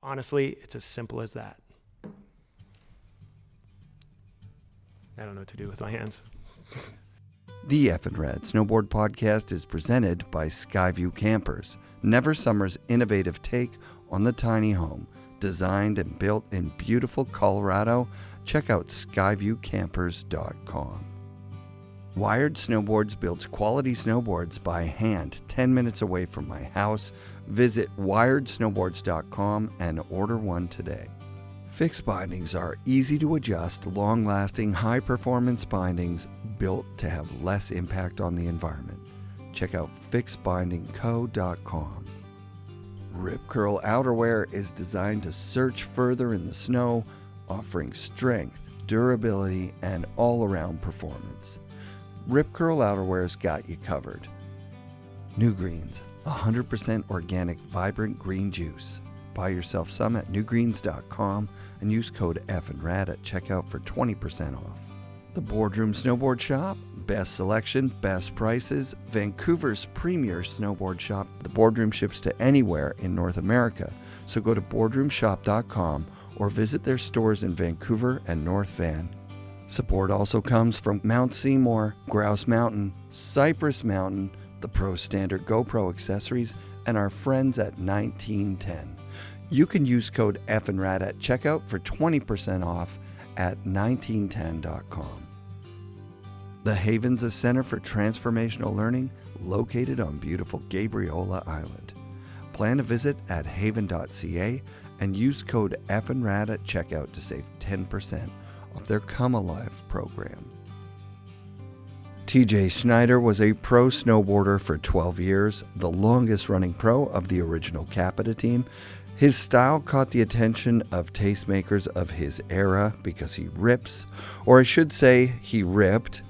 Honestly, it's as simple as that. I don't know what to do with my hands. The FNRad Snowboard Podcast is presented by Skyview Campers, Never Summer's innovative take on the tiny home. Designed and built in beautiful Colorado, check out skyviewcampers.com. Wired Snowboards builds quality snowboards by hand 10 minutes away from my house. Visit wiredsnowboards.com and order one today. Fixed bindings are easy to adjust, long-lasting, high-performance bindings built to have less impact on the environment. Check out fixedbindingco.com. Rip Curl outerwear is designed to search further in the snow, offering strength, durability, and all-around performance. Rip Curl outerwear's got you covered. New Greens, 100% organic, vibrant green juice. Buy yourself some at newgreens.com and use code FNRad at checkout for 20% off. The Boardroom Snowboard Shop, best selection, best prices, Vancouver's premier snowboard shop. The Boardroom ships to anywhere in North America, so go to boardroomshop.com or visit their stores in Vancouver and North Van. Support also comes from Mount Seymour, Grouse Mountain, Cypress Mountain, the Pro Standard GoPro accessories, and our friends at 1910. You can use code FNRad at checkout for 20% off at 1910.com. The Havens, a center for transformational learning located on beautiful Gabriola Island. Plan a visit at haven.ca and use code FNRad at checkout to save 10% off their Come Alive program. TJ Schneider was a pro snowboarder for 12 years, the longest running pro of the original Capita team. His style caught the attention of tastemakers of his era because he rips, or I should say he ripped.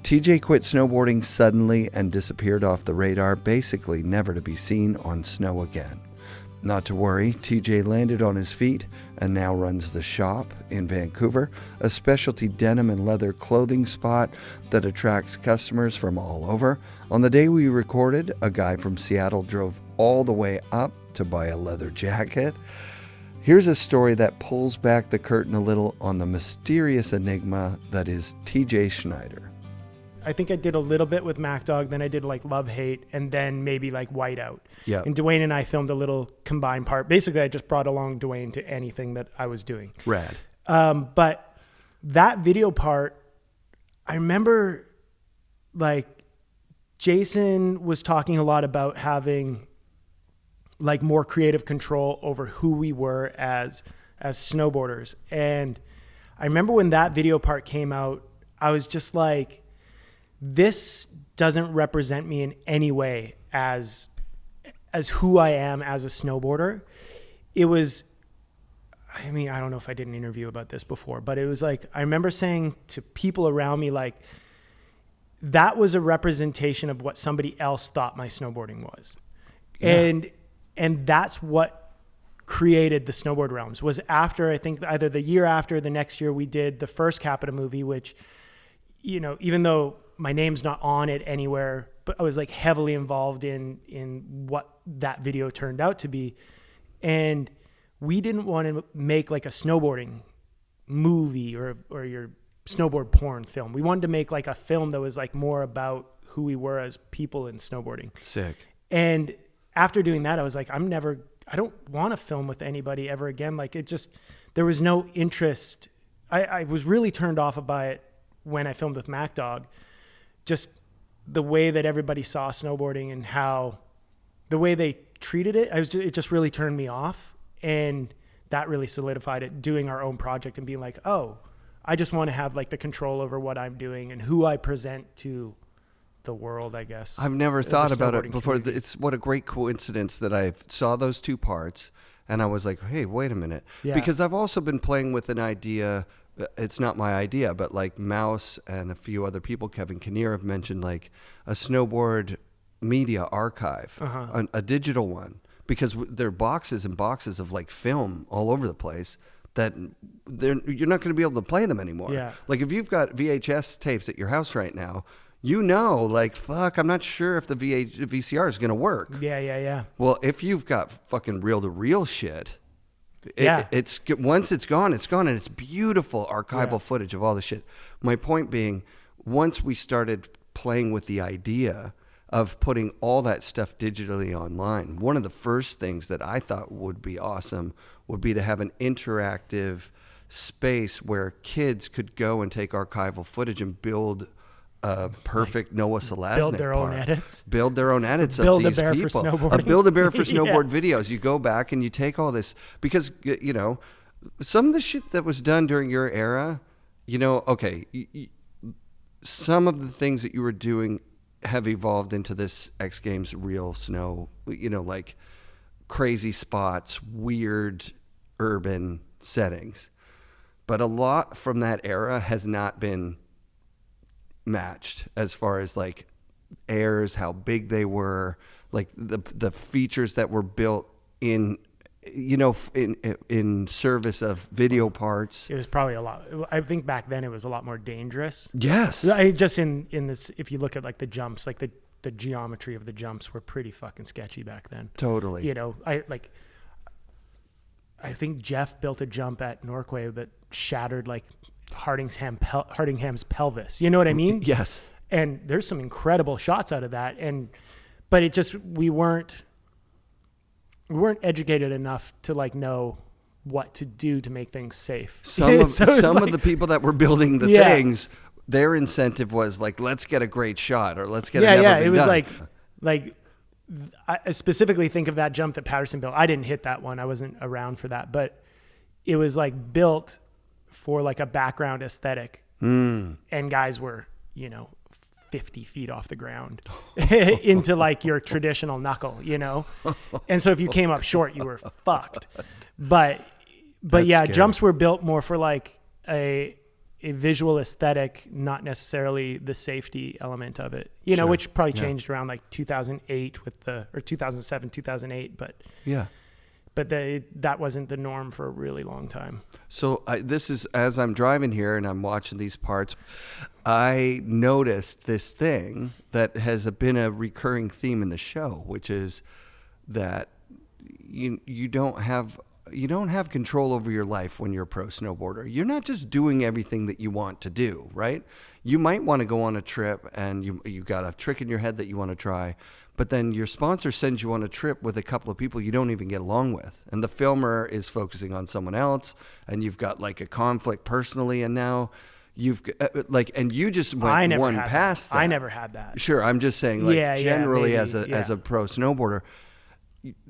TJ quit snowboarding suddenly and disappeared off the radar, basically never to be seen on snow again. Not to worry, TJ landed on his feet and now runs The Shop in Vancouver, a specialty denim and leather clothing spot that attracts customers from all over. On the day we recorded, a guy from Seattle drove all the way up to buy a leather jacket. Here's a story that pulls back the curtain a little on the mysterious enigma that is TJ Schneider. I think I did a little bit with MacDog, then I did like Love Hate, and then maybe like Whiteout. Yeah. And Dwayne and I filmed a little combined part. Basically, I just brought along Dwayne to anything that I was doing. Rad. But that video part, I remember like Jason was talking a lot about having like more creative control over who we were as snowboarders. And I remember when that video part came out, I was just like, this doesn't represent me in any way as who I am as a snowboarder. It was, I mean, I don't know if I did an interview about this before, but it was like, I remember saying to people around me, like, that was a representation of what somebody else thought my snowboarding was. Yeah. And that's what created the Snowboard Realms. Was after, I think either the year after, the next year, we did the first Capita movie, which, you know, even though my name's not on it anywhere, but I was like heavily involved in what that video turned out to be. And we didn't want to make like a snowboarding movie or your snowboard porn film. We wanted to make like a film that was like more about who we were as people in snowboarding. Sick. And after doing that, I was like, I don't want to film with anybody ever again. Like it just, there was no interest. I was really turned off by it when I filmed with MacDog. Just the way that everybody saw snowboarding and how the way they treated it, it just really turned me off. And that really solidified it, doing our own project and being like, oh, I just want to have like the control over what I'm doing and who I present to the world, I guess. I've never thought about it before. It's what a great coincidence that I saw those two parts and I was like, hey, wait a minute. Yeah. Because I've also been playing with an idea. It's not my idea, but like Mouse and a few other people, Kevin Kinnear, have mentioned like a snowboard media archive, a digital one, because there are boxes and boxes of like film all over the place that you're not going to be able to play them anymore. Yeah. Like if you've got VHS tapes at your house right now, you know, like, fuck, I'm not sure if the VCR is going to work. Yeah. Well, if you've got fucking reel-to-reel shit, It's once it's gone, and it's beautiful archival footage of all the shit. My point being, once we started playing with the idea of putting all that stuff digitally online, one of the first things that I thought would be awesome would be to have an interactive space where kids could go and take archival footage and build a perfect Noah Selaznick build their own edits. Build their own edits Build of these a bear people. for snowboarding. Build a bear for snowboard videos. You go back and you take all this, because, you know, some of the shit that was done during your era, you know, okay, some of the things that you were doing have evolved into this X Games real snow, you know, like crazy spots, weird urban settings. But a lot from that era has not been matched as far as like airs, how big they were, like the features that were built in, you know, in service of video parts. It was probably a lot. I think back then it was a lot more dangerous. Yes. Just in this, if you look at like the jumps, like the geometry of the jumps were pretty fucking sketchy back then. Totally. You know, I think Jeff built a jump at Norquay that shattered like Hardingham's pelvis. You know what I mean? Yes. And there's some incredible shots out of that. But it just, we weren't educated enough to like know what to do to make things safe. Some of the people that were building the things, their incentive was like, let's get a great shot, or let's get it never been done. It was like I specifically think of that jump that Patterson built. I didn't hit that one. I wasn't around for that, but it was like built for like a background aesthetic. And guys were, you know, 50 feet off the ground into like your traditional knuckle, you know? And so if you came up short, you were fucked. But That's yeah, scary. jumps were built more for like a visual aesthetic, not necessarily the safety element of it, you know, which probably changed around like 2008 or 2007, 2008. But that wasn't the norm for a really long time. So this is, as I'm driving here and I'm watching these parts, I noticed this thing that has been a recurring theme in the show, which is that you don't have control over your life when you're a pro snowboarder. You're not just doing everything that you want to do, right? You might want to go on a trip and you got a trick in your head that you want to try, but then your sponsor sends you on a trip with a couple of people you don't even get along with. And the filmer is focusing on someone else, and you've got like a conflict personally, and now you've and you just went one past that. I never had that. Sure, I'm just saying, like, generally maybe, as a pro snowboarder,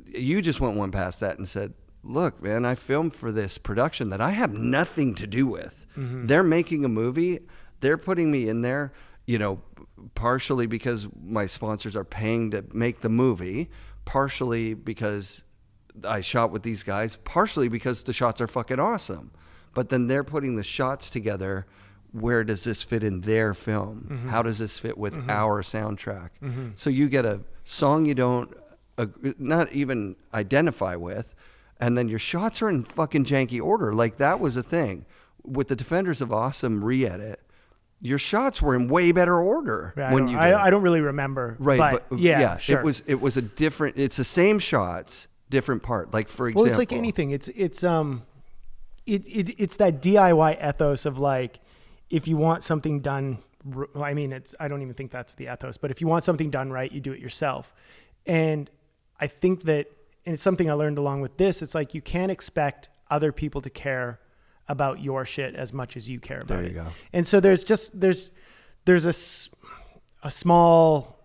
you just went one past that and said, look, man, I filmed for this production that I have nothing to do with. Mm-hmm. They're making a movie. They're putting me in there, you know, partially because my sponsors are paying to make the movie, partially because I shot with these guys, partially because the shots are fucking awesome. But then they're putting the shots together. Where does this fit in their film? Mm-hmm. How does this fit with our soundtrack? Mm-hmm. So you get a song you don't not even identify with, and then your shots are in fucking janky order. Like, that was a thing. With the Defenders of Awesome re-edit, your shots were in way better order. Yeah, I don't really remember. Right, but yeah, sure. It was a different, it's the same shots, different part. Like, for example. Well, it's like anything. It's that DIY ethos of like, if you want something done, I mean, I don't even think that's the ethos, but if you want something done right, you do it yourself. And I think that, and it's something I learned along with this, it's like you can't expect other people to care about your shit as much as you care about it. There you go. And so there's a small,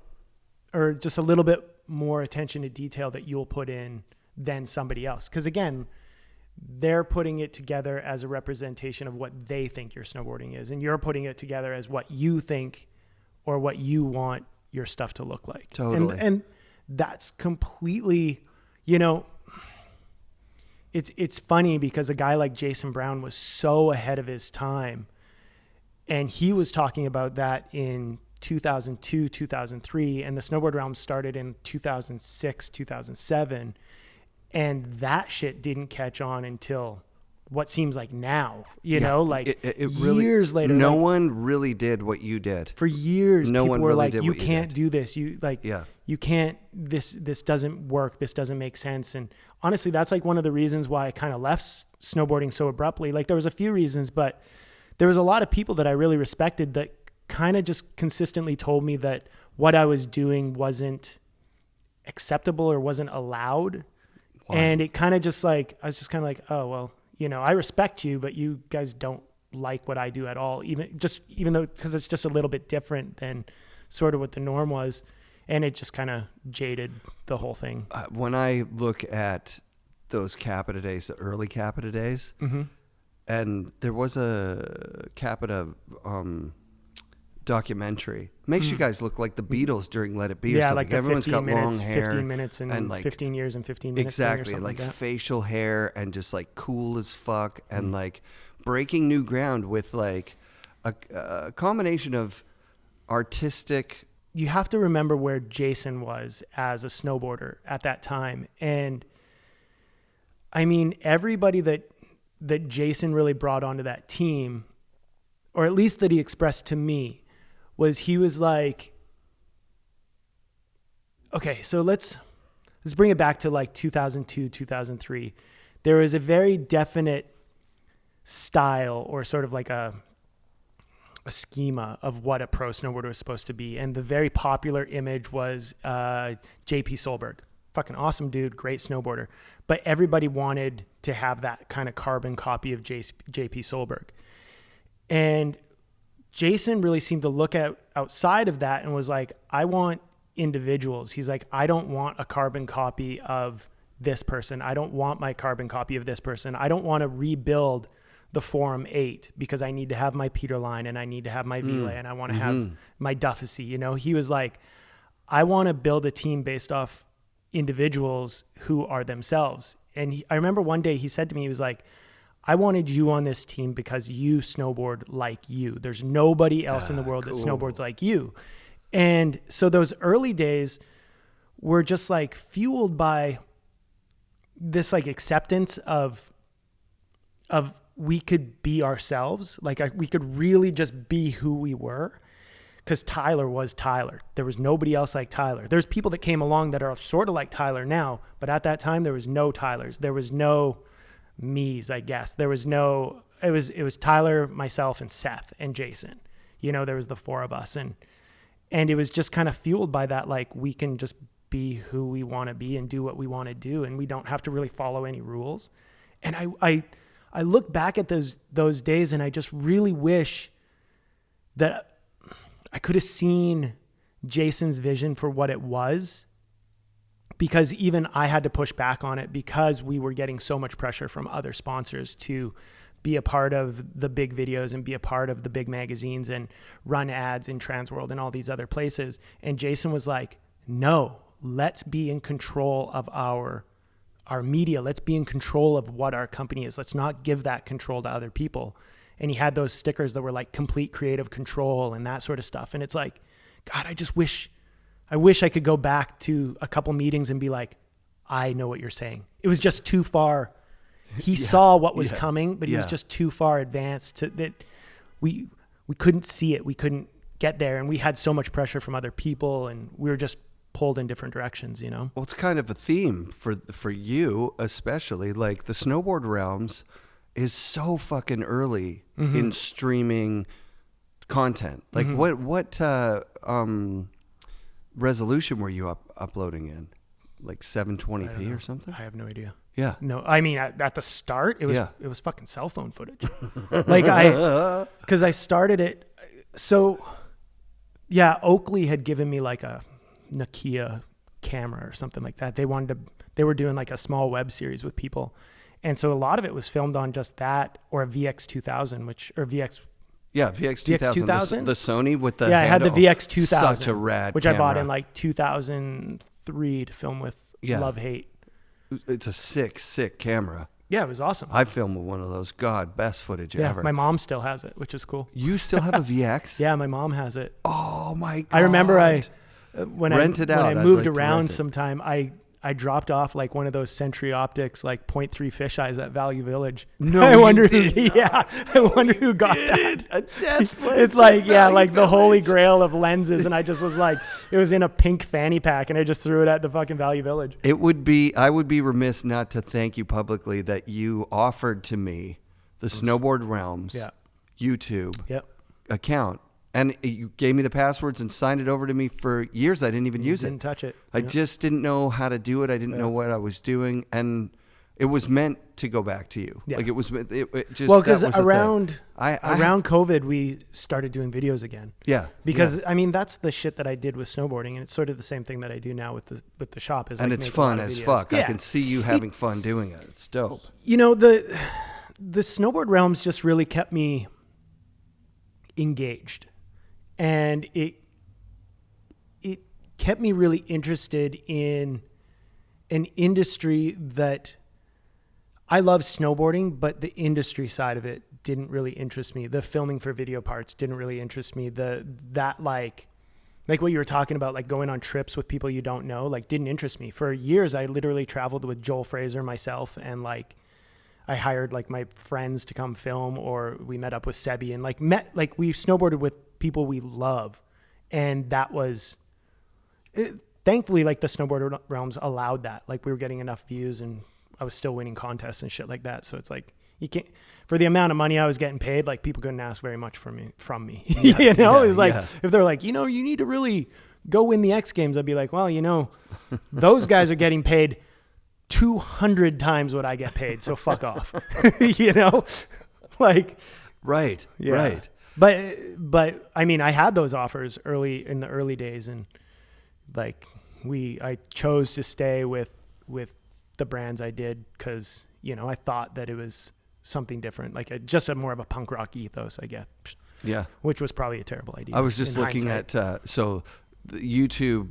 or just a little bit more attention to detail that you'll put in than somebody else. Because again, they're putting it together as a representation of what they think your snowboarding is, and you're putting it together as what you think or what you want your stuff to look like. Totally. And that's completely, you know, it's funny because a guy like Jason Brown was so ahead of his time, and he was talking about that in 2002, 2003, and the Snowboard Realms started in 2006, 2007. And that shit didn't catch on until what seems like now, you know, like it really, years later. No one really did what you did. For years, no people one were really like, did you what you can't did. do this. You can't, this doesn't work. This doesn't make sense. And honestly, that's like one of the reasons why I kind of left snowboarding so abruptly. Like there was a few reasons, but there was a lot of people that I really respected that kind of just consistently told me that what I was doing wasn't acceptable or wasn't allowed. Wow. And it kind of just like, I was just kind of like, oh, well, you know, I respect you, but you guys don't like what I do at all. Even though, cause it's just a little bit different than sort of what the norm was. And it just kind of jaded the whole thing. When I look at those Capita days, the early Capita days, and there was a Capita documentary. Makes you guys look like the Beatles during Let It Be. Yeah, or like the everyone's 15 got minutes, long hair. 15 minutes and like 15 years and 15 minutes. Exactly, or like that. facial hair and just like cool as fuck and like breaking new ground with like a combination of artistic. You have to remember where Jason was as a snowboarder at that time. And I mean, everybody that Jason really brought onto that team, or at least that he expressed to me, he was like, okay, so let's bring it back to like 2002, 2003. There was a very definite style or sort of like a schema of what a pro snowboarder was supposed to be. And the very popular image was JP Solberg. Fucking awesome dude, great snowboarder. But everybody wanted to have that kind of carbon copy of JP Solberg. And Jason really seemed to look at outside of that and was like, I want individuals. He's like, I don't want a carbon copy of this person. I don't want my carbon copy of this person. I don't want to rebuild the Forum 8 because I need to have my Peter line and I need to have my V-lay and I want to have my Duffy. You know, he was like, I want to build a team based off individuals who are themselves. And I remember one day he said to me, he was like, I wanted you on this team because you snowboard like you. There's nobody else in the world that snowboards like you. And so those early days were just like fueled by this like acceptance of we could be ourselves. Like we could really just be who we were. Because Tyler was Tyler. There was nobody else like Tyler. There's people that came along that are sort of like Tyler now, but at that time there was no Tylers. There was no me's, I guess. There was no, it was Tyler, myself, and Seth and Jason. You know, there was the four of us. And it was just kind of fueled by that, like we can just be who we want to be and do what we want to do. And we don't have to really follow any rules. And I look back at those days and I just really wish that I could have seen Jason's vision for what it was, because even I had to push back on it because we were getting so much pressure from other sponsors to be a part of the big videos and be a part of the big magazines and run ads in Transworld and all these other places. And Jason was like, no, let's be in control of our media. Let's be in control of what our company is. Let's not give that control to other people. And he had those stickers that were like complete creative control and that sort of stuff. And it's like, God, I wish I could go back to a couple meetings and be like, I know what you're saying. It was just too far. He saw what was coming, but he was just too far advanced that we couldn't see it. We couldn't get there. And we had so much pressure from other people and we were just pulled in different directions, you know? Well, it's kind of a theme for you, especially like the Snowboard Realms is so fucking early in streaming content. Like what resolution were you uploading in? Like 720p or something? I have no idea. Yeah. No, I mean at the start it was fucking cell phone footage. Like cuz I started it. So yeah, Oakley had given me like a Nokia camera or something like that. They were doing like a small web series with people. And so a lot of it was filmed on just that or a VX2000, Yeah, VX2000. The Sony with the I had the VX2000. Such a rad which camera. I bought in like 2003 to film with Love Hate. It's a sick camera. Yeah, it was awesome. I filmed with one of those. God, best footage ever. My mom still has it, which is cool. You still have a VX? Yeah, my mom has it. Oh my God. I remember when I moved I'd around like sometime, I I dropped off like one of those Century Optics, like 0.3 fisheyes at Value Village. No, I wonder you did not. I wonder who got that. A death lens It's like, at yeah, Value like the holy Village. grail of lenses. And I just was like, it was in a pink fanny pack and I just threw it at the fucking Value Village. I would be remiss not to thank you publicly that you offered to me the Snowboard Realms Yeah. YouTube Yep. account. And you gave me the passwords and signed it over to me for years. I didn't even use it. Didn't touch it. I just didn't know how to do it. I didn't know what I was doing. And it was meant to go back to you. Yeah. Like it just, Well, that because was the thing. around I COVID, we started doing videos again. Yeah. Because I mean, that's the shit that I did with snowboarding, and it's sort of the same thing that I do now with the shop. Is and like it's make a lot fun of as videos. fuck. Yeah. I can see you having fun doing it. It's dope. You know, the Snowboard Realms just really kept me engaged, and it kept me really interested in an industry that I love snowboarding, but the industry side of it didn't really interest me. The filming for video parts didn't really interest me. That like what you were talking about, like going on trips with people you don't know, like didn't interest me. For years, I literally traveled with Joel Fraser, myself, and like I hired like my friends to come film, or we met up with Sebi and we snowboarded with people we love. And that was, thankfully, like the Snowboard Realms allowed that. Like we were getting enough views and I was still winning contests and shit like that. So it's like, you can't, for the amount of money I was getting paid, like people couldn't ask very much from me. Yeah, you know, it was like, yeah. if they're like, you know, you need to really go win the X Games, I'd be like, well, you know, those guys are getting paid 200 times what I get paid. So fuck off, you know, like, Right. yeah. Right. But I mean, I had those offers in the early days, and like I chose to stay with the brands I did because, you know, I thought that it was something different, like just a more of a punk rock ethos, I guess. Yeah. Which was probably a terrible idea. I was just in looking hindsight. at so the YouTube.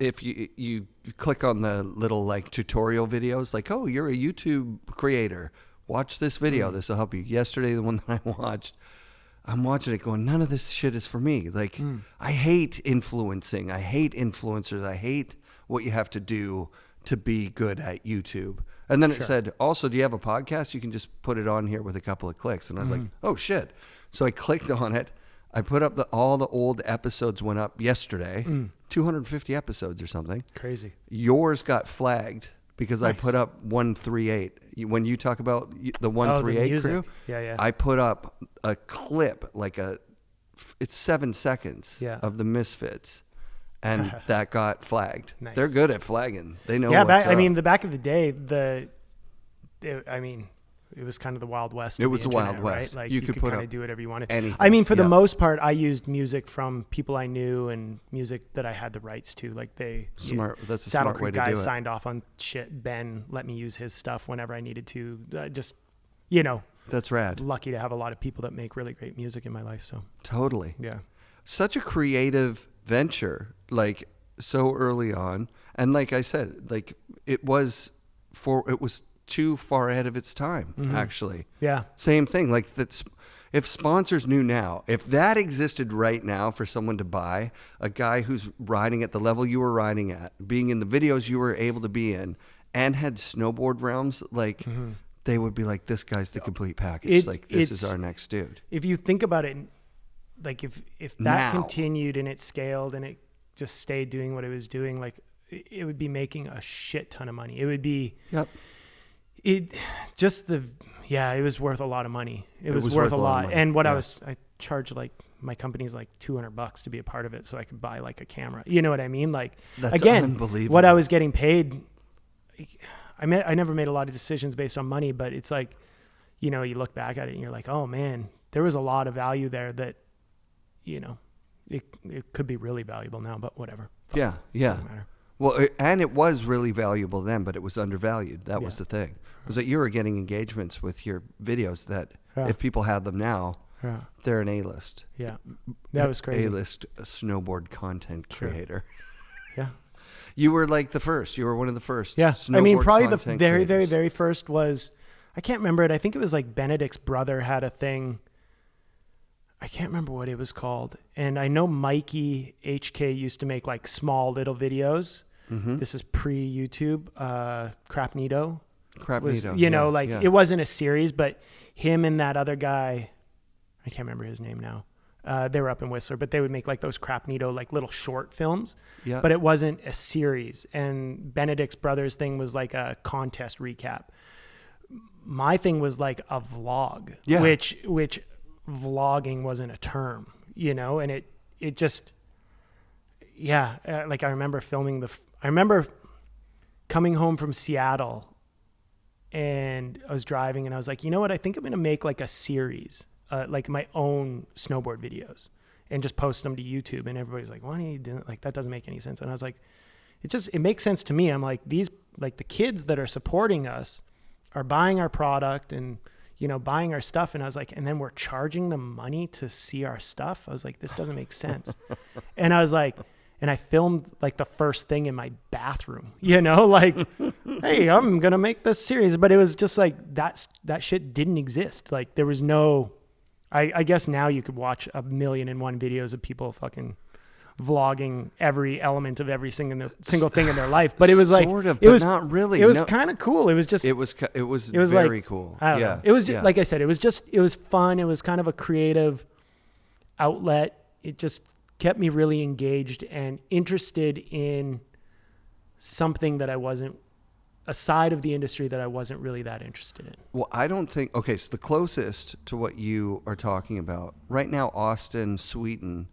If you click on the little like tutorial videos, like, oh, you're a YouTube creator, watch this video. This will help you. Yesterday, the one that I watched, I'm watching it going, none of this shit is for me. Like, I hate influencing. I hate influencers. I hate what you have to do to be good at YouTube. And then it said, also, do you have a podcast? You can just put it on here with a couple of clicks. And I was like, oh, shit. So I clicked on it. I put up all the old episodes went up yesterday, 250 episodes or something. Crazy. Yours got flagged because I put up 138. When you talk about the 138 crew, Yeah. I put up a clip, it's 7 seconds of the Misfits, and that got flagged. Nice. They're good at flagging. They know Yeah, what's up. I mean, the back of the day, it was kind of the Wild West. It was the internet, Wild West. Right? Like You could put kind up of do whatever you wanted. anything. I mean, for the Yeah. most part, I used music from people I knew and music that I had the rights to. Like Smart. That's a Saddle smart way Creek to do guys it. signed off on shit. Ben let me use his stuff whenever I needed to. Just, you know, That's rad. lucky to have a lot of people that make really great music in my life. So Totally. yeah. Such a creative venture, like so early on. And like I said, like it was too far ahead of its time, actually. Yeah. Same thing. Like that's, if sponsors knew now, if that existed right now for someone to buy, a guy who's riding at the level you were riding at, being in the videos you were able to be in, and had Snowboard Realms, like they would be like, this guy's the complete package. This is our next dude. If you think about it, like if that Now. continued and it scaled and it just stayed doing what it was doing, like it would be making a shit ton of money. It would be, Yep. it was worth a lot of money. It was worth a lot. of money. And what Yeah. I charged like my company's like $200 to be a part of it. So I could buy like a camera, you know what I mean? Like That's again, unbelievable. what I was getting paid, I never made a lot of decisions based on money, but it's like, you know, you look back at it and you're like, oh man, there was a lot of value there that, you know, it could be really valuable now, but whatever. Yeah. Doesn't matter. Well, and it was really valuable then, but it was undervalued. That was the thing. Was that you were getting engagements with your videos that if people had them now, they're an A-list. Yeah. That was crazy. A-list snowboard content creator. Yeah. You were like the first. You were one of the first. Yeah. I mean, snowboard probably the content very, creators. very, very first was, I can't remember it. I think it was like Benedict's brother had a thing. I can't remember what it was called. And I know Mikey HK used to make like small little videos, This is pre-YouTube. Crapnito. Crapnito. You know, like it wasn't a series, but him and that other guy, I can't remember his name now. They were up in Whistler, but they would make like those Crapnito, like little short films, but it wasn't a series. And Benedict's brother's thing was like a contest recap. My thing was like a vlog, which vlogging wasn't a term, you know, and it just, like I remember filming I remember coming home from Seattle and I was driving and I was like, you know what? I think I'm going to make like a series, like my own snowboard videos and just post them to YouTube. And everybody's like, why are you doing like, that doesn't make any sense. And I was like, it makes sense to me. I'm like, the kids that are supporting us are buying our product and, you know, buying our stuff. And I was like, and then we're charging them money to see our stuff. I was like, this doesn't make sense. And I was like, and I filmed like the first thing in my bathroom, you know, like, hey, I'm going to make this series. But it was just like, that shit didn't exist. Like there was no, I guess now you could watch 1,000,001 videos of people fucking vlogging every element of every single thing in their life. But it was like, it was not really, it was kind of cool. It was just, it was very like, cool. I don't know. It was just, like I said, it was fun. It was kind of a creative outlet. It just kept me really engaged and interested in something that I wasn't, a side of the industry that I wasn't really that interested in. Well, I don't think, okay, so the closest to what you are talking about, right now, Austin, Sweden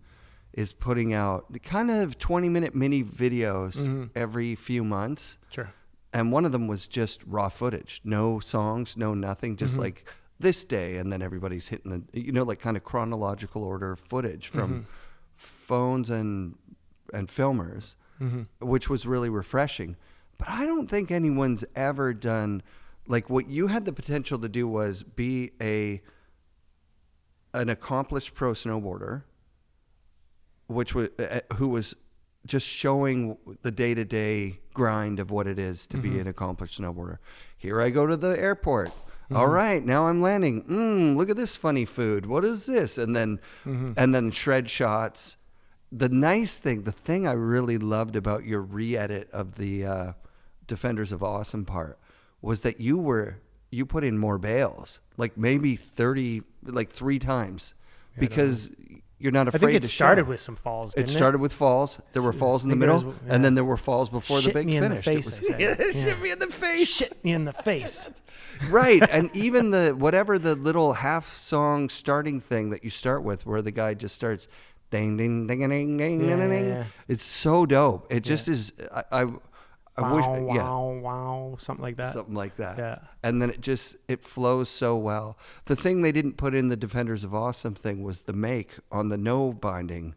is putting out the kind of 20-minute mini videos every few months. Sure. And one of them was just raw footage, no songs, no nothing, just like this day. And then everybody's hitting the, you know, like kind of chronological order footage from phones and filmers, which was really refreshing. But I don't think anyone's ever done, like what you had the potential to do was be an accomplished pro snowboarder, who was just showing the day-to-day grind of what it is to be an accomplished snowboarder. Here I go to the airport. All right, now I'm landing. Look at this funny food. What is this? And then shred shots. The nice thing, the thing I really loved about your re-edit of the Defenders of Awesome part was that you put in more bails, like maybe 30, like 3 times, because you're not afraid to show. I think it started with some falls, didn't it? It started with falls. There were falls in the middle, and then there were falls before the big finish. Shit me in the face. Shit me in the face. Right. And even the little half song starting thing that you start with, where the guy just starts ding, ding, ding, ding, ding, ding, ding. It's so dope. It just is. I wish, wow, something like that. Something like that. Yeah. And then it flows so well. The thing they didn't put in the Defenders of Awesome thing was the make on the no binding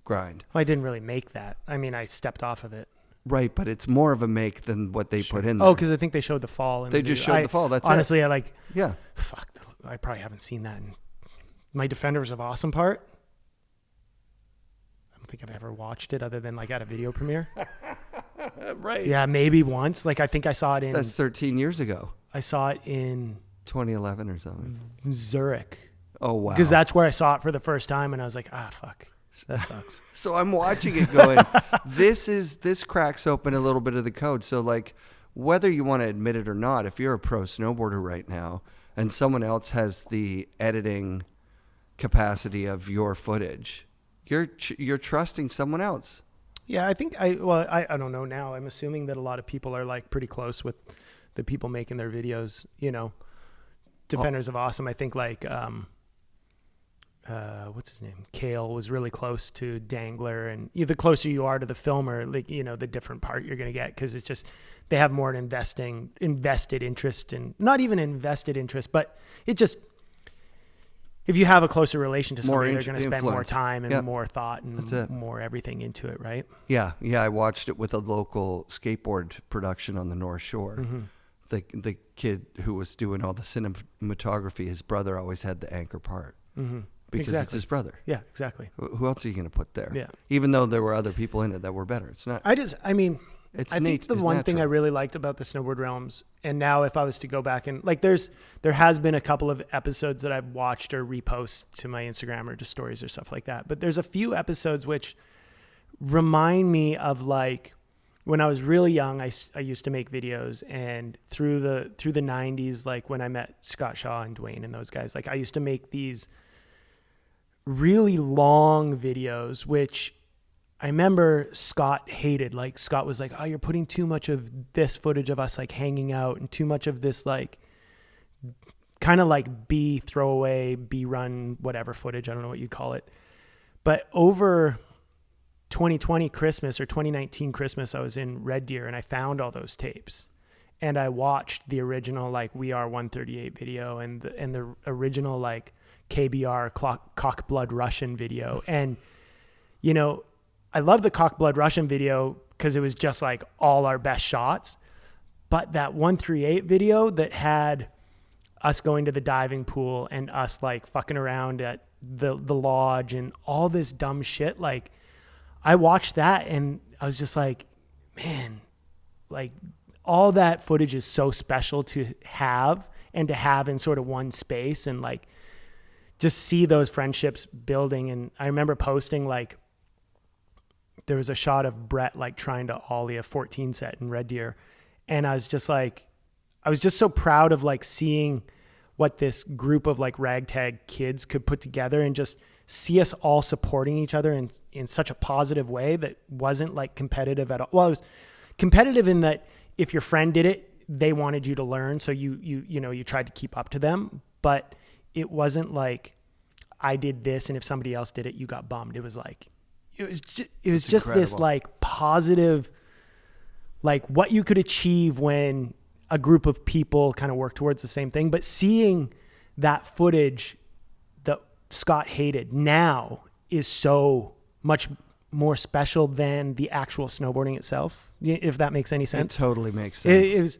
grind. Well, I didn't really make that. I mean, I stepped off of it. Right, but it's more of a make than what they put in there. Oh, because I think they showed the fall. They just showed the fall. That's honestly, it. Fuck, I probably haven't seen that. My Defenders of Awesome part, I don't think I've ever watched it other than like at a video premiere. Right. Yeah, maybe once. Like I think I saw it in. That's 13 years ago. I saw it in 2011 or something. Zurich. Oh wow. Because that's where I saw it for the first time, and I was like, fuck, that sucks. So I'm watching it going, this cracks open a little bit of the code. So like, whether you want to admit it or not, if you're a pro snowboarder right now and someone else has the editing capacity of your footage, you're trusting someone else. Yeah, I think I don't know now. I'm assuming that a lot of people are like pretty close with the people making their videos, you know. Defenders of Awesome, I think like what's his name? Kale was really close to Dangler, and the closer you are to the filmer, like, you know, the different part you're going to get, because it's just they have more invested interest, and not even invested interest, but it just, if you have a closer relation to somebody, they're going to spend more time and more thought and more everything into it, right? Yeah. I watched it with a local skateboard production on the North Shore. The kid who was doing all the cinematography, his brother always had the anchor part because it's his brother. Yeah, exactly. Who else are you going to put there? Yeah. Even though there were other people in it that were better. It's not. I think the one thing I really liked about the Snowboard Realms, and now if I was to go back and like, there has been a couple of episodes that I've watched or repost to my Instagram or just stories or stuff like that. But there's a few episodes which remind me of like when I was really young, I used to make videos, and through the 90s, like when I met Scott Shaw and Dwayne and those guys, like I used to make these really long videos, which I remember Scott hated. Like Scott was like, oh, you're putting too much of this footage of us like hanging out and too much of this like kind of like B throwaway, B run, whatever footage. I don't know what you'd call it. But over 2020 Christmas or 2019 Christmas, I was in Red Deer and I found all those tapes, and I watched the original like We Are 138 video and the original like KBR Cock Blood Russian video. And, you know, I love the Cock Blood Russian video because it was just like all our best shots. But that 138 video that had us going to the diving pool and us like fucking around at the lodge and all this dumb shit, like I watched that and I was just like, man, like all that footage is so special to have in sort of one space and like just see those friendships building. And I remember posting like, there was a shot of Brett like trying to ollie a 14 set in Red Deer. And I was just so proud of like seeing what this group of like ragtag kids could put together and just see us all supporting each other in such a positive way that wasn't like competitive at all. Well, it was competitive in that if your friend did it, they wanted you to learn. So you tried to keep up to them, but it wasn't like I did this and if somebody else did it, you got bummed. It was like, it was just this like positive, like what you could achieve when a group of people kind of work towards the same thing. But seeing that footage that Scott hated now is so much more special than the actual snowboarding itself, if that makes any sense. It totally makes sense. It was,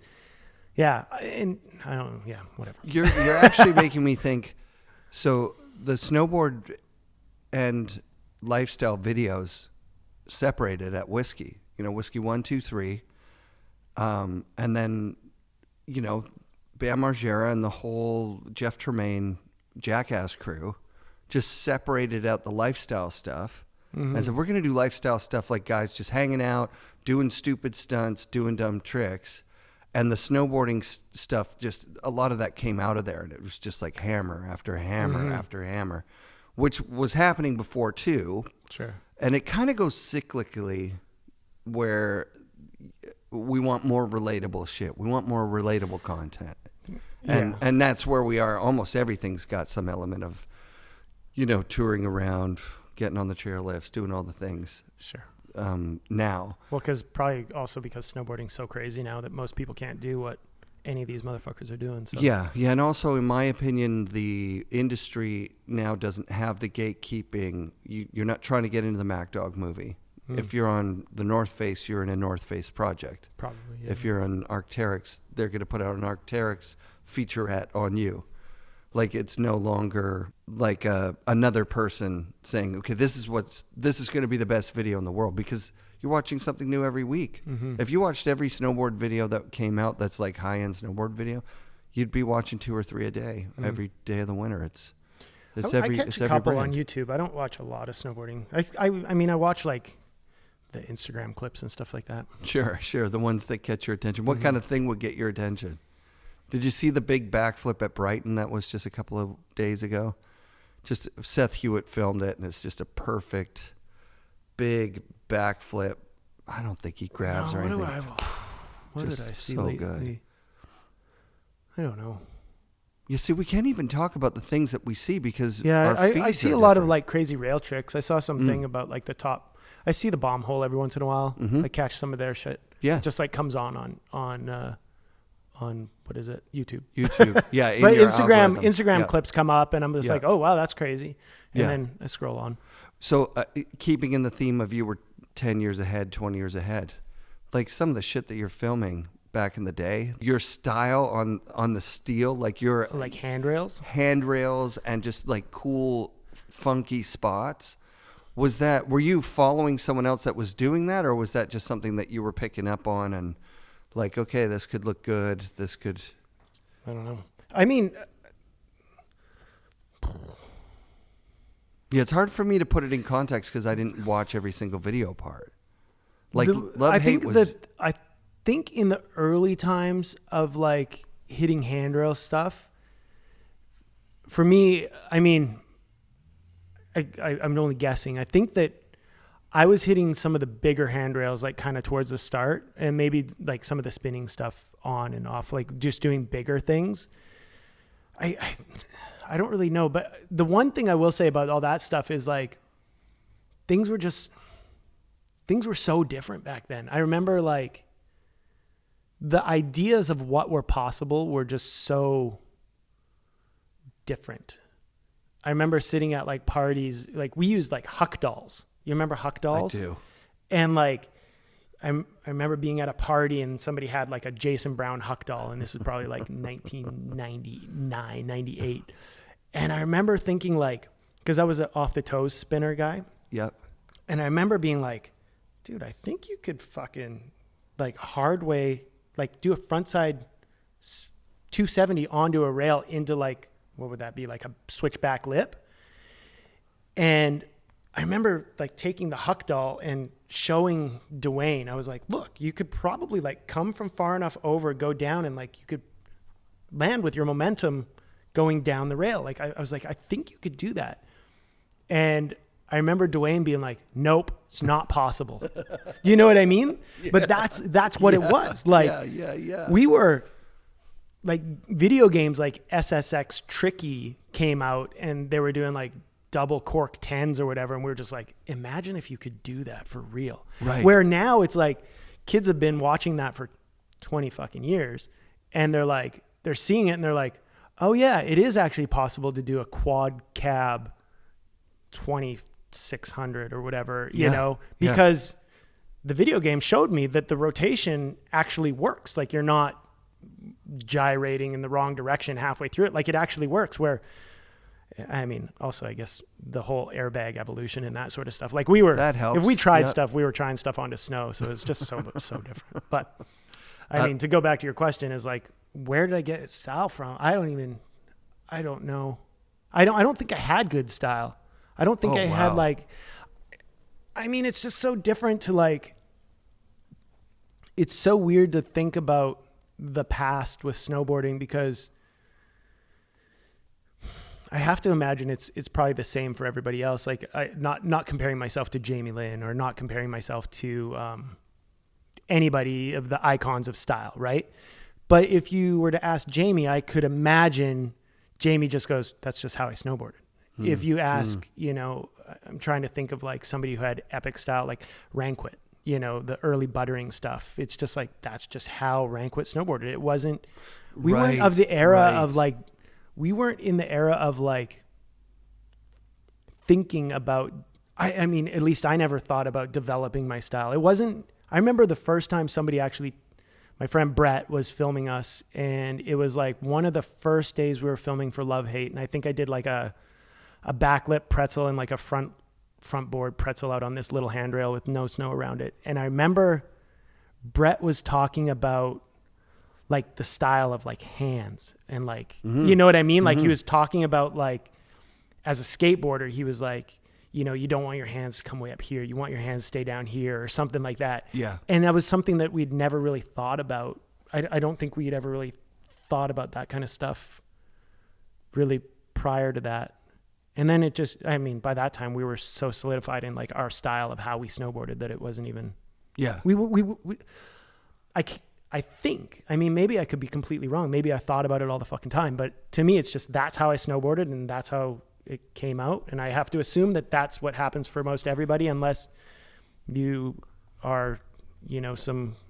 yeah. And I don't know. Yeah, whatever. You're actually making me think. So the snowboard and lifestyle videos separated at Whiskey, Whiskey 1, 2, 3. And then, Bam Margera and the whole Jeff Tremaine Jackass crew just separated out the lifestyle stuff. Mm-hmm. And said, we're going to do lifestyle stuff like guys just hanging out, doing stupid stunts, doing dumb tricks. And the snowboarding stuff, just a lot of that came out of there. And it was just like hammer after hammer mm-hmm. after hammer, which was happening before too. Sure. And it kind of goes cyclically where we want more relatable shit. We want more relatable content. And that's where we are. Almost everything's got some element of, touring around, getting on the chairlifts, doing all the things. Sure. Now. Well, because snowboarding's so crazy now that most people can't do what any of these motherfuckers are doing. So. Yeah. And also, in my opinion, the industry now doesn't have the gatekeeping. You're not trying to get into the Mac Dog movie. If you're on the North Face, you're in a North Face project. Probably, yeah. If you're on Arc'teryx, they're going to put out an Arc'teryx featurette on you. Like it's no longer like another person saying, okay, this is going to be the best video in the world, because you're watching something new every week. Mm-hmm. If you watched every snowboard video that came out that's like high-end snowboard video, you'd be watching 2 or 3 a day, every day of the winter. I catch a couple on YouTube. I don't watch a lot of snowboarding. I mean, I watch like the Instagram clips and stuff like that. Sure. The ones that catch your attention. What kind of thing would get your attention? Did you see the big backflip at Brighton? That was just a couple of days ago. Just Seth Hewitt filmed it, and it's just a perfect big backflip. I don't think he grabs or anything. What did I see so lately? Good. I don't know. You see, we can't even talk about the things that we see because I see a lot of like crazy rail tricks. I saw something about like the top. I see the bomb hole every once in a while. Mm-hmm. I catch some of their shit. Yeah. It just like comes on what is it? YouTube. Yeah. But Instagram clips come up and I'm just like, oh wow, that's crazy. And then I scroll on. So keeping in the theme of you were 10 years ahead, 20 years ahead, like some of the shit that you're filming back in the day, your style on the steel, like your like handrails and just like cool, funky spots. Were you following someone else that was doing that, or was that just something that you were picking up on and like, okay, this could look good, I don't know. I mean, yeah, it's hard for me to put it in context because I didn't watch every single video part. Like I think in the early times of like hitting handrail stuff, for me, I mean, I'm only guessing. I think that I was hitting some of the bigger handrails like kind of towards the start, and maybe like some of the spinning stuff on and off, like just doing bigger things. I don't really know, but the one thing I will say about all that stuff is like things were so different back then. I remember like the ideas of what were possible were just so different. I remember sitting at like parties, like we used like Huck dolls. You remember Huck dolls? I do. And like, I remember being at a party and somebody had like a Jason Brown Huck doll, and this is probably like 1999, 98. And I remember thinking like, cause I was an off the toes spinner guy. Yep. And I remember being like, dude, I think you could fucking like hard way, like do a frontside 270 onto a rail into like, what would that be? Like a switchback lip. And I remember like taking the Huck doll and showing Dwayne, I was like, look, you could probably like come from far enough over, go down, and like you could land with your momentum going down the rail. Like I was like, I think you could do that. And I remember Dwayne being like, nope, it's not possible. You know what I mean? Yeah. But that's what it was. Like, we were like video games like SSX Tricky came out and they were doing like double cork 10s or whatever. And we were just like, imagine if you could do that for real. Right. Where now it's like kids have been watching that for 20 fucking years. And they're seeing it and they're like, oh yeah, it is actually possible to do a quad cab 2600 or whatever, you know, because the video game showed me that the rotation actually works. Like you're not gyrating in the wrong direction halfway through it. Like it actually works. Where, I mean, also I guess the whole airbag evolution and that sort of stuff. Like that helps. If we tried stuff, we were trying stuff onto snow. So it's just so different. But I mean, to go back to your question is like, where did I get style from? I don't know. I don't think I had good style. I don't think I had like, I mean, it's just so different to like, it's so weird to think about the past with snowboarding because I have to imagine it's probably the same for everybody else. Like not comparing myself to Jamie Lynn or not comparing myself to anybody of the icons of style, right? But if you were to ask Jamie, I could imagine Jamie just goes, that's just how I snowboarded. If you ask, you know, I'm trying to think of like somebody who had epic style, like Ranquit, you know, the early buttering stuff. It's just like, that's just how Ranquit snowboarded. It wasn't, we weren't of the era of like, we weren't in the era of like thinking about, I mean, at least I never thought about developing my style. It wasn't, I remember the first time somebody actually, my friend Brett was filming us, and it was like one of the first days we were filming for Love Hate. And I think I did like a backlip pretzel and like a front board pretzel out on this little handrail with no snow around it. And I remember Brett was talking about like the style of like hands and like, you know what I mean? Like he was talking about like, as a skateboarder, he was like, you know, you don't want your hands to come way up here. You want your hands to stay down here or something like that. Yeah. And that was something that we'd never really thought about. I don't think we'd ever really thought about that kind of stuff really prior to that. And then it just, I mean, by that time we were so solidified in like our style of how we snowboarded that it wasn't even, I think, I mean, maybe I could be completely wrong. Maybe I thought about it all the fucking time, but to me, it's just, that's how I snowboarded and that's how it came out. And I have to assume that that's what happens for most everybody, unless you are, you know,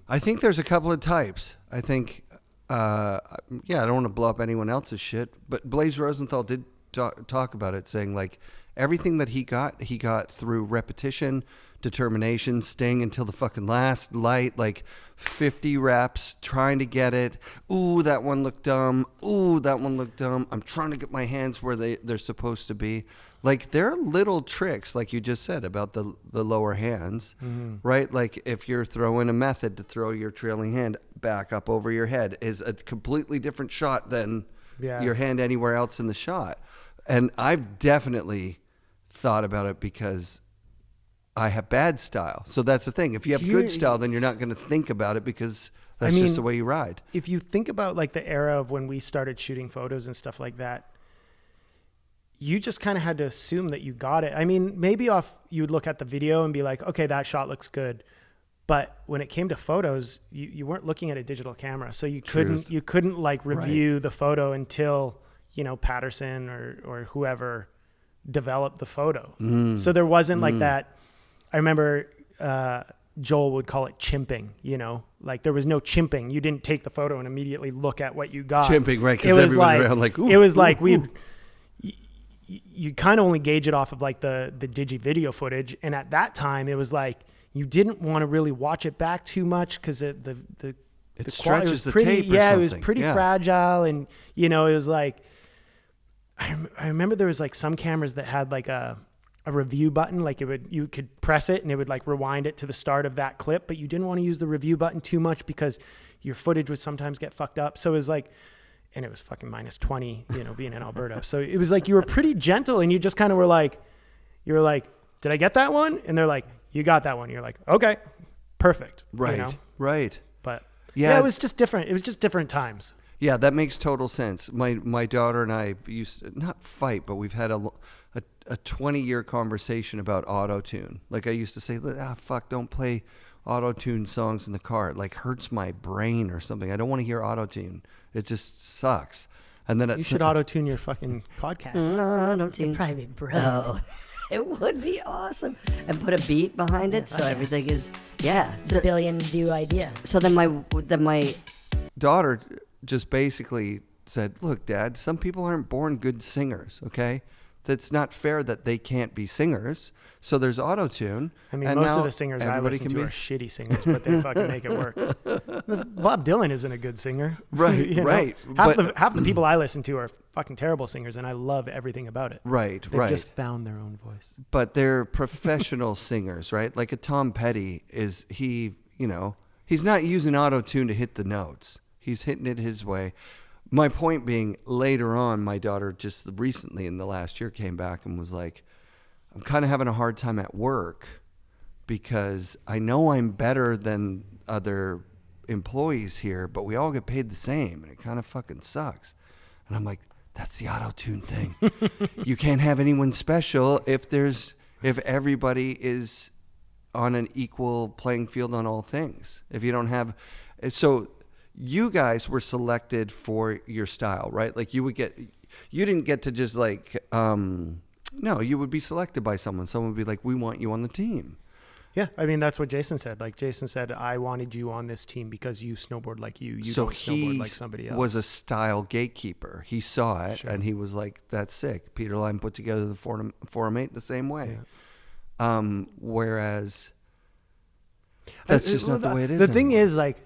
I think there's a couple of types. I think, I don't want to blow up anyone else's shit, but Blaze Rosenthal did talk about it, saying like everything that he got through repetition, determination, staying until the fucking last light, like 50 reps, trying to get it. Ooh, that one looked dumb. Ooh, that one looked dumb. I'm trying to get my hands where they're supposed to be. Like there are little tricks, like you just said about the lower hands, right? Like if you're throwing a method to throw your trailing hand back up over your head is a completely different shot than your hand anywhere else in the shot. And I've definitely thought about it because I have bad style. So that's the thing. If you have good style, then you're not going to think about it because that's just the way you ride. If you think about like the era of when we started shooting photos and stuff like that, you just kind of had to assume that you got it. I mean, maybe you would look at the video and be like, okay, that shot looks good. But when it came to photos, you weren't looking at a digital camera. So you couldn't like review the photo until, Patterson or whoever developed the photo. So there wasn't like that. I remember Joel would call it chimping, like there was no chimping. You didn't take the photo and immediately look at what you got. Chimping, right? Because everybody around like, ooh, it was ooh, like ooh. You kind of only gauge it off of like the digi video footage. And at that time it was like, you didn't want to really watch it back too much because it stretches the pretty, tape or something. it was pretty fragile. And, it was like, I remember there was like some cameras that had like a review button, like you could press it and it would like rewind it to the start of that clip, but you didn't want to use the review button too much because your footage would sometimes get fucked up. So it was like, and it was fucking -20, being in Alberta. So it was like, you were pretty gentle and you just kind of were like, did I get that one? And they're like, you got that one. You're like, okay, perfect. Right. Right. But yeah, it was just different. It was just different times. Yeah, that makes total sense. My daughter and I used to not fight, but we've had a 20-year conversation about auto-tune. Like I used to say, fuck, don't play auto-tune songs in the car. It like hurts my brain or something. I don't want to hear auto-tune. It just sucks. And then you should auto-tune your fucking podcast. Auto-tune. Probably bro. It would be awesome. And put a beat behind it so everything is, It's a billion view idea. So then my daughter just basically said, look, Dad, some people aren't born good singers, okay? That's not fair that they can't be singers. So there's auto-tune. I mean, most of the singers I listen to are shitty singers, but they fucking make it work. Bob Dylan isn't a good singer. Right, right. Half the people I listen to are fucking terrible singers, and I love everything about it. Right, They've just found their own voice. But they're professional singers, right? Like a Tom Petty he's not using auto-tune to hit the notes. He's hitting it his way. My point being, later on, my daughter just recently in the last year came back and was like, I'm kind of having a hard time at work because I know I'm better than other employees here, but we all get paid the same and it kind of fucking sucks. And I'm like, that's the auto-tune thing. You can't have anyone special if everybody is on an equal playing field on all things. If you don't have, so you guys were selected for your style, right? Like you didn't get to just like, no, you would be selected by someone. Someone would be like, we want you on the team. Yeah, I mean, that's what Jason said. Like Jason said, I wanted you on this team because you snowboard like you. You don't snowboard like somebody else. Was a style gatekeeper. He saw it and he was like, that's sick. Peter Line put together the Forum 8 the same way. Yeah. Whereas that's just not the way it is. The thing is, like,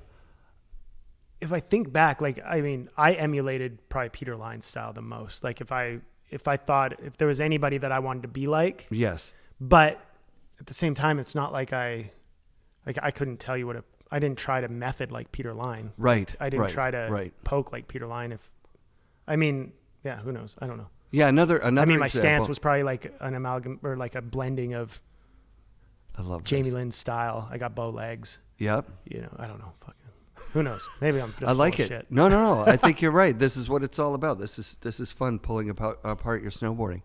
if I think back, like, I mean, I emulated probably Peter Line's style the most. Like if I thought if there was anybody that I wanted to be like, yes, but at the same time, it's not like I couldn't tell you I didn't try to method like Peter Line. Right. I didn't try to poke like Peter Line. Who knows? I don't know. Yeah. Another I mean, my example. stance was probably like an amalgam or like a blending of I love Jamie Lynn's style. I got bow legs. Yep. I don't know. Fucking who knows? Maybe I'm just I like full it. Of shit. No. I think you're right. This is what it's all about. This is fun pulling apart your snowboarding.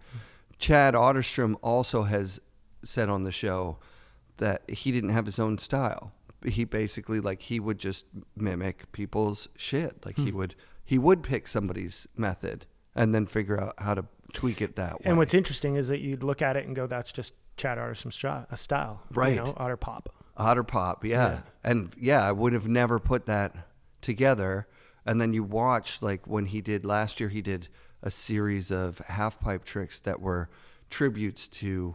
Chad Otterstrom also has said on the show that he didn't have his own style. He basically he would just mimic people's shit. Like he would pick somebody's method and then figure out how to tweak it that way. And what's interesting is that you'd look at it and go, that's just Chad Otterstrom's style. Right. Otter Pop. Otter Pop, yeah. And I would have never put that together. And then you watch, like when he did last year, he did a series of half pipe tricks that were tributes to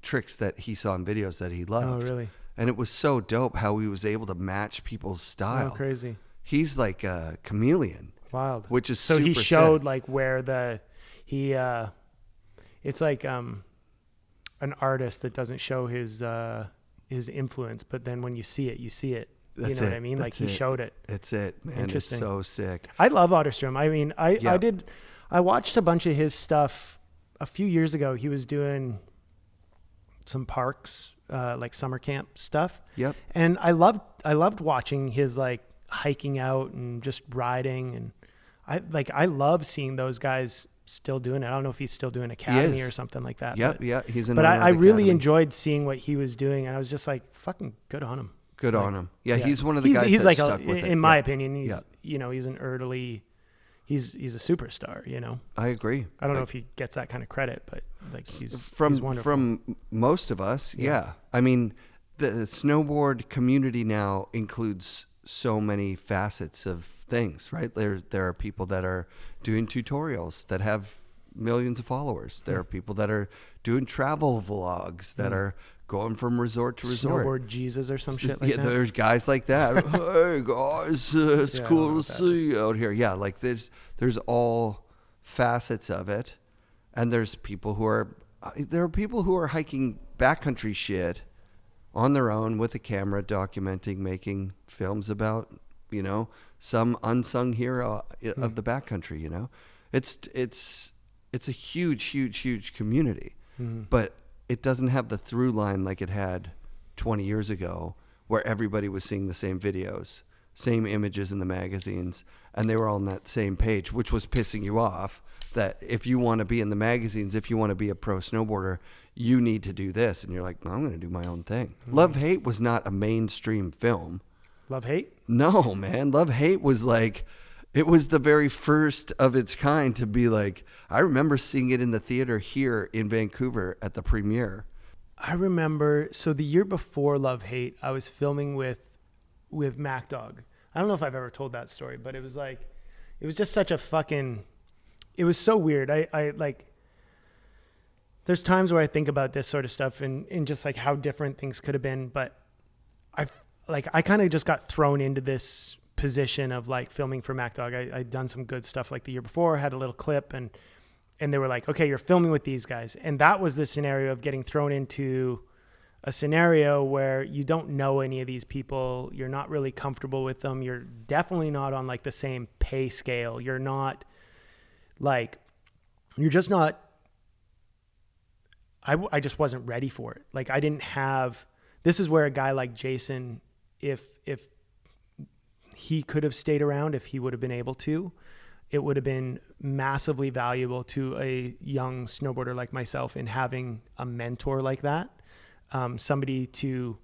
tricks that he saw in videos that he loved. Oh, really? And it was so dope how he was able to match people's style. Oh, crazy. He's like a chameleon. Wild. Which is so super he showed sick. like where it's like an artist that doesn't show his influence, but then when you see it, you see it. That's what I mean? Like he showed it. It's it, man. Interesting. It's so sick. I love Otterstrom. I mean, I watched a bunch of his stuff a few years ago. He was doing some parks like summer camp stuff. Yep. And I loved watching his like hiking out and just riding. And I love seeing those guys still doing it. I don't know if he's still doing Academy or something like that. Yep. He's an But owner I of really Academy. enjoyed seeing what he was doing. And I was just like, fucking good on him. Good like, on him. Yeah, he's one of the guys he's that like stuck with it. in my opinion, he's he's an early, he's a superstar. I agree. I don't know if he gets that kind of credit, but like he's wonderful. From most of us. Yeah. I mean, the snowboard community now includes so many facets of things, right? There are people that are doing tutorials that have millions of followers. There are people that are doing travel vlogs that are going from resort to resort. Snowboard Jesus or some shit like that. There's guys like that. Hey guys, it's cool to see you out here. Yeah, like there's all facets of it, and there are people who are hiking backcountry shit on their own with a camera, documenting, making films about some unsung hero of the backcountry. It's a huge community, but it doesn't have the through line like it had 20 years ago, where everybody was seeing the same videos, same images in the magazines, and they were all on that same page, which was pissing you off. That if you want to be in the magazines, if you want to be a pro snowboarder, you need to do this. And you're like, no, I'm going to do my own thing. Love Hate was not a mainstream film. Love Hate? No, man. Love Hate was like, it was the very first of its kind to be like, I remember seeing it in the theater here in Vancouver at the premiere. I remember, so the year before Love Hate, I was filming with Mac Dog. I don't know if I've ever told that story, but it was just such a fucking, it was so weird. I like, there's times where I think about this sort of stuff and just like how different things could have been, but I kind of just got thrown into this position of like filming for Mac Dog. I'd done some good stuff like the year before, had a little clip, and they were like, okay, you're filming with these guys. And that was the scenario of getting thrown into a scenario where you don't know any of these people. You're not really comfortable with them. You're definitely not on like the same pay scale. You're not like, you're just not, I just wasn't ready for it. Like I didn't have, this is where a guy like Jason, if he could have stayed around, if he would have been able to, it would have been massively valuable to a young snowboarder like myself in having a mentor like that. Somebody to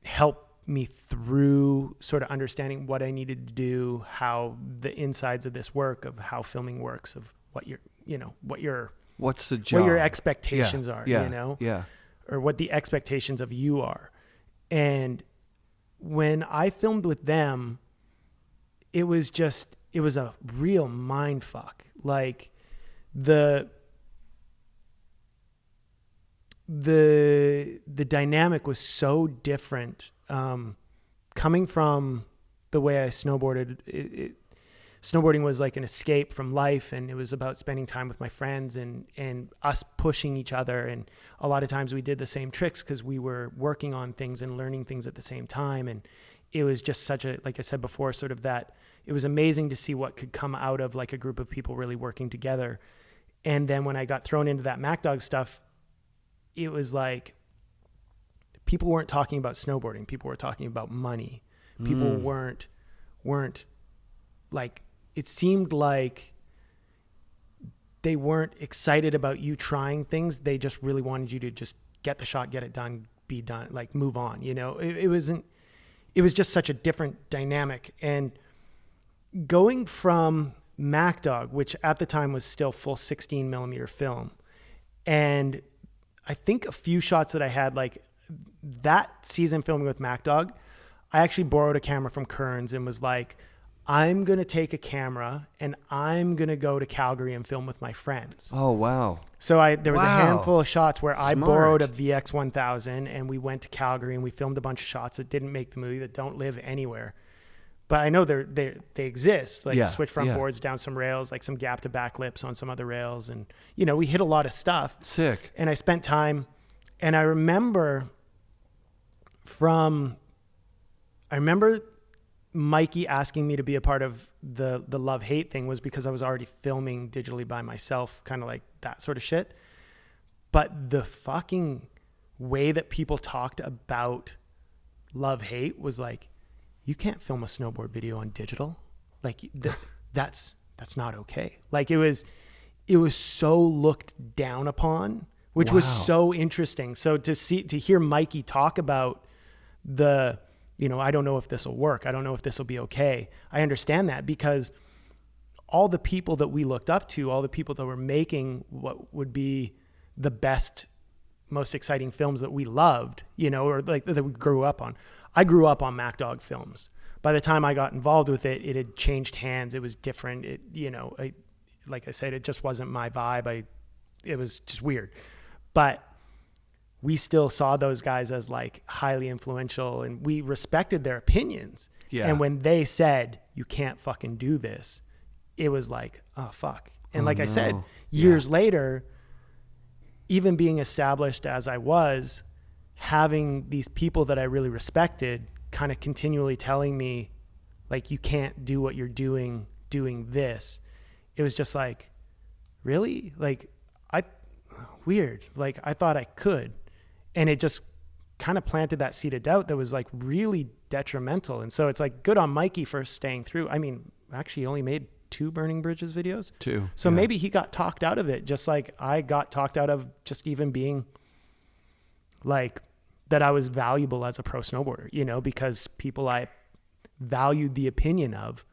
help me through sort of understanding what I needed to do, how the insides of this work, of how filming works, of what what's the job, what your expectations are, Yeah. or what the expectations of you are. And when I filmed with them, it was a real mind fuck. Like the dynamic was so different. Coming from the way I snowboarded, snowboarding was like an escape from life, and it was about spending time with my friends and us pushing each other. And a lot of times we did the same tricks because we were working on things and learning things at the same time. And it was just such a, like I said before, sort of that, it was amazing to see what could come out of like a group of people really working together. And then when I got thrown into that Mac Dog stuff, it was like, people weren't talking about snowboarding. People were talking about money. People weren't like, it seemed like they weren't excited about you trying things. They just really wanted you to just get the shot, get it done, be done, like move on. It was just such a different dynamic. And going from Mac Dog, which at the time was still full 16 millimeter film, and I think a few shots that I had, like that season filming with Mac Dog, I actually borrowed a camera from Kearns and was like, I'm going to take a camera and I'm going to go to Calgary and film with my friends. Oh, wow. So there was a handful of shots where I Smart. borrowed a VX1000 and we went to Calgary and we filmed a bunch of shots that didn't make the movie, that don't live anywhere. But I know they exist, like switch front boards down some rails, like some gap to back lips on some other rails. And, we hit a lot of stuff. Sick. And I spent time, and I remember Mikey asking me to be a part of the Love Hate thing was because I was already filming digitally by myself, kind of like that sort of shit. But the fucking way that people talked about love hate was like, you can't film a snowboard video on digital. Like that's not okay. Like it was so looked down upon, which was so interesting. So to hear Mikey talk about the, you know, I don't know if this will work. I don't know if this will be okay. I understand that, because all the people that we looked up to, all the people that were making what would be the best, most exciting films that we loved, you know, or like that we grew up on. I grew up on MacDog films. By the time I got involved with it, it had changed hands. It was different. It, you know, like I said, it just wasn't my vibe. It was just weird. But we still saw those guys as like highly influential, and we respected their opinions. Yeah. And when they said, you can't fucking do this, it was like, oh, fuck. And like I said, years later, even being established as I was, having these people that I really respected kind of continually telling me, like, you can't do what you're doing this. It was just like, really? Like, weird. Like, I thought I could. And it just kind of planted that seed of doubt that was like really detrimental. And so it's like, good on Mikey for staying through. I mean, actually he only made 2 Burning Bridges videos. 2. So maybe he got talked out of it, just like I got talked out of just even being like that I was valuable as a pro snowboarder, you know, because people I valued the opinion of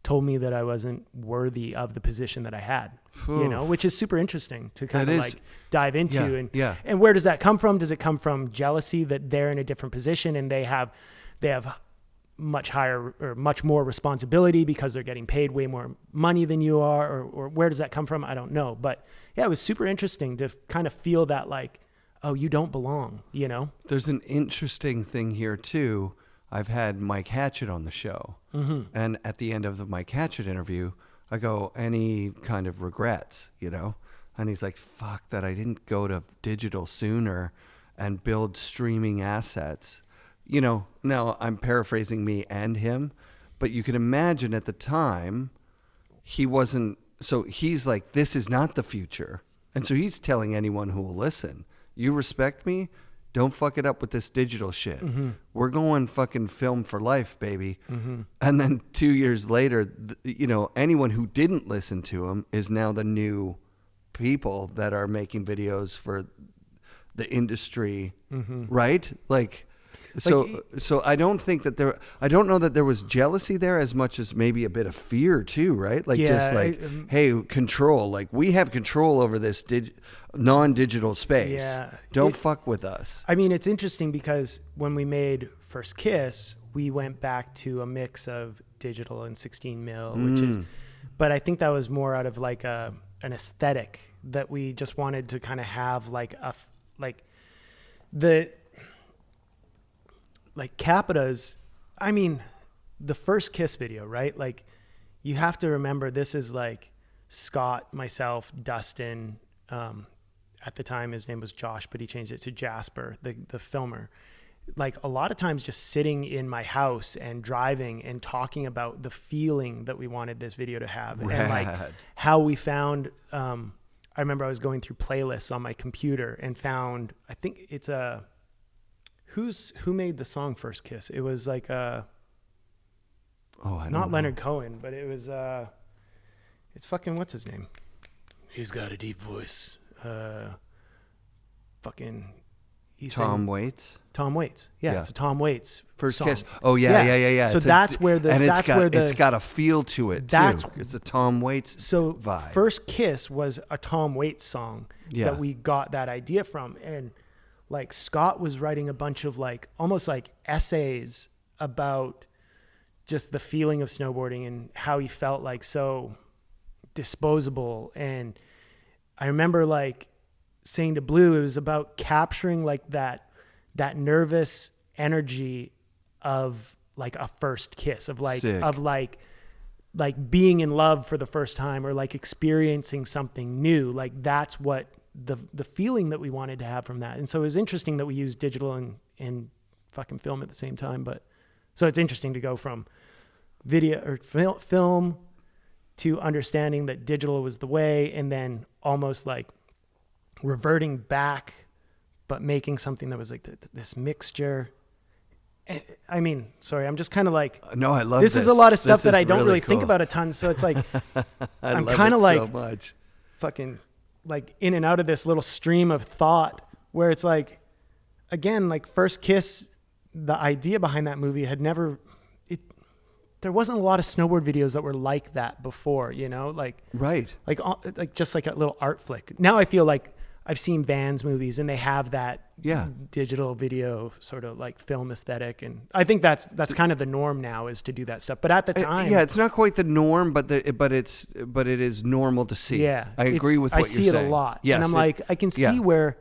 told me that I wasn't worthy of the position that I had, you know, which is super interesting to kind of like dive into. And where does that come from? Does it come from jealousy that they're in a different position and they have much higher or much more responsibility because they're getting paid way more money than you are, or where does that come from? I don't know. But yeah, it was super interesting to kind of feel that like, oh, you don't belong, you know? There's an interesting thing here too. I've had Mike Hatchett on the show. Mm-hmm. And at the end of the Mike Hatchett interview, I go, any kind of regrets, you know? And he's like, fuck that I didn't go to digital sooner and build streaming assets. You know, now I'm paraphrasing me and him, but you can imagine at the time he wasn't, so he's like, this is not the future. And so he's telling anyone who will listen, you respect me? Don't fuck it up with this digital shit. Mm-hmm. We're going fucking film for life, baby. Mm-hmm. And then 2 years later, you know, anyone who didn't listen to him is now the new people that are making videos for the industry, right? Like, so I don't think that I don't know that there was jealousy there as much as maybe a bit of fear too, right? Like just like, hey, control, like we have control over this non-digital space. Yeah. Don't fuck with us. I mean, it's interesting because when we made First Kiss, we went back to a mix of digital and 16 mil, which is, but I think that was more out of like an aesthetic that we just wanted to kind of have like Capita's, I mean, the First Kiss video, right? Like you have to remember this is like Scott, myself, Dustin, at the time his name was Josh, but he changed it to Jasper, the filmer. Like a lot of times just sitting in my house and driving and talking about the feeling that we wanted this video to have. Rad. And like how we found, I remember I was going through playlists on my computer and found, I think it's who made the song First Kiss? It was like not Leonard Cohen, but it was it's fucking what's his name? He's got a deep voice. Tom Waits. Tom Waits. Yeah, it's a Tom Waits First song. Kiss. Oh yeah. So that's where it's got a feel to it too. It's a Tom Waits vibe. First Kiss was a Tom Waits song that we got that idea from, and like Scott was writing a bunch of like almost like essays about just the feeling of snowboarding and how he felt like so disposable. And I remember like saying to Blue, it was about capturing like that nervous energy of like a first kiss, of like, sick. Of like being in love for the first time, or like experiencing something new. Like that's what the feeling that we wanted to have from that. And so it was interesting that we used digital and fucking film at the same time. But so it's interesting to go from video or film to understanding that digital was the way, and then almost like reverting back but making something that was like this mixture. I mean, sorry, I'm just kind of like, no, I love this. This is a lot of stuff that I don't really cool. think about a ton. So it's like, I'm love kind of it like so much. fucking like in and out of this little stream of thought where it's like, again, like First Kiss, the idea behind that movie had never, there wasn't a lot of snowboard videos that were like that before, you know, like just like a little art flick. Now I feel like I've seen Vans movies and they have that digital video sort of like film aesthetic. And I think that's kind of the norm now, is to do that stuff. But at the time, it's not quite the norm, but it is normal to see. Yeah. I agree with what you're saying. I see it a lot. Yes, and I'm like, I can see where,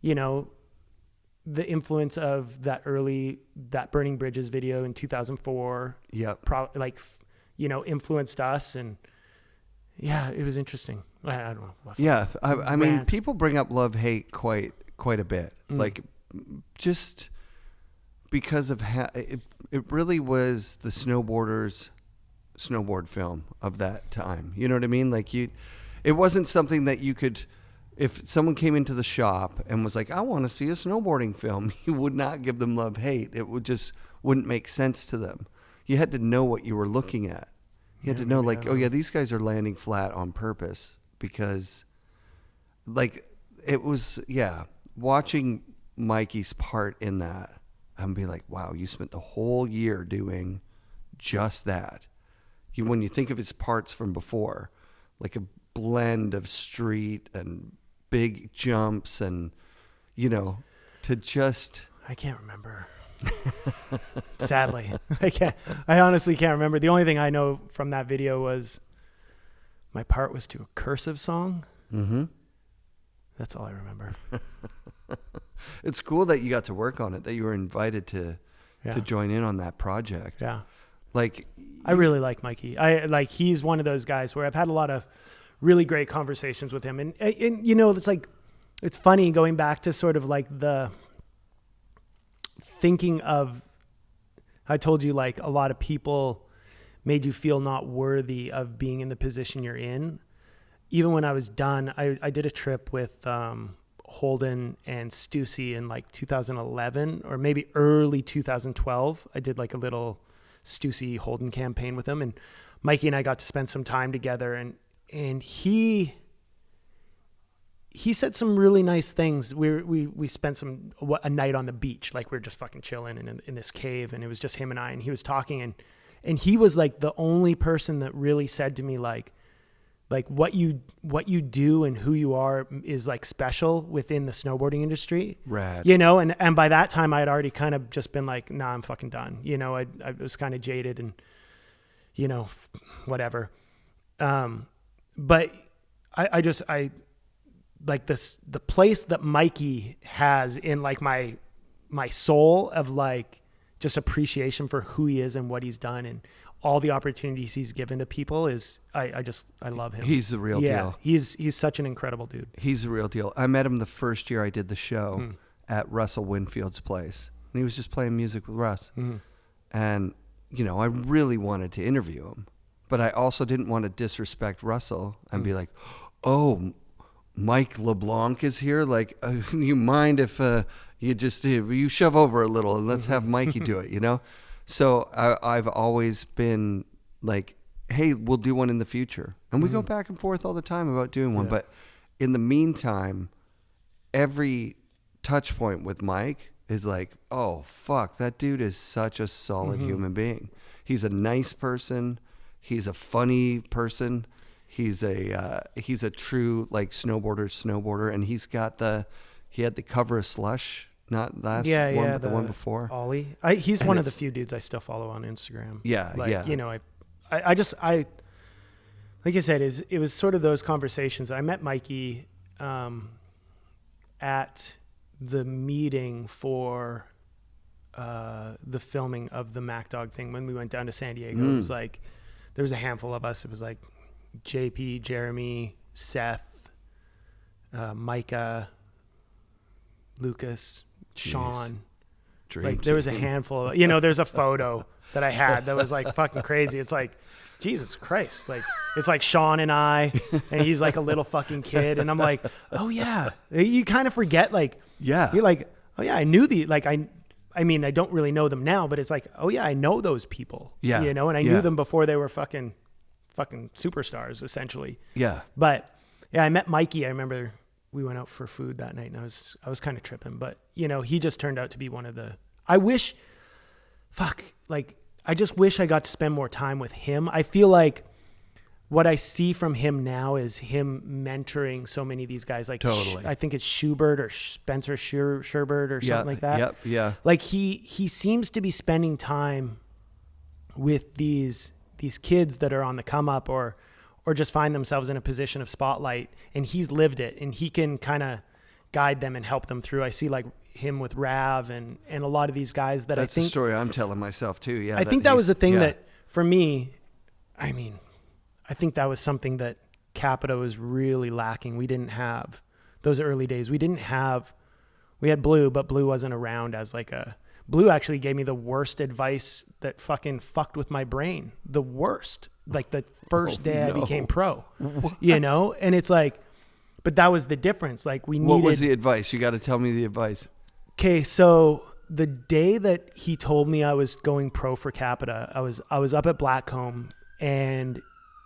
you know, the influence of that Burning Bridges video in 2004, influenced us. And yeah, it was interesting. I don't know. Yeah. I mean, people bring up love-hate quite a bit. Like, just because of it really was the snowboarders' snowboard film of that time. You know what I mean? Like, it wasn't something that you could, if someone came into the shop and was like, I want to see a snowboarding film, you would not give them love-hate. It wouldn't make sense to them. You had to know what you were looking at. You had to know, like, oh yeah, these guys are landing flat on purpose, because like it was, watching Mikey's part in that, I'm be like, wow, you spent the whole year doing just that. When you think of his parts from before, like a blend of street and big jumps, and I can't remember. Sadly, I honestly can't remember. The only thing I know from that video was my part was to a cursive song. Mm-hmm. That's all I remember. It's cool that you got to work on it, that you were invited to join in on that project. Yeah. Like, I really like Mikey. He's one of those guys where I've had a lot of really great conversations with him. And it's like, it's funny going back to sort of like the thinking of, I told you, like, a lot of people made you feel not worthy of being in the position you're in. Even when I was done, I did a trip with Holden and Stussy in like 2011 or maybe early 2012. I did like a little Stussy Holden campaign with him, and Mikey and I got to spend some time together, and he said some really nice things. We spent a night on the beach, like we were just fucking chilling in this cave, and it was just him and I, and he was talking, and he was like the only person that really said to me like what you do and who you are is like special within the snowboarding industry. Rad. And by that time I had already kind of just been like, nah, I'm fucking done. I was kind of jaded and whatever. But I like this, the place that Mikey has in like my soul of like just appreciation for who he is and what he's done and all the opportunities he's given to people is, I love him. He's the real deal. He's such an incredible dude. He's the real deal. I met him the first year I did the show at Russell Winfield's place, and he was just playing music with Russ. And, I really wanted to interview him, but I also didn't want to disrespect Russell and be like, oh, Mike LeBlanc is here. Like, you mind if you shove over a little and let's have Mikey do it, So I've always been like, hey, we'll do one in the future. And we go back and forth all the time about doing one. But in the meantime, every touch point with Mike is like, oh, fuck, that dude is such a solid human being. He's a nice person. He's a funny person. He's a true like snowboarder. And he had the cover of Slush. Not last one, but the one before. Ollie. He's one of the few dudes I still follow on Instagram. Yeah, I just like I said, it was sort of those conversations. I met Mikey at the meeting for the filming of the Mac Dog thing when we went down to San Diego. It was like, there was a handful of us. It was like JP, Jeremy, Seth, Micah, Lucas, Sean. Dream like there was a handful of, there's a photo that I had that was like fucking crazy. It's like, Jesus Christ. Like, it's like Sean and I, and he's like a little fucking kid. And I'm like, oh yeah. You kind of forget, like, Yeah. you're like, oh yeah, I knew I mean, I don't really know them now, but it's like, oh yeah, I know those people. Yeah. You know, and I knew them before they were fucking superstars, essentially. Yeah. But yeah, I met Mikey. I remember we went out for food that night, and I was kind of tripping, but you know, he just turned out to be one of the, I just wish I got to spend more time with him. I feel like what I see from him now is him mentoring so many of these guys. Like, totally. I think it's Schubert or Spencer Sherbert or something like that. Yep. Yeah. Like he seems to be spending time with these kids that are on the come up or just find themselves in a position of spotlight, and he's lived it, and he can kind of guide them and help them through. I see like him with Rav and a lot of these guys that That's I think the story I'm telling myself too. Yeah. I think that was the thing that for me, I mean, I think that was something that Capita was really lacking. We didn't have those early days. We had Blue, but Blue wasn't around as like Blue actually gave me the worst advice that fucking fucked with my brain. The worst. Like the first day I became pro, you know? And it's like, but that was the difference. Like we needed. What was the advice? You got to tell me the advice. Okay. So the day that he told me I was going pro for Capita, I was up at Blackcomb, and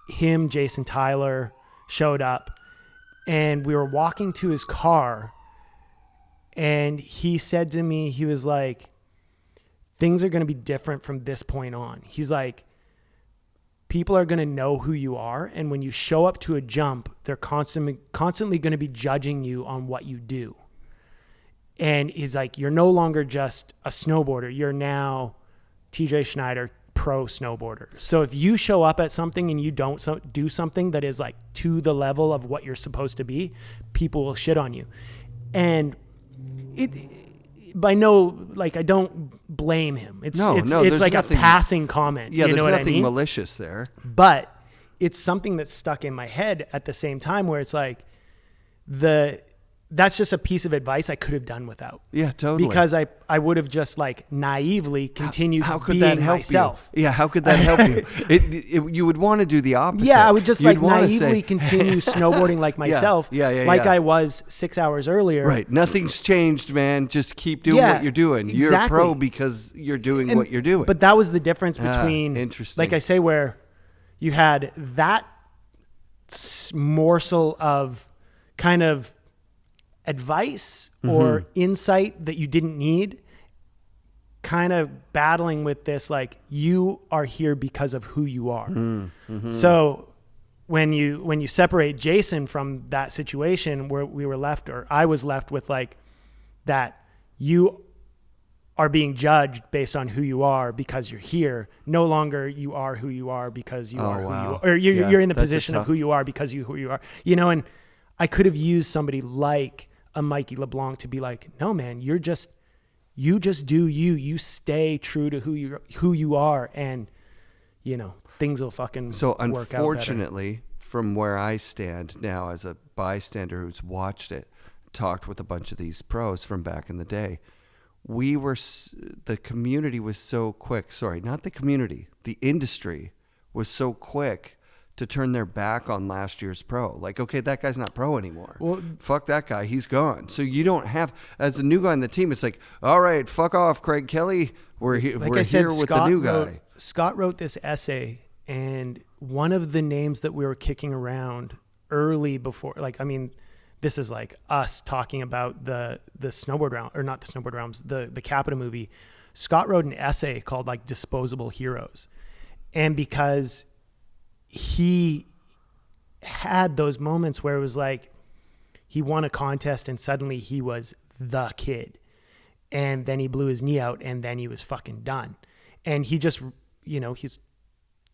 him, Jason Tyler showed up, and we were walking to his car, and he said to me, he was like, things are going to be different from this point on. He's like, people are going to know who you are. And when you show up to a jump, they're constantly going to be judging you on what you do. And he's like, you're no longer just a snowboarder. You're now TJ Schneider, pro snowboarder. So if you show up at something and you don't do something that is like to the level of what you're supposed to be, people will shit on you. And I don't blame him. It's like nothing, a passing comment. Yeah, you know there's what nothing I mean? malicious there. But it's something that's stuck in my head at the same time, where it's like that's just a piece of advice I could have done without. Yeah, totally. Because I would have just like naively continued how could being that help myself. You? Yeah, how could that help you? You would want to do the opposite. Yeah, I would just You'd like naively continue snowboarding like myself. Like I was 6 hours earlier. Right. Nothing's changed, man. Just keep doing what you're doing. You're a pro because you're doing what you're doing. But that was the difference between, interesting. like I say, where you had that morsel of kind of advice or insight that you didn't need, kind of battling with this, like, you are here because of who you are. So when you separate Jason from that situation, where we were left, or I was left with like that, you are being judged based on who you are because you're here. No longer you are who you are because you are who you are, or you're in the position of who you are because who you are, you know. And I could have used somebody like a Mikey LeBlanc to be like, no, man, you just do you stay true to who you are, and you know, things will fucking work out better. Unfortunately, from where I stand now as a bystander who's watched it, talked with a bunch of these pros from back in the day, the community was so quick. Sorry, not the community. The industry was so quick to turn their back on last year's pro. Like, okay, that guy's not pro anymore. Well, fuck that guy. He's gone. So you don't have, as a new guy on the team, it's like, all right, fuck off, Craig Kelly. We're here with the new guy. Scott wrote this essay, and one of the names that we were kicking around early before, like, I mean, this is like us talking about the Snowboard Realm, or not the Snowboard Realms, the Capita movie. Scott wrote an essay called like Disposable Heroes. And because he had those moments where it was like he won a contest and suddenly he was the kid, and then he blew his knee out, and then he was fucking done. And he just, you know, he's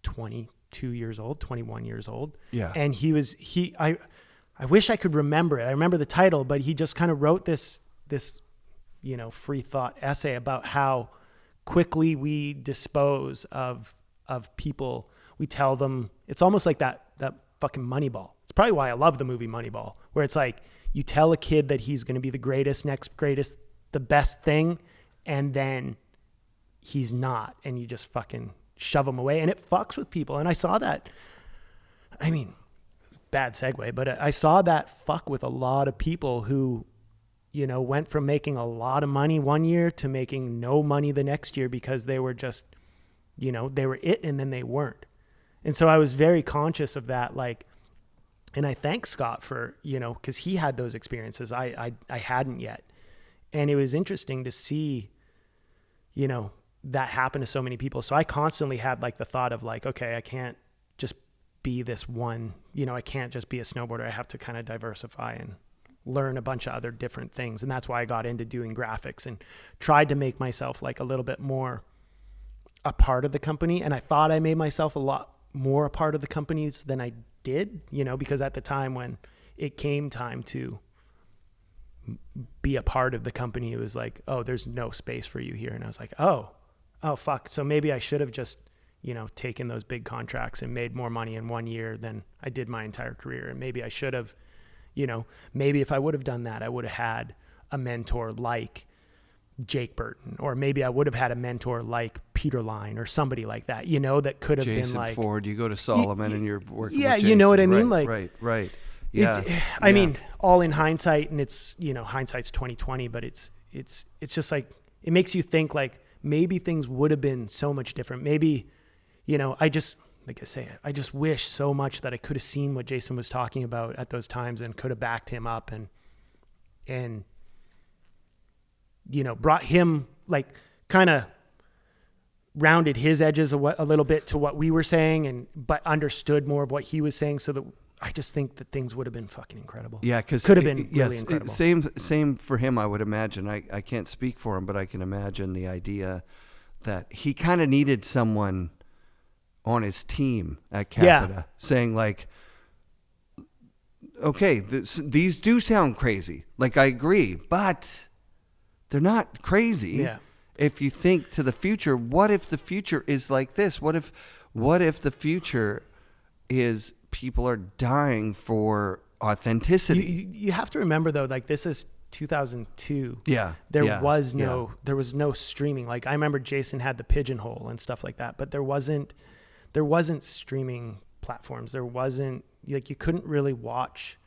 22 years old, 21 years old. Yeah. And I wish I could remember it. I remember the title, but he just kind of wrote this, you know, free thought essay about how quickly we dispose of people. We tell them, it's almost like that fucking Moneyball. It's probably why I love the movie Moneyball, where it's like you tell a kid that he's going to be the greatest, next greatest, the best thing, and then he's not, and you just fucking shove him away, and it fucks with people. And I saw that. I mean, bad segue, but I saw that fuck with a lot of people who, you know, went from making a lot of money one year to making no money the next year because they were just, you know, they were it and then they weren't. And so I was very conscious of that, like, and I thank Scott for, you know, because he had those experiences. I hadn't yet. And it was interesting to see, you know, that happen to so many people. So I constantly had like the thought of like, okay, I can't just be this one, you know, I can't just be a snowboarder. I have to kind of diversify and learn a bunch of other different things. And that's why I got into doing graphics and tried to make myself like a little bit more a part of the company. And I thought I made myself a lot more a part of the companies than I did, you know, because at the time when it came time to be a part of the company, it was like, oh, there's no space for you here. And I was like, oh fuck. So maybe I should have just, you know, taken those big contracts and made more money in 1 year than I did my entire career. And maybe I should have, you know, maybe if I would have done that, I would have had a mentor like Jake Burton, or maybe I would have had a mentor like Peter Line or somebody like that, you know, that could have Jason been like Ford. You go to Solomon and you're working yeah, with Jason. you know what I mean? Like, right. Yeah. I mean, all in hindsight, and it's, you know, hindsight's 2020, but it's just like, it makes you think like maybe things would have been so much different. Maybe, you know, I just wish so much that I could have seen what Jason was talking about at those times and could have backed him up and, you know, brought him, like, kind of rounded his edges a little bit to what we were saying, but understood more of what he was saying, so that I just think that things would have been fucking incredible. Yeah, because could have been really incredible. Same for him, I would imagine. I can't speak for him, but I can imagine the idea that he kind of needed someone on his team at Capita saying like, okay, these do sound crazy. Like, I agree, but they're not crazy. Yeah. If you think to the future, what if the future is like this? What if the future is people are dying for authenticity? You have to remember though, like, this is 2002. Yeah. There was no streaming. Like, I remember Jason had the Pigeonhole and stuff like that, but there wasn't streaming platforms. There wasn't, like, you couldn't really watch,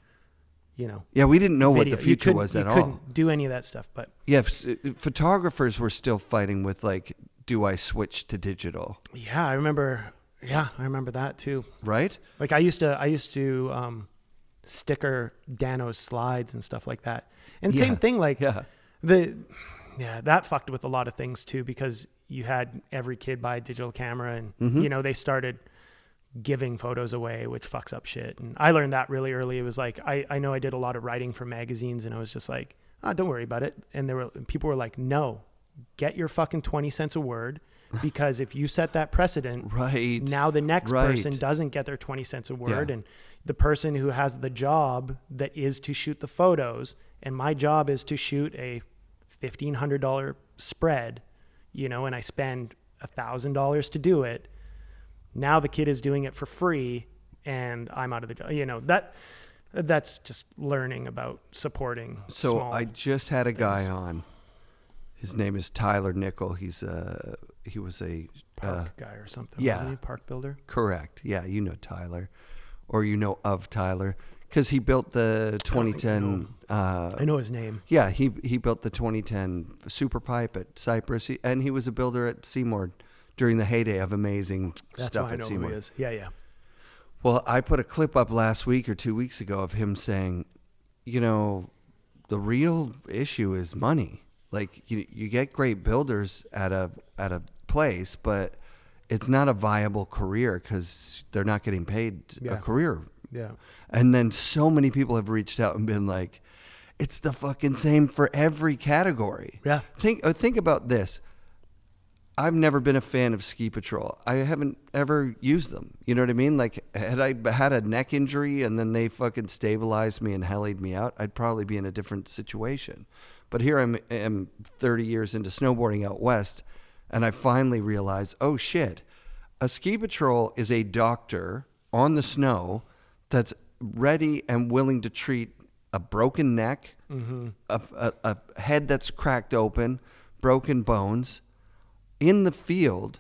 you know. Yeah, we didn't know video. what the future was at all. You couldn't do any of that stuff, but photographers were still fighting with like, do I switch to digital? Yeah, I remember that too. Right? Like, I used to sticker Dano's slides and stuff like that. And same thing, like that fucked with a lot of things too, because you had every kid buy a digital camera and you know, they started giving photos away, which fucks up shit. And I learned that really early. It was like, I know I did a lot of writing for magazines, and I was just like, oh, don't worry about it. And people were like, no, get your fucking 20 cents a word, because if you set that precedent, right, now the next person doesn't get their 20 cents a word. And the person who has the job that is to shoot the photos, and my job is to shoot a $1,500 spread, you know, and I spend $1,000 to do it. Now the kid is doing it for free, and I'm out of the job. You know, that's just learning about supporting. So I just had a guy on. His name is Tyler Nickel. He was a park guy or something. Yeah, wasn't he? Park builder. Correct. Yeah, you know Tyler, or you know of Tyler, because he built the 2010. I know his name. Yeah, he built the 2010 Super Pipe at Cypress, and he was a builder at Seymour during the heyday of amazing stuff at Seymour. Who he is. Yeah. Well, I put a clip up last week or 2 weeks ago of him saying, you know, the real issue is money. Like, you get great builders at a place, but it's not a viable career because they're not getting paid a career. Yeah. And then so many people have reached out and been like, it's the fucking same for every category. Yeah. Think about this. I've never been a fan of Ski Patrol. I haven't ever used them. You know what I mean? Like, had I had a neck injury and then they fucking stabilized me and hellied me out, I'd probably be in a different situation. But here I am 30 years into snowboarding out west, and I finally realized, oh shit, a Ski Patrol is a doctor on the snow that's ready and willing to treat a broken neck, a head that's cracked open, broken bones, in the field.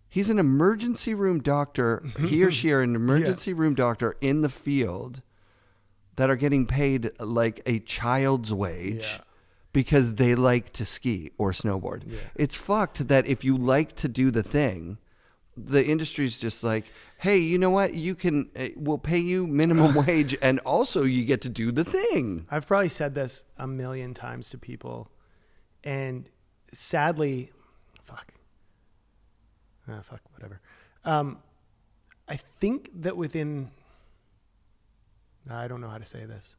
He's an emergency room doctor. He or she are an emergency room doctor in the field that are getting paid like a child's wage because they like to ski or snowboard. Yeah. It's fucked that if you like to do the thing, the industry's just like, hey, you know what? We'll pay you minimum wage and also you get to do the thing. I've probably said this a million times to people, and sadly, whatever. I think that I don't know how to say this.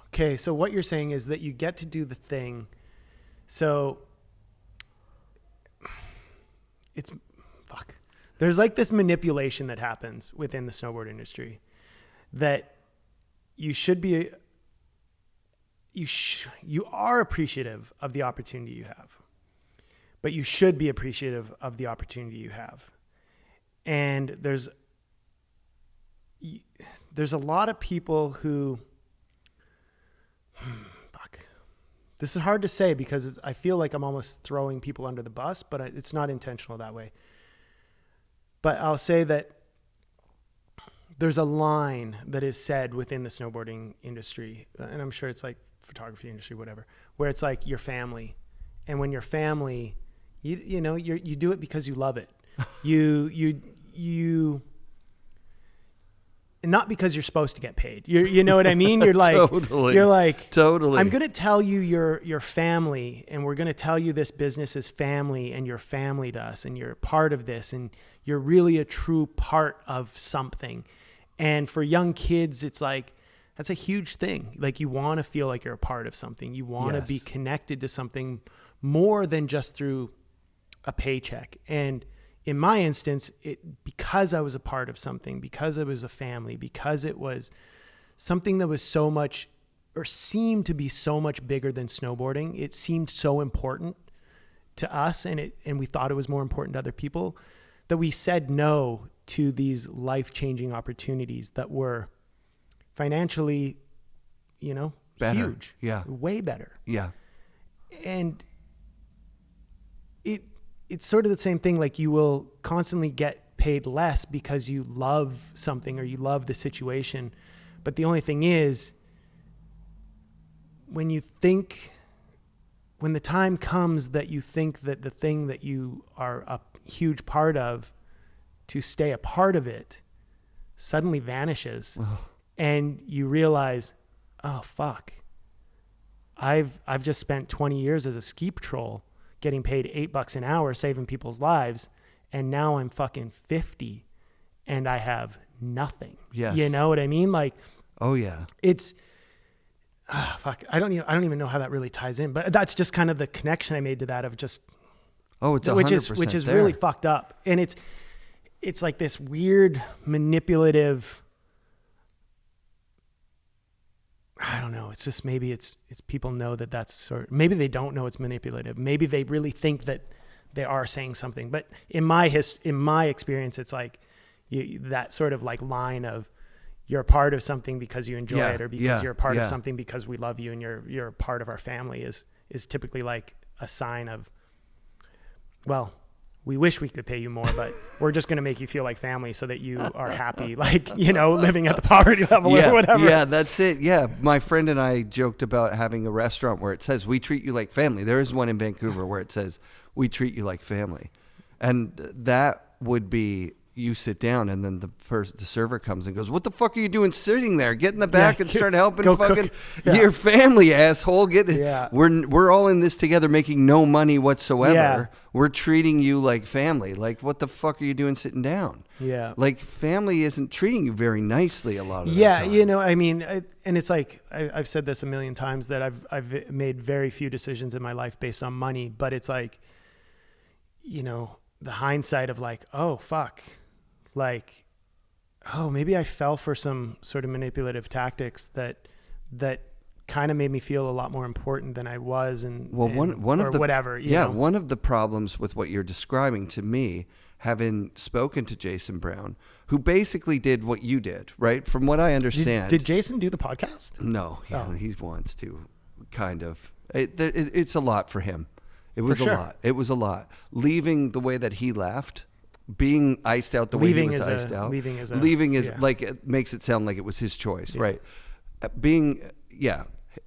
Okay, so what you're saying is that you get to do the thing. So there's like this manipulation that happens within the snowboard industry that you should be, you are appreciative of the opportunity you have, but you should be appreciative of the opportunity you have. And there's a lot of people who, this is hard to say because I feel like I'm almost throwing people under the bus, but it's not intentional that way. But I'll say that there's a line that is said within the snowboarding industry, and I'm sure it's like photography industry, whatever, where it's like your family. And when your family, you do it because you love it. You not because you're supposed to get paid. You know what I mean? You're like, totally. I'm going to tell you your family, and we're going to tell you this business is family, and you're family to us, and you're part of this, and you're really a true part of something. And for young kids, it's like, that's a huge thing. Like, you want to feel like you're a part of something. You want to be connected to something more than just through a paycheck. And in my instance, because I was a part of something, because it was a family, because it was something that was so much, or seemed to be so much bigger than snowboarding, it seemed so important to us, and we thought it was more important to other people, that we said no to these life-changing opportunities that were financially, better. Huge. Yeah. Way better. Yeah. And it's sort of the same thing. Like, you will constantly get paid less because you love something or you love the situation. But the only thing is, when the time comes that you think that the thing that you are a huge part of, to stay a part of it, suddenly vanishes. Oh. And you realize, oh, fuck. I've just spent 20 years as a ski patrol getting paid $8 an hour, saving people's lives. And now I'm fucking 50 and I have nothing. Yes. You know what I mean? Like, oh yeah, it's, fuck. I don't even know how that really ties in, but that's just kind of the connection I made to that of just, it's 100% which is there. really fucked up. And it's like this weird manipulative, I don't know. It's just, maybe it's people know that that's maybe they don't know it's manipulative. Maybe they really think that they are saying something. But in my experience, it's like that sort of like line of, you're a part of something because you enjoy it, or because you're a part of something because we love you and you're a part of our family is typically like a sign of, well, we wish we could pay you more, but we're just going to make you feel like family so that you are happy, like, living at the poverty level or whatever. Yeah, that's it. Yeah. My friend and I joked about having a restaurant where it says, we treat you like family. There is one in Vancouver where it says, we treat you like family. And that would be, you sit down and then the server comes and goes, what the fuck are you doing sitting there? Get in the back and start helping fucking your family, asshole. We're all in this together making no money whatsoever. Yeah. We're treating you like family. Like, what the fuck are you doing sitting down? Yeah. Like, family isn't treating you very nicely a lot of the time. Yeah, I mean, and it's like, I've said this a million times that I've made very few decisions in my life based on money, but it's like, the hindsight of like, oh, fuck. Like, oh, maybe I fell for some sort of manipulative tactics that kind of made me feel a lot more important than I was, one of the problems with what you're describing to me, having spoken to Jason Brown, who basically did what you did, right? From what I understand, did Jason do the podcast? No, he wants to, kind of. It's a lot for him. It was sure. a lot. It was a lot. Leaving the way that he left, being iced out the way he was iced out. Leaving is like, it makes it sound like it was his choice, right?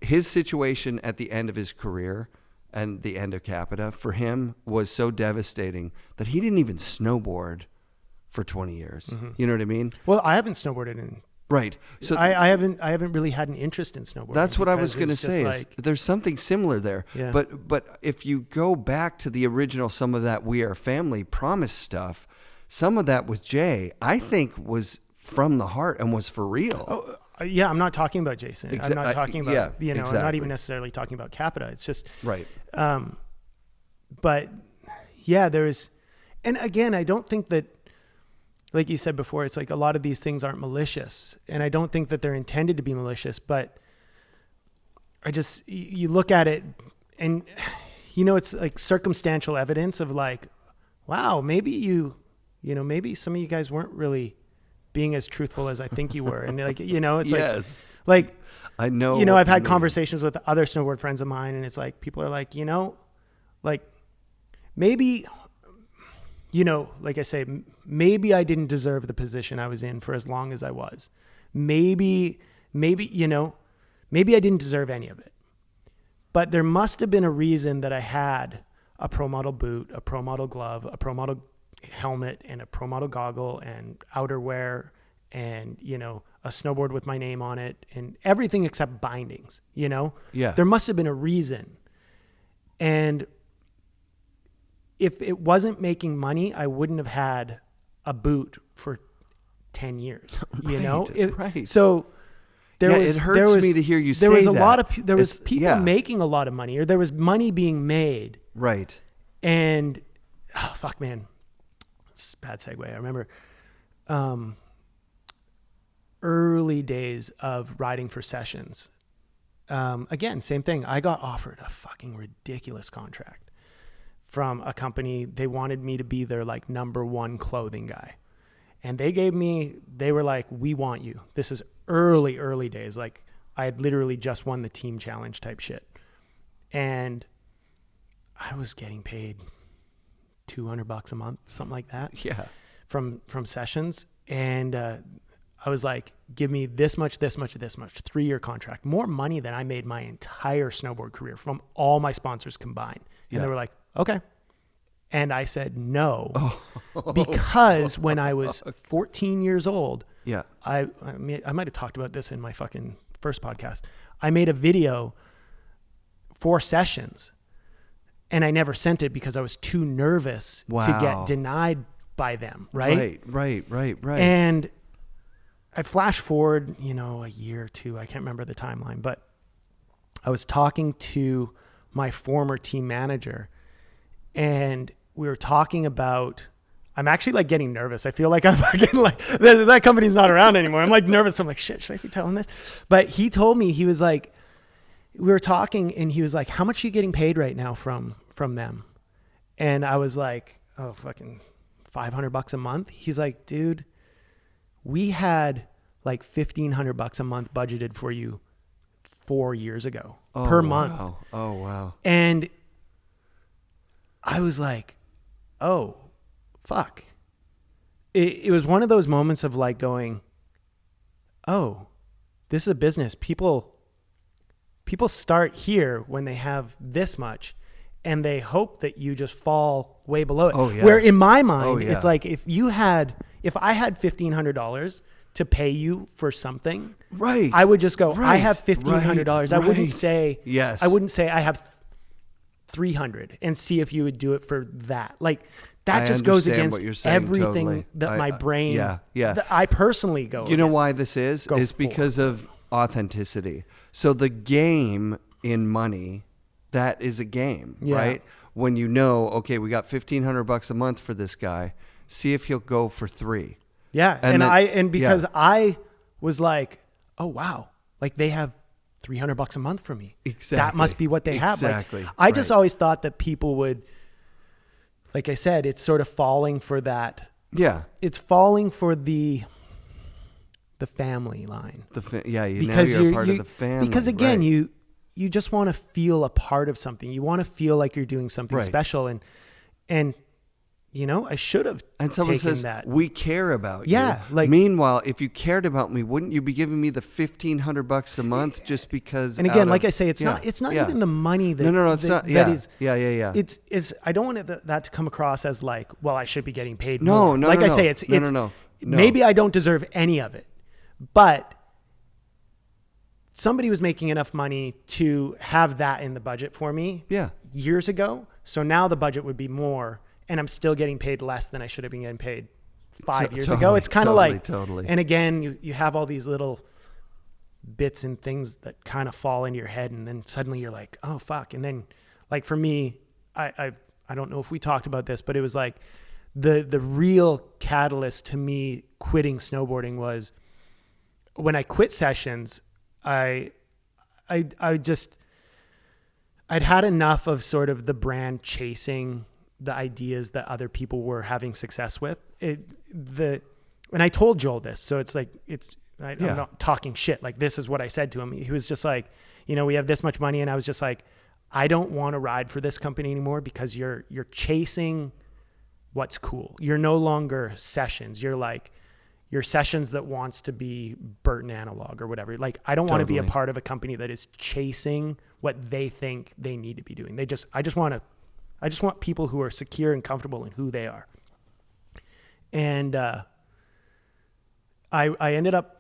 His situation at the end of his career and the end of Capita for him was so devastating that he didn't even snowboard for 20 years. Mm-hmm. You know what I mean? Well, I haven't snowboarded in. Right. So I haven't really had an interest in snowboarding. that's what I was going to say. Like, there's something similar there. Yeah. But if you go back to the original, some of that We Are Family promise stuff, some of that with Jay, I think was from the heart and was for real. Oh, yeah, I'm not talking about Jason. I'm not talking about, I'm not exactly. even necessarily talking about Capita. It's just, Right. But yeah, and again, I don't think that, like you said before, it's like a lot of these things aren't malicious, and I don't think that they're intended to be malicious, but you look at it and, it's like circumstantial evidence of like, wow, maybe maybe some of you guys weren't really being as truthful as I think you were. And like, it's yes. like, I know, I've had conversations with other snowboard friends of mine, and it's like, people are like, like maybe, like I say, maybe I didn't deserve the position I was in for as long as I was. Maybe, maybe I didn't deserve any of it, but there must have been a reason that I had a pro model boot, a pro model glove, a pro model helmet, and a pro model goggle and outerwear, and, a snowboard with my name on it and everything except bindings, Yeah. There must have been a reason. And if it wasn't making money, I wouldn't have had a boot for 10 years, Right. So it hurts me to hear you say there was a that. lot of, there was It's- people yeah. making a lot of money, or there was money being made. Right. And fuck, man, it's a bad segue. I remember, early days of riding for sessions. Again, same thing. I got offered a fucking ridiculous contract from a company. They wanted me to be their like number one clothing guy. And they were like, we want you. This is early days. Like I had literally just won the team challenge type shit. And I was getting paid $200 a month, something like that. Yeah. From sessions. And, I was like, give me this much, 3-year contract, more money than I made my entire snowboard career from all my sponsors combined. And Yeah. they were like, okay. And I said no, because when I was 14 years old, Yeah. I might have talked about this in my fucking first podcast. I made a video for sessions, and I never sent it because I was too nervous to get denied by them. Right. And I flash forward, a year or two. I can't remember the timeline, but I was talking to my former team manager, and we were talking about, I'm actually like getting nervous. I feel like I'm fucking like, that company's not around anymore. I'm like nervous. I'm like, shit, should I be telling this? But he told me, he was like, we were talking, and he was like, how much are you getting paid right now from them? And I was like, oh, fucking $500 a month. He's like, dude, we had like $1,500 a month budgeted for you 4 years ago per month. Oh, wow. And I was like, oh, fuck. It was one of those moments of like going, oh, this is a business. People start here when they have this much, and they hope that you just fall way below it. Oh, yeah. Where in my mind, Oh, yeah. it's like if I had $1,500 to pay you for something, Right. I would just go, Right. I have $1,500. I wouldn't Right. say, Yes. I wouldn't say I have 300 and see if you would do it for that. Like that I just goes understand against what you're saying, everything totally. that my brain, yeah. that I personally go. You know against. why this is? Go Is for because of authenticity. So the game in money, that is a game, Yeah. right? When okay, we got $1,500 a month for this guy. See if he'll go for 3. Yeah. And And then- because yeah. I was like, oh, wow. Like they have $300 a month for me. Exactly. That must be what they have. Exactly. Like, I just Right. always thought that people would, like I said, it's sort of falling for that. Yeah. It's falling for the family line. Now Because you're a part of the family. Because again, right. you just want to feel a part of something. You want to feel like you're doing something Right. special. And, you know, I should have And someone taken says, that. we care about Yeah, you. like- Meanwhile, if you cared about me, wouldn't you be giving me the $1,500 a month just because? And again, out like of- I say, it's Yeah, not yeah. even the money that No, it's that, not. that Yeah, is- yeah. It's I don't want that to come across as like, well, I should be getting paid No, more. no, like no, I no. say, it's No. maybe I don't deserve any of it, but somebody was making enough money to have that in the budget for me Yeah. years ago. So now the budget would be more, and I'm still getting paid less than I should have been getting paid 5 years ago. Totally, It's kind of like, totally. and again, you have all these little bits and things that kind of fall into your head, and then suddenly you're like, oh fuck. And then like for me, I don't know if we talked about this, but it was like the real catalyst to me quitting snowboarding was when I quit sessions. I'd had enough of sort of the brand chasing the ideas that other people were having success with. And I told Joel this, so it's like, I'm not talking shit. Like, this is what I said to him. He was just like, you know, we have this much money. And I was just like, I don't want to ride for this company anymore because you're chasing what's cool. You're no longer Sessions. You're Sessions that wants to be Burton Analog or whatever. Like, I don't want to be a Totally. part of a company that is chasing what they think they need to be doing. I just want people who are secure and comfortable in who they are. And I ended up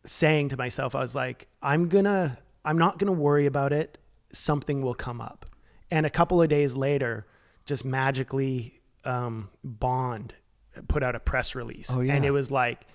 saying to myself, I was like, I'm not gonna worry about it. Something will come up. And a couple of days later, just magically, Bond put out a press release. Oh, yeah. And it was like,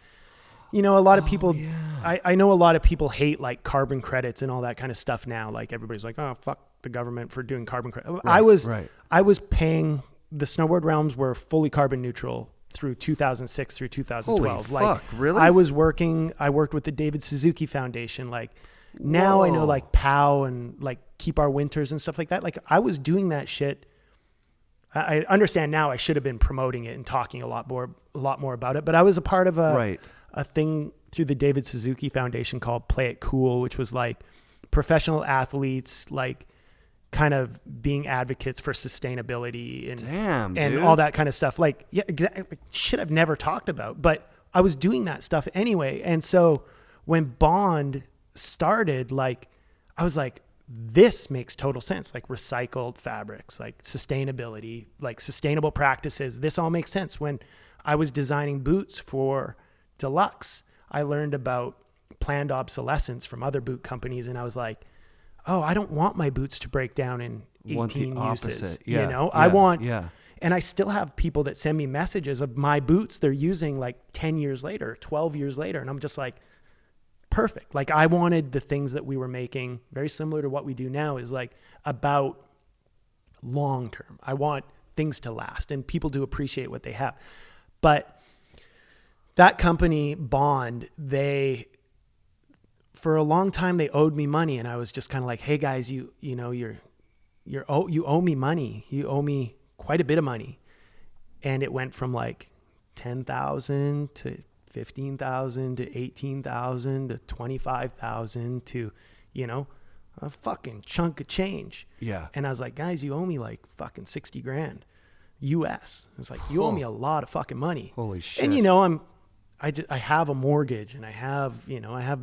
you know, a lot of people, I know a lot of people hate like carbon credits and all that kind of stuff now. Like, everybody's like, oh, fuck the government for doing carbon credit. I was paying, the Snowboard Realms were fully carbon neutral through 2006 through 2012. Holy fuck, really? I worked with the David Suzuki Foundation. Like, now I know like POW and like Keep Our Winters and stuff like that. Like, I was doing that shit. I understand now I should have been promoting it and talking a lot more about it, but I was a part of a thing through the David Suzuki Foundation called Play It Cool, which was like professional athletes, like kind of being advocates for sustainability and all that kind of stuff. Like, yeah, exactly. Shit I've never talked about, but I was doing that stuff anyway. And so when Bond started, like, I was like, this makes total sense. Like, recycled fabrics, like sustainability, like sustainable practices. This all makes sense. When I was designing boots for Deluxe, I learned about planned obsolescence from other boot companies. And I was like, oh, I don't want my boots to break down in 18 uses. Yeah, you know, yeah. And I still have people that send me messages of my boots they're using like 10 years later, 12 years later. And I'm just like, perfect. Like, I wanted the things that we were making, very similar to what we do now, is like about long term. I want things to last and people to appreciate what they have. But that company, Bond, for a long time they owed me money, and I was just kind of like, hey guys, you owe me money. You owe me quite a bit of money. And it went from like 10,000 to 15,000 to 18,000 to 25,000 to, you know, a fucking chunk of change. Yeah. And I was like, guys, you owe me like fucking 60 grand US. It's like, you owe me a lot of fucking money. Holy shit. And you know, I have a mortgage and I have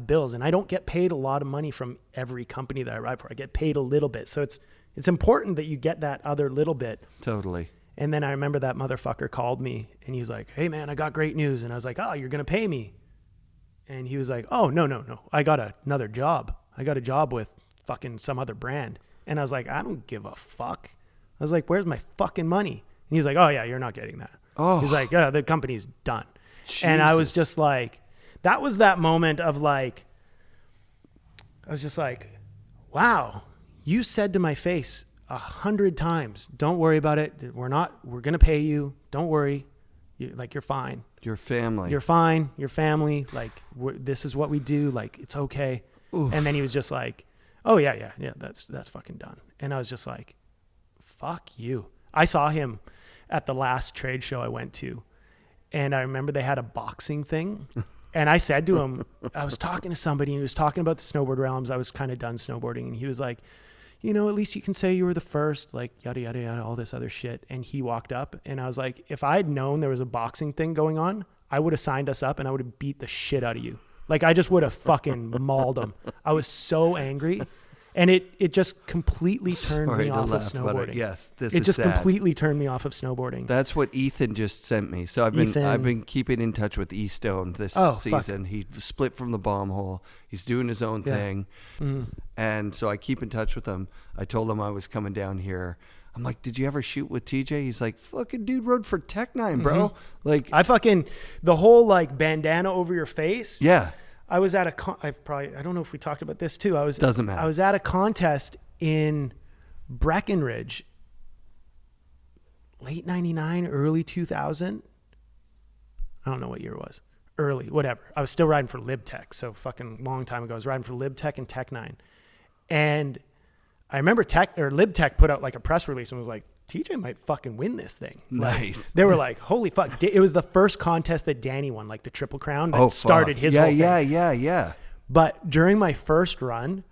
bills, and I don't get paid a lot of money from every company that I ride for. I get paid a little bit. So it's important that you get that other little bit. Totally. And then I remember that motherfucker called me and he was like, hey man, I got great news. And I was like, oh, you're going to pay me. And he was like, oh, no. I got another job. I got a job with fucking some other brand. And I was like, I don't give a fuck. I was like, where's my fucking money? And he's like, oh yeah, you're not getting that. Oh. He's like, yeah, the company's done. And I was just like, that was that moment of like, I was just like, wow, you said to my face 100 times, don't worry about it. We're going to pay you. Don't worry. You're fine. Your family. You're fine. Your family. Like, this is what we do. Like, it's okay. Oof. And then he was just like, oh yeah. That's fucking done. And I was just like, fuck you. I saw him at the last trade show I went to, and I remember they had a boxing thing. And I said to him, I was talking to somebody and he was talking about the Snowboard Realms. I was kind of done snowboarding and he was like, you know, at least you can say you were the first, like yada, yada, yada, all this other shit. And he walked up and I was like, if I'd known there was a boxing thing going on, I would have signed us up and I would have beat the shit out of you. Like I just would have fucking mauled him. I was so angry. And it just completely turned me off of snowboarding. Yes, it just completely turned me off of snowboarding. That's what Ethan just sent me. So I've been keeping in touch with E-Stone this season. Fuck. He split from the bomb hole. He's doing his own thing. Mm-hmm. And so I keep in touch with him. I told him I was coming down here. I'm like, did you ever shoot with TJ? He's like, fucking dude rode for Tech9, bro. Mm-hmm. Like the whole like bandana over your face. Yeah. I was at I don't know if we talked about this too. Doesn't matter. I was at a contest in Breckenridge, late 99, early 2000. I don't know what year it was. Early, whatever. I was still riding for LibTech. So fucking long time ago. I was riding for LibTech and Tech9. And I remember LibTech put out like a press release and was like, TJ might fucking win this thing. Nice. Like, they were like, holy fuck. It was the first contest that Danny won, like the Triple Crown that started his whole thing. Yeah. But during my first run,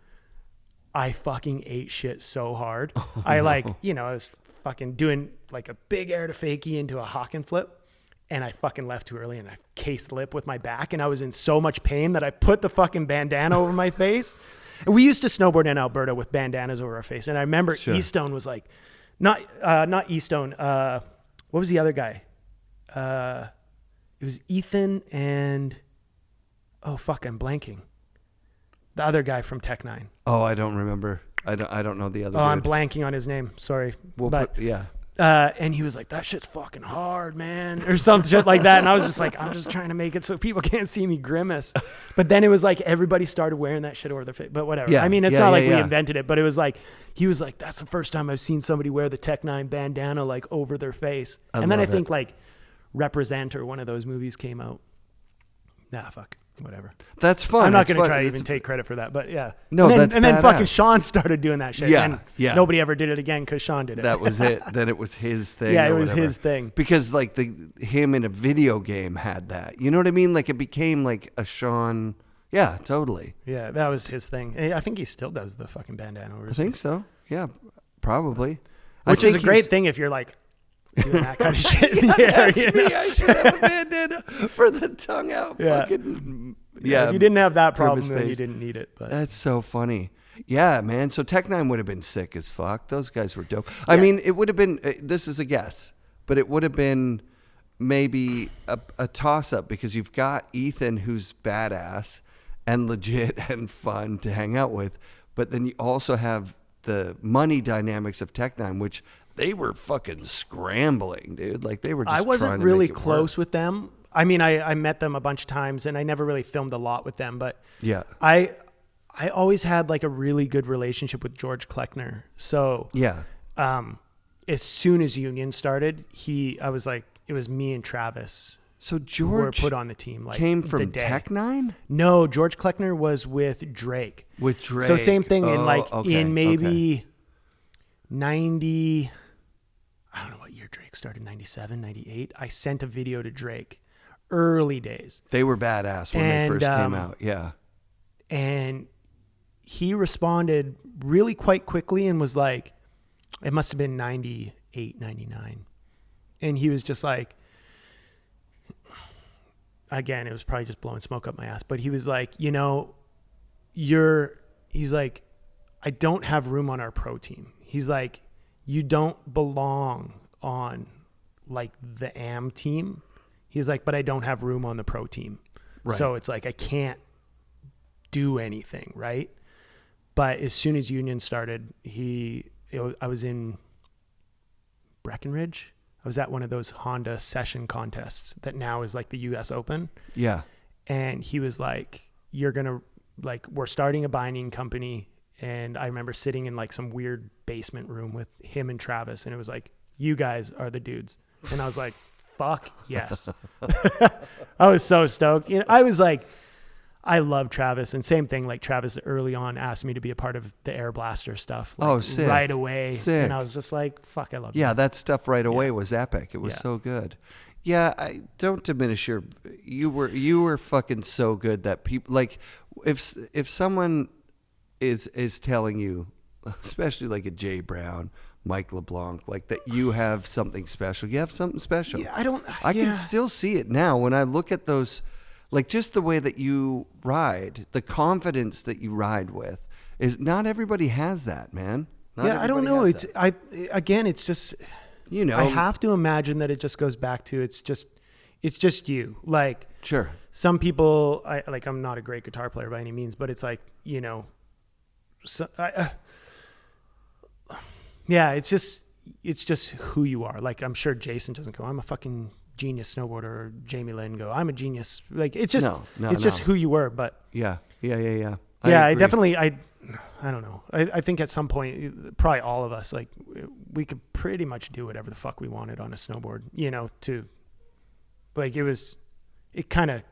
I fucking ate shit so hard. I was fucking doing like a big air to fakie into a Hawken flip. And I fucking left too early and I cased lip with my back. And I was in so much pain that I put the fucking bandana over my face. And we used to snowboard in Alberta with bandanas over our face. And I remember E-Stone was like, not E-Stone. What was the other guy? It was Ethan and I'm blanking. The other guy from Tech9. Oh, I don't remember. I don't know the other. Oh, I'm blanking on his name. Sorry. And he was like, that shit's fucking hard, man, or some shit like that. And I was just like, I'm just trying to make it so people can't see me grimace. But then it was like everybody started wearing that shit over their face. But whatever. Yeah, I mean, it's not like we invented it, but it was like, he was like, that's the first time I've seen somebody wear the Tech9 bandana like over their face. And then I think like Represent or one of those movies came out. Nah, fuck. Whatever. That's fun. I'm not going to try to even take credit for that, but yeah. No, and then fucking Sean started doing that shit. Yeah, and nobody ever did it again because Sean did it. That was it. Then it was his thing. Yeah, it was his thing. Because like him in a video game had that. You know what I mean? Like it became like a Sean. Yeah, totally. Yeah, that was his thing. I think he still does the fucking bandana over his face. I think so. Yeah, probably. Which is a great thing if you're like doing that kind of shit in the air. That's me. I should have a bandana for the tongue out. Yeah. Yeah, if you didn't have that problem, then you didn't need it. But that's so funny. Yeah, man. So Tech9 would have been sick as fuck. Those guys were dope. I mean, it would have been, this is a guess, but it would have been maybe a toss-up because you've got Ethan who's badass and legit and fun to hang out with, but then you also have the money dynamics of Tech9, which they were fucking scrambling, dude. Like they were just I wasn't really close with them. I mean, I met them a bunch of times and I never really filmed a lot with them, but yeah, I always had like a really good relationship with George Kleckner. So yeah, as soon as Union started, it was me and Travis. So George were put on the team. Like came from Tech9? No, George Kleckner was with Drake. With Drake. So same thing in maybe 90. I don't know what year Drake started. 97, 98. I sent a video to Drake. Early days. They were badass when they first came out. Yeah. And he responded really quite quickly and was like, it must have been 98, 99. And he was just like, again, it was probably just blowing smoke up my ass, but he was like, he's like, I don't have room on our pro team. He's like, you don't belong on like the AM team. He's like, but I don't have room on the pro team. Right. So it's like, I can't do anything. Right. But as soon as Union started, I was in Breckenridge. I was at one of those Honda session contests that now is like the US Open. Yeah. And he was like, we're starting a binding company. And I remember sitting in like some weird basement room with him and Travis. And it was like, you guys are the dudes. And I was like, fuck yes. I was so stoked. I was like, I love Travis, and same thing. Like Travis early on asked me to be a part of the Air Blaster stuff. Like, sick. Right away. Sick. And I was just like, fuck, I love that stuff right away was epic. It was so good. Yeah, I don't diminish you were fucking so good that people like if someone is telling you, especially like a Jay Brown, Mike LeBlanc, like that you have something special. You have something special. Yeah, I can still see it now when I look at those, like just the way that you ride, the confidence that you ride with is not everybody has that, man. I don't know. It's just, you know, I have to imagine that it just goes back to, it's just you. Like, sure. Some people, I'm not a great guitar player by any means, but it's like, you know, it's just who you are. Like, I'm sure Jason doesn't go, I'm a fucking genius snowboarder, or Jamie Lynn go, I'm a genius. Like, it's just, just who you were. But yeah. I definitely, I don't know. I think at some point, probably all of us, like, we could pretty much do whatever the fuck we wanted on a snowboard, you know, like, it kind of,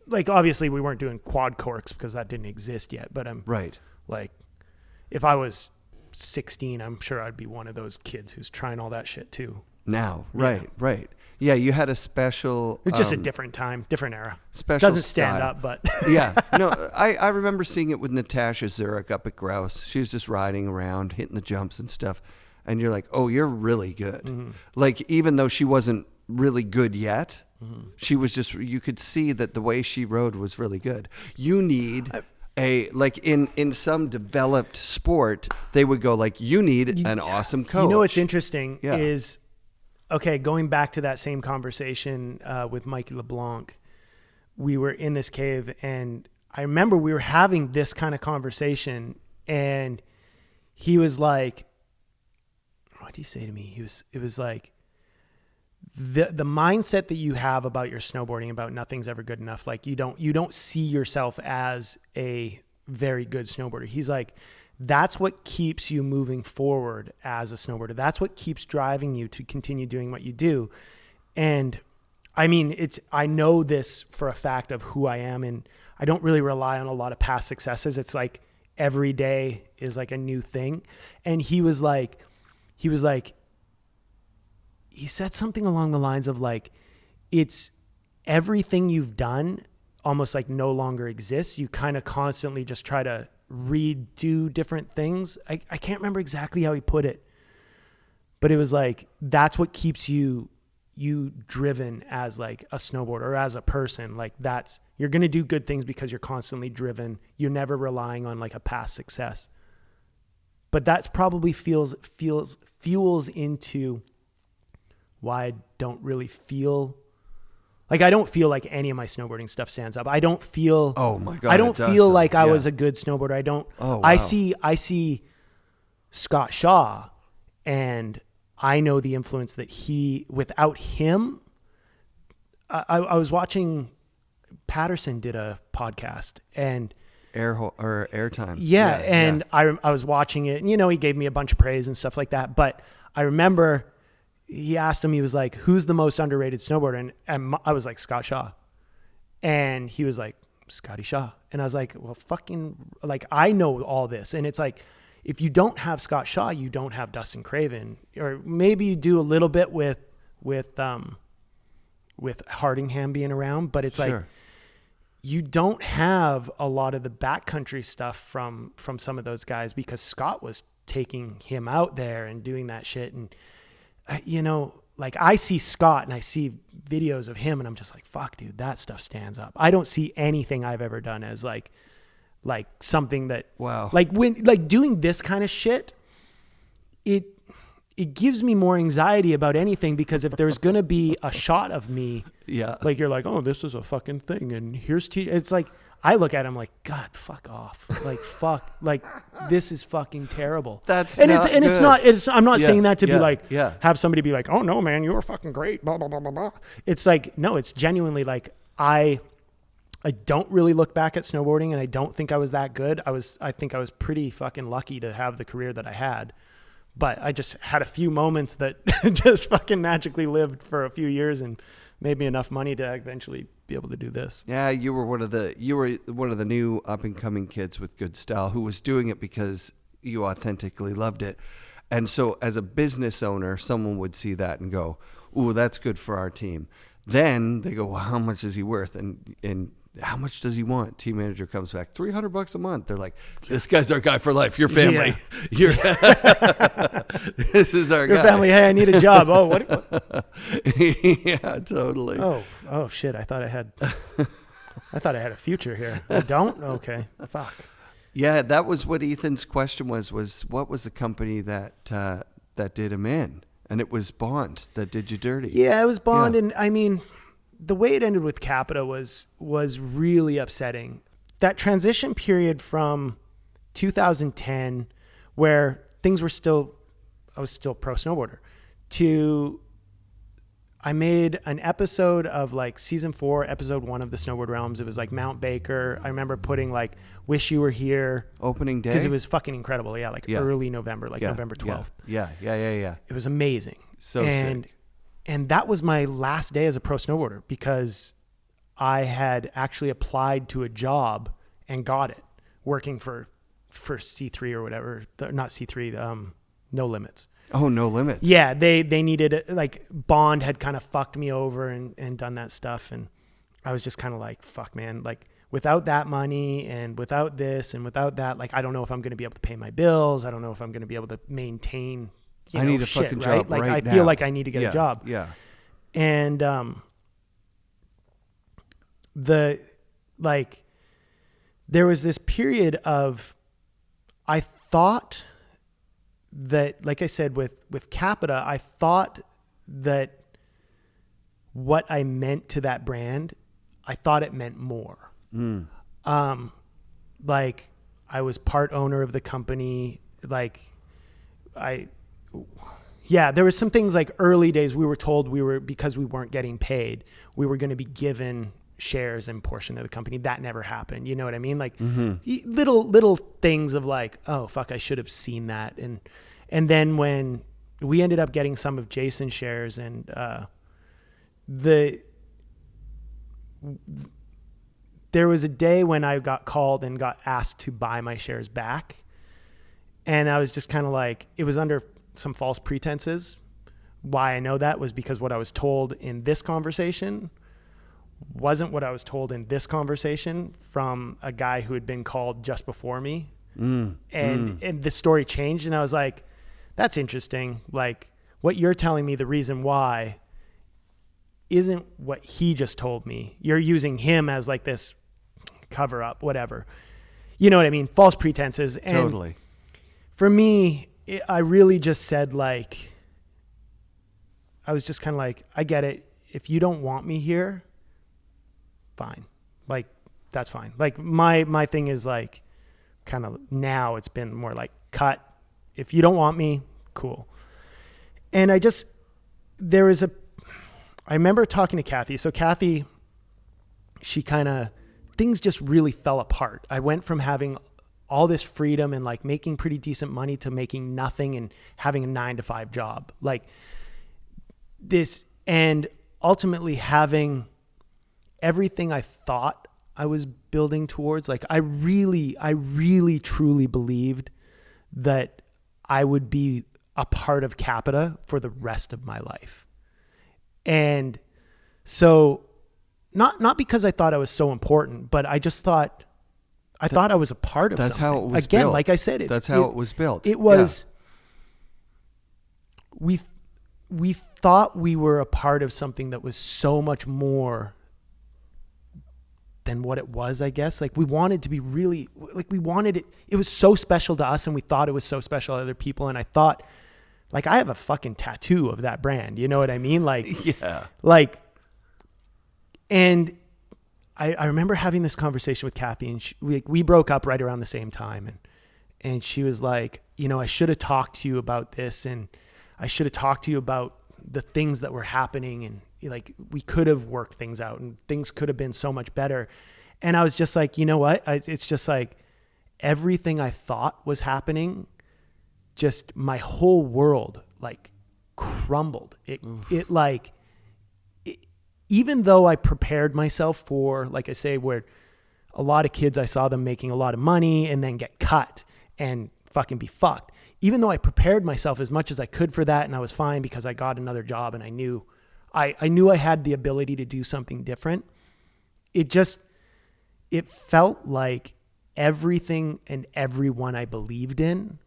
like, obviously we weren't doing quad corks because that didn't exist yet, but I'm right. Like, if I was 16, I'm sure I'd be one of those kids who's trying all that shit too. Now, right. Yeah, you had a special... It's just a different time, different era. Special Doesn't stand style. up, but... Yeah. No, I remember seeing it with Natasha Zurich up at Grouse. She was just riding around, hitting the jumps and stuff. And you're like, oh, you're really good. Mm-hmm. Like, even though she wasn't really good yet, she was just... You could see that the way she rode was really good. You need... in some developed sport, they would go like, you need an awesome coach. You know what's interesting is, okay, going back to that same conversation with Mikey LeBlanc, we were in this cave, and I remember we were having this kind of conversation, and he was like, what did he say to me? It was like, the mindset that you have about your snowboarding, about nothing's ever good enough. Like, you don't see yourself as a very good snowboarder. He's like, that's what keeps you moving forward as a snowboarder. That's what keeps driving you to continue doing what you do. And I mean, I know this for a fact of who I am, and I don't really rely on a lot of past successes. It's like every day is like a new thing. And he said something along the lines of like, it's everything you've done almost like no longer exists. You kind of constantly just try to redo different things. I can't remember exactly how he put it, but it was like, that's what keeps you driven as like a snowboarder or as a person. Like, you're going to do good things because you're constantly driven. You're never relying on like a past success, but that's probably fuels into why I don't really feel like, I don't feel like any of my snowboarding stuff stands up. I don't feel, oh my God, I don't feel like I was a good snowboarder. I don't, wow. I see Scott Shaw, and I know the influence that without him, I was watching, Patterson did a podcast, and Airtime. Yeah. And I was watching it, and, you know, he gave me a bunch of praise and stuff like that. But I remember he asked him, he was like, who's the most underrated snowboarder? And I was like, Scott Shaw. And he was like, Scotty Shaw. And I was like, well, fucking, like, I know all this. And it's like, if you don't have Scott Shaw, you don't have Dustin Craven, or maybe you do a little bit with Hardingham being around, but it's sure. like, you don't have a lot of the backcountry stuff from some of those guys, because Scott was taking him out there and doing that shit. And, you know, like, I see Scott and I see videos of him, and I'm just like, fuck, dude, that stuff stands up. I don't see anything I've ever done as like something that, wow, like, when, like, doing this kind of shit, it gives me more anxiety about anything, because if there's going to be a shot of me, like, you're like, oh, this is a fucking thing, and here's it's like, I look at him like, God, fuck off. Like, fuck, like, this is fucking terrible. It's I'm not saying that to be like, yeah, have somebody be like, oh no, man, you were fucking great, blah, blah, blah, blah, blah. It's like, no, it's genuinely like, I don't really look back at snowboarding, and I don't think I was that good. I think I was pretty fucking lucky to have the career that I had, but I just had a few moments that just fucking magically lived for a few years and made me enough money to eventually be able to do this. Yeah, you were one of the new up and coming kids with good style who was doing it because you authentically loved it. And so as a business owner, someone would see that and go, ooh, that's good for our team. Then they go, well, how much is he worth? And how much does he want? Team manager comes back, $300 a month. They're like, this guy's our guy for life. Your family. This is our guy. Your family. Hey, I need a job. Oh, what? Yeah, totally. Oh shit. I thought I had a future here. I don't? Okay. Fuck. Yeah, that was what Ethan's question was what was the company that did him in? And it was Bond that did you dirty. Yeah, it was Bond. Yeah. And I mean, the way it ended with Capita was really upsetting. That transition period from 2010, where things were I was still pro snowboarder, to I made an episode of like season 4, episode 1 of the Snowboard Realms. It was like Mount Baker. I remember putting like Wish You Were Here. Opening day? Because it was fucking incredible. Yeah, like early November, like November 12th. Yeah. It was amazing. So sick. And that was my last day as a pro snowboarder because I had actually applied to a job and got it, working for C3 or whatever. Not C3, No Limits. Oh, No Limits. Yeah, they needed it. Like Bond had kind of fucked me over and done that stuff. And I was just kind of like, fuck, man. Like without that money and without this and without that, like I don't know if I'm going to be able to pay my bills. I don't know if I'm going to be able to maintain I need a fucking job like right now. I feel like I need to get a job. Yeah. And there was this period of I thought that, like I said, with Capita, I thought that what I meant to that brand, I thought it meant more. Like I was part owner of the company. Like there was some things like early days we were told because we weren't getting paid, we were going to be given shares and portion of the company. That never happened. You know what I mean? Like little things of like, oh fuck, I should have seen that. And then when we ended up getting some of Jason's shares and there was a day when I got called and got asked to buy my shares back. And I was just kind of like, it was under some false pretenses. Why I know that was because what I was told in this conversation wasn't what I was told in this conversation from a guy who had been called just before me. And the story changed. And I was like, that's interesting. Like what you're telling me, the reason why isn't what he just told me. You're using him as like this cover up, whatever. You know what I mean? False pretenses. And totally. For me, I really just said like, I was just kind of like, I get it. If you don't want me here, fine. Like, that's fine. Like my thing is like, kind of now it's been more like cut. If you don't want me, cool. And I remember talking to Kathy. So Kathy, things just really fell apart. I went from having all this freedom and like making pretty decent money to making nothing and having a 9-to-5 job like this, and ultimately having everything I thought I was building towards. Like I really truly believed that I would be a part of Capita for the rest of my life. And so not because I thought I was so important, but I just thought I thought I was a part of that's something. How it was Again, built. like I said, that's how it was built. It was, we thought we were a part of something that was so much more than what it was, I guess. Like we wanted to be really, like we wanted it. It was so special to us and we thought it was so special to other people. And I thought, like, I have a fucking tattoo of that brand. You know what I mean? Like, yeah. Like, and I remember having this conversation with Kathy, and we broke up right around the same time. And she was like, you know, I should have talked to you about this, and I should have talked to you about the things that were happening, and like we could have worked things out and things could have been so much better. And I was just like, you know what? It's just like everything I thought was happening, just my whole world like crumbled. Even though I prepared myself for, like I say, where a lot of kids, I saw them making a lot of money and then get cut and fucking be fucked. Even though I prepared myself as much as I could for that, and I was fine because I got another job and I knew I knew I had the ability to do something different. It felt like everything and everyone I believed in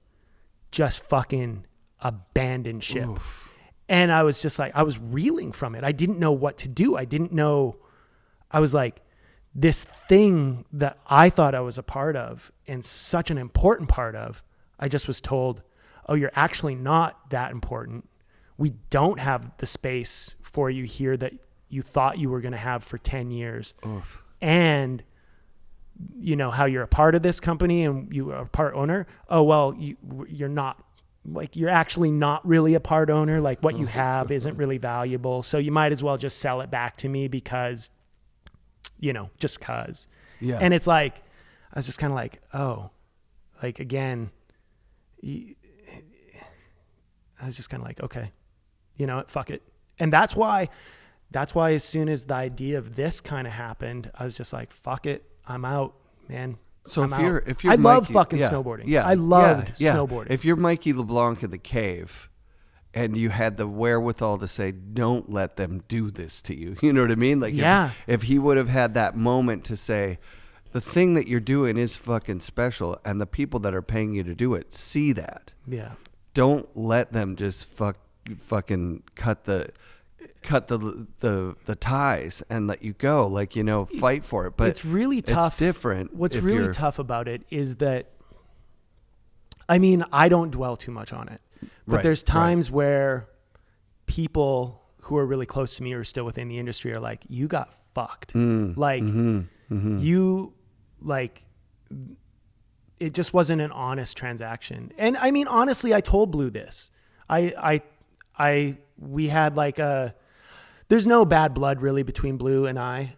just fucking abandoned ship. Oof. And I was just like, I was reeling from it. I didn't know what to do. I was like, this thing that I thought I was a part of and such an important part of, I just was told, oh, you're actually not that important. We don't have the space for you here that you thought you were going to have for 10 years. Oof. And you know how you're a part of this company and you are a part owner. Oh, well, you're not, like, you're actually not really a part owner. Like, what you have isn't really valuable. So you might as well just sell it back to me because, you know, just cause. Yeah. And it's like, I was just kind of like, oh, like, again, I was just kind of like, okay, you know what, fuck it. And that's why as soon as the idea of this kind of happened, I was just like, fuck it. I'm out, man. So if you're I Mikey, love fucking snowboarding. Yeah. I loved snowboarding. If you're Mikey LeBlanc in the cave and you had the wherewithal to say, don't let them do this to you. You know what I mean? Like, if he would have had that moment to say, the thing that you're doing is fucking special and the people that are paying you to do it see that. Yeah. Don't let them just fucking cut the ties and let you go. Like, you know, fight for it. But it's really tough. It's different. What's really tough about it is that, I mean, I don't dwell too much on it, but there's times where people who are really close to me or are still within the industry are like, you got fucked. You, like, it just wasn't an honest transaction. And I mean, honestly, I told Blue this. We had like there's no bad blood really between Blue and I.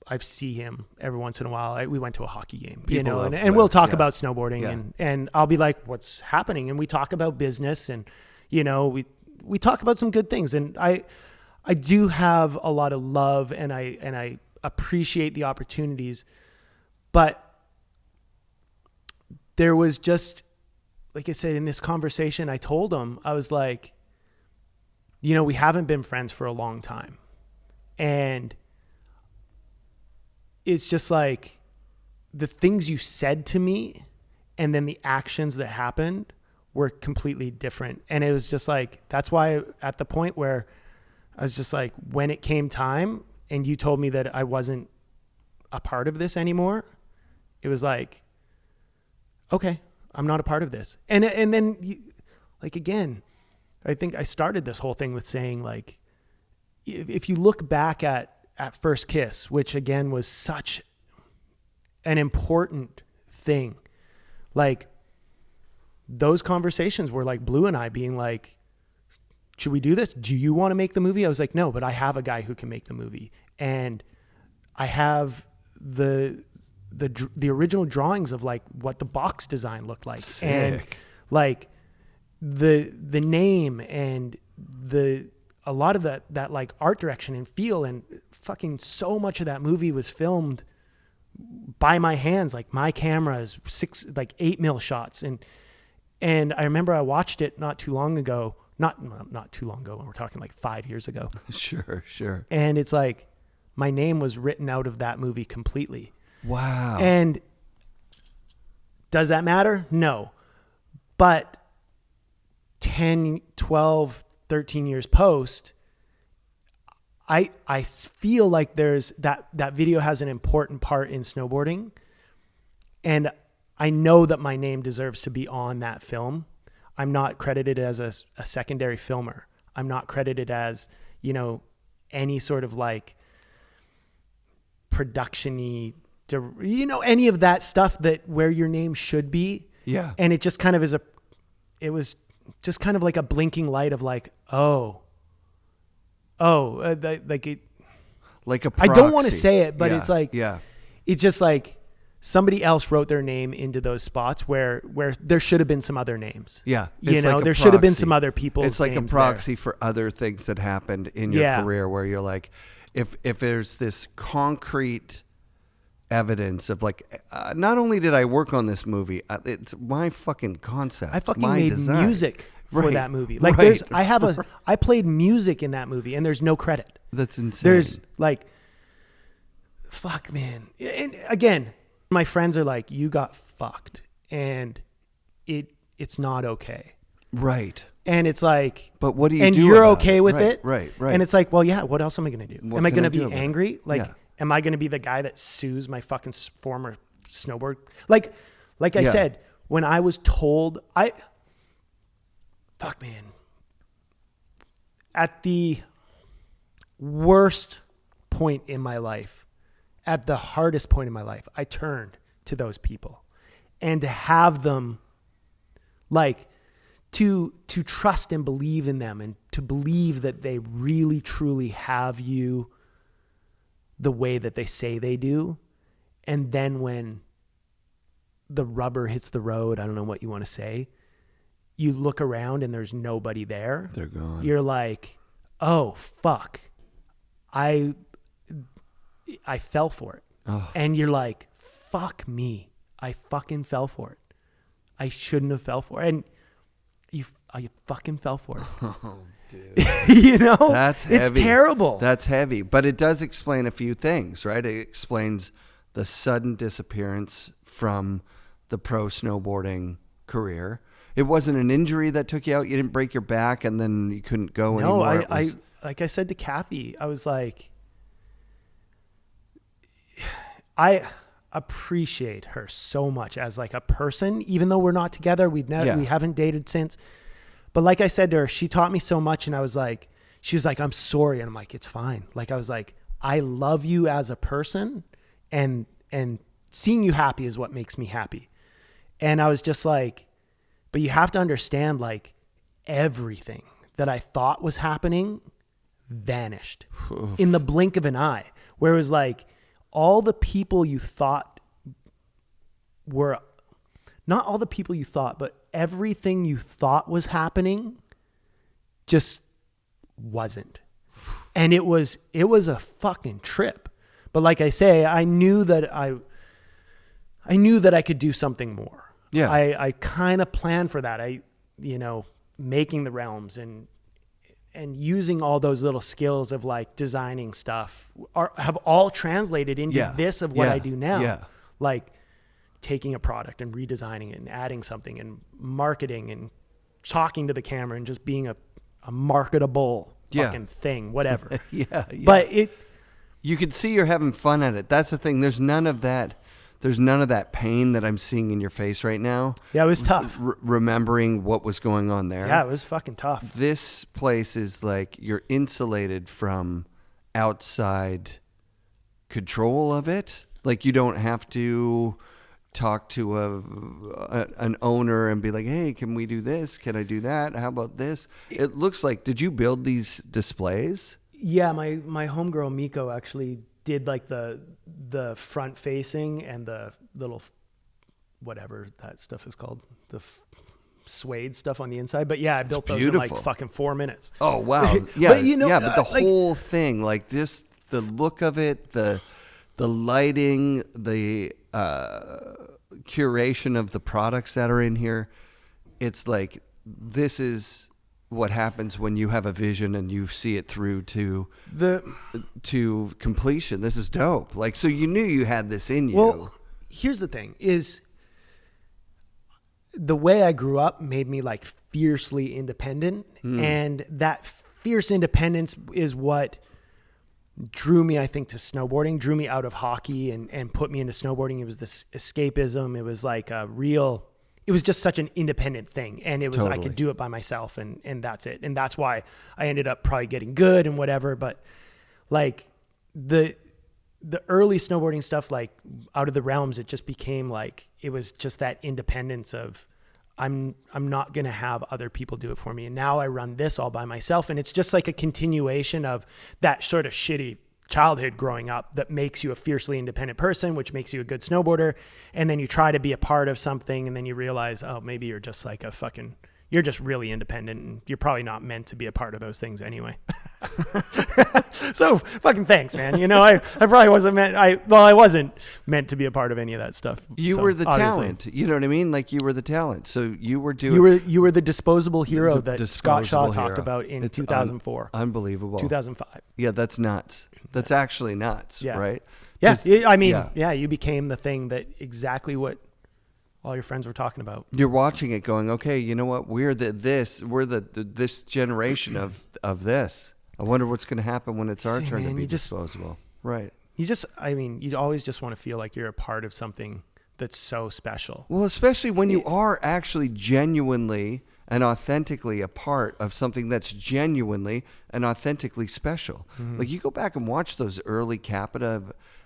I see him every once in a while. We went to a hockey game, you know, and we'll talk about snowboarding and I'll be like, what's happening? And we talk about business and, you know, we talk about some good things. And I do have a lot of love and I appreciate the opportunities, but there was just, like I said, in this conversation, I told him, I was like, you know, we haven't been friends for a long time. And it's just like the things you said to me and then the actions that happened were completely different. And it was just like, that's why at the point where I was just like, when it came time and you told me that I wasn't a part of this anymore, it was like, okay, I'm not a part of this. And then like, again, I think I started this whole thing with saying, like, if you look back at First Kiss, which again was such an important thing, like those conversations were like Blue and I being like, should we do this? Do you want to make the movie? I was like, no, but I have a guy who can make the movie. And I have the original drawings of like what the box design looked like. Sick. And like the name and a lot of that like art direction and feel, and fucking so much of that movie was filmed by my hands. Like my camera is 8 mil shots. And I remember I watched it not too long ago, not too long ago, when we're talking like 5 years ago. Sure. And it's like my name was written out of that movie completely. Wow. And does that matter? No. But 10, 12, 13 years post, I feel like there's that video has an important part in snowboarding. And I know that my name deserves to be on that film. I'm not credited as a secondary filmer. I'm not credited as, you know, any sort of like production-y, you know, any of that stuff that where your name should be. Yeah. And it just kind of it was just kind of like a blinking light of like, like it, like a proxy. I don't want to say it, but it's like, yeah, it's just like somebody else wrote their name into those spots where there should have been some other names. Yeah. You know, there should have been some other people. It's like a proxy for other things that happened in your career where you're like, if there's this concrete evidence of like, not only did I work on this movie, it's my fucking concept. I fucking my made design. music for Right, that movie. Like right. I played music in that movie and there's no credit. That's insane. There's like, fuck man. And again, my friends are like, you got fucked and it's not okay. Right. And it's like, But what do you and do you're about okay it? with Right, it. right. And it's like, well, yeah, what else am I going to do? What Am I can going I to do be about it? angry? Like, Yeah. am I going to be the guy that sues my fucking former snowboard? Like I Yeah. said, when I was told, fuck man, at the worst point in my life, at the hardest point in my life, I turned to those people, and to have them like to trust and believe in them, and to believe that they really truly have you the way that they say they do. And then when the rubber hits the road, I don't know what you want to say, you look around and there's nobody there. They're gone. You're like, oh fuck, I fell for it. Oh. And you're like, fuck me, I fucking fell for it. I shouldn't have fell for it. And you fucking fell for it. Oh, dude. You know, That's heavy. It's terrible. That's heavy, but it does explain a few things, right? It explains the sudden disappearance from the pro snowboarding career. It wasn't an injury that took you out. You didn't break your back and then you couldn't go No, anymore. I like I said to Kathy, I was like, I appreciate her so much as like a person, even though we're not together. We haven't dated since. But like I said to her, she taught me so much, and I was like, she was like, I'm sorry. And I'm like, it's fine. Like, I was like, I love you as a person, and seeing you happy is what makes me happy. And I was just like, but you have to understand, like, everything that I thought was happening vanished in the blink of an eye, where it was like all the people you thought were, not all the people you thought, but everything you thought was happening just wasn't. And it was a fucking trip. But like I say, I knew that I could do something more. Yeah. I kind of planned for that. Making the realms and using all those little skills of like designing stuff have all translated into this of what I do now. Yeah. Like taking a product and redesigning it and adding something and marketing and talking to the camera and just being a marketable fucking thing, whatever. Yeah. But you could see you're having fun at it. That's the thing. There's none of that pain that I'm seeing in your face right now. Yeah, it was tough. Remembering what was going on there. Yeah, it was fucking tough. This place is like you're insulated from outside control of it. Like you don't have to talk to an owner and be like, hey, can we do this? Can I do that? How about this? It looks like, did you build these displays? Yeah, my homegirl Miko actually did like the front facing and the little whatever that stuff is called, the suede stuff on the inside. But yeah, I built those in like fucking 4 minutes. Oh wow. Yeah. But the whole thing, like just the look of it, the lighting, the curation of the products that are in here, it's like this is what happens when you have a vision and you see it through to completion. This is dope. Like, so you knew you had this in you. Well, here's the thing is the way I grew up made me like fiercely independent. And that fierce independence is what drew me, I think, to snowboarding, drew me out of hockey and put me into snowboarding. It was this escapism. It was like it was just such an independent thing. And it was, I could do it by myself and that's it. And that's why I ended up probably getting good and whatever. But like the early snowboarding stuff, like out of the realms, it just became like, it was just that independence of I'm not going to have other people do it for me. And now I run this all by myself. And it's just like a continuation of that sort of shitty childhood growing up that makes you a fiercely independent person, which makes you a good snowboarder. And then you try to be a part of something and then you realize, oh, maybe you're just like a fucking, you're just really independent, and you're probably not meant to be a part of those things anyway. So fucking thanks, man. You know, I probably wasn't meant. I wasn't meant to be a part of any of that stuff. You were the talent. You know what I mean? Like you were the talent. So you were doing. You were the disposable hero that Scott Shaw talked about in 2004. Unbelievable. 2005. Yeah, that's nuts. That's actually nuts. Yeah. Right. Yeah. I mean, you became the thing that exactly what all your friends were talking about. You're watching it going, okay, you know what? We're this generation of this. I wonder what's going to happen when it's our turn to be disposable. Right. You'd always just want to feel like you're a part of something that's so special. Well, especially when you are actually genuinely and authentically a part of something that's genuinely and authentically special. Mm-hmm. Like you go back and watch those early Capita,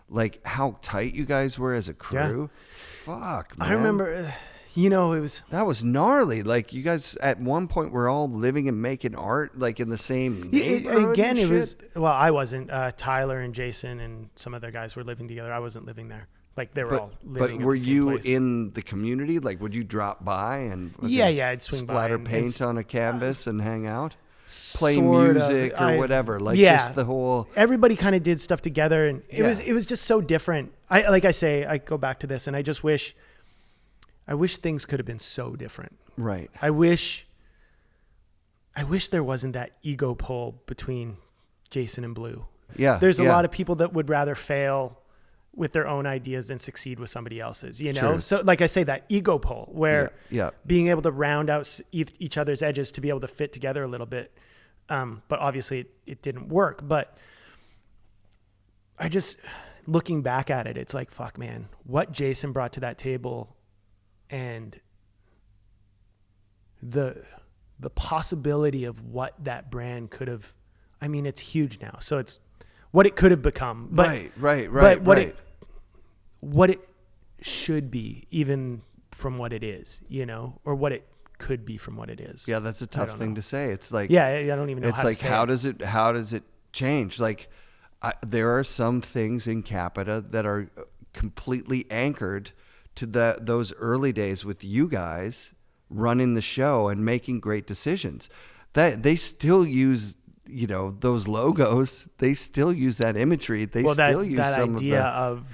like how tight you guys were as a crew. Yeah. Fuck, man. I remember, that was gnarly. Like you guys at one point were all living and making art like in the same neighborhood. Again, it was, well, I wasn't. Tyler and Jason and some other guys were living together. I wasn't living there. Like they were all living But were in the same you place. In the community? Like would you drop by and I'd swing by splatter and paint on a canvas and hang out? Play Sort music of. or whatever. Like just the whole everybody kind of did stuff together, and it was just so different. I go back to this, and I just wish things could have been so different. Right. I wish there wasn't that ego pull between Jason and Blue. Yeah. There's a lot of people that would rather fail with their own ideas than succeed with somebody else's, you know? True. So like I say, that ego pull where yeah. being able to round out each other's edges to be able to fit together a little bit. But obviously it didn't work, but I just, looking back at it, it's like, fuck man, what Jason brought to that table and the possibility of what that brand could have, I mean, it's huge now. So it's what it could have become, but right. What it should be, even from what it is, you know, or what it could be from what it is. Yeah, that's a tough thing to say. It's like, I don't even know. It's like, how does it change? Like, there are some things in Capita that are completely anchored to those early days with you guys running the show and making great decisions. That they still use. You know, those logos, they still use that imagery. They still use that some idea of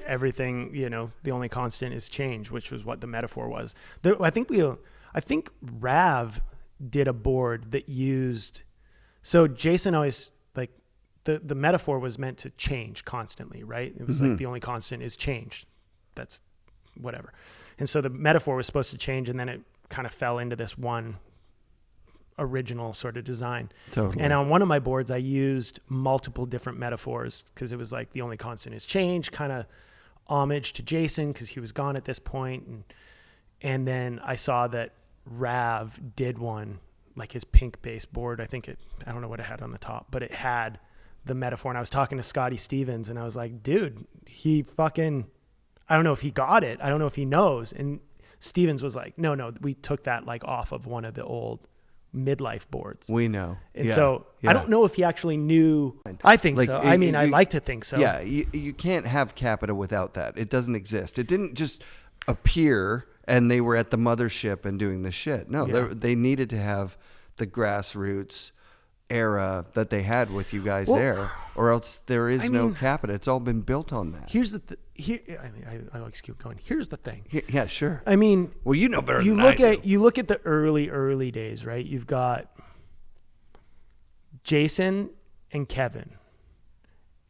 everything, you know, the only constant is change, which was what the metaphor was. I think Rav did a board that used, so Jason always, like, the metaphor was meant to change constantly, right? It was like the only constant is change. That's whatever. And so the metaphor was supposed to change, and then it kind of fell into this one original sort of design. Totally. And on one of my boards, I used multiple different metaphors because it was like the only constant is change, kind of homage to Jason because he was gone at this point. And then I saw that Rav did one, like his pink base board. I don't know what it had on the top, but it had the metaphor. And I was talking to Scotty Stevens and I was like, dude, I don't know if he got it. I don't know if he knows. And Stevens was like, no, we took that like off of one of the old midlife boards. We know. And so I don't know if he actually knew. I think like, so. I like to think so. Yeah. You can't have Capita without that. It doesn't exist. It didn't just appear and they were at the mothership and doing the shit. No, they needed to have the grassroots era that they had with you guys there, or else there is no Capita. It's all been built on that. Here's the I like to keep going. Here's the thing. Yeah, sure. I mean, well, you know better. You look at the early days, right? You've got Jason and Kevin,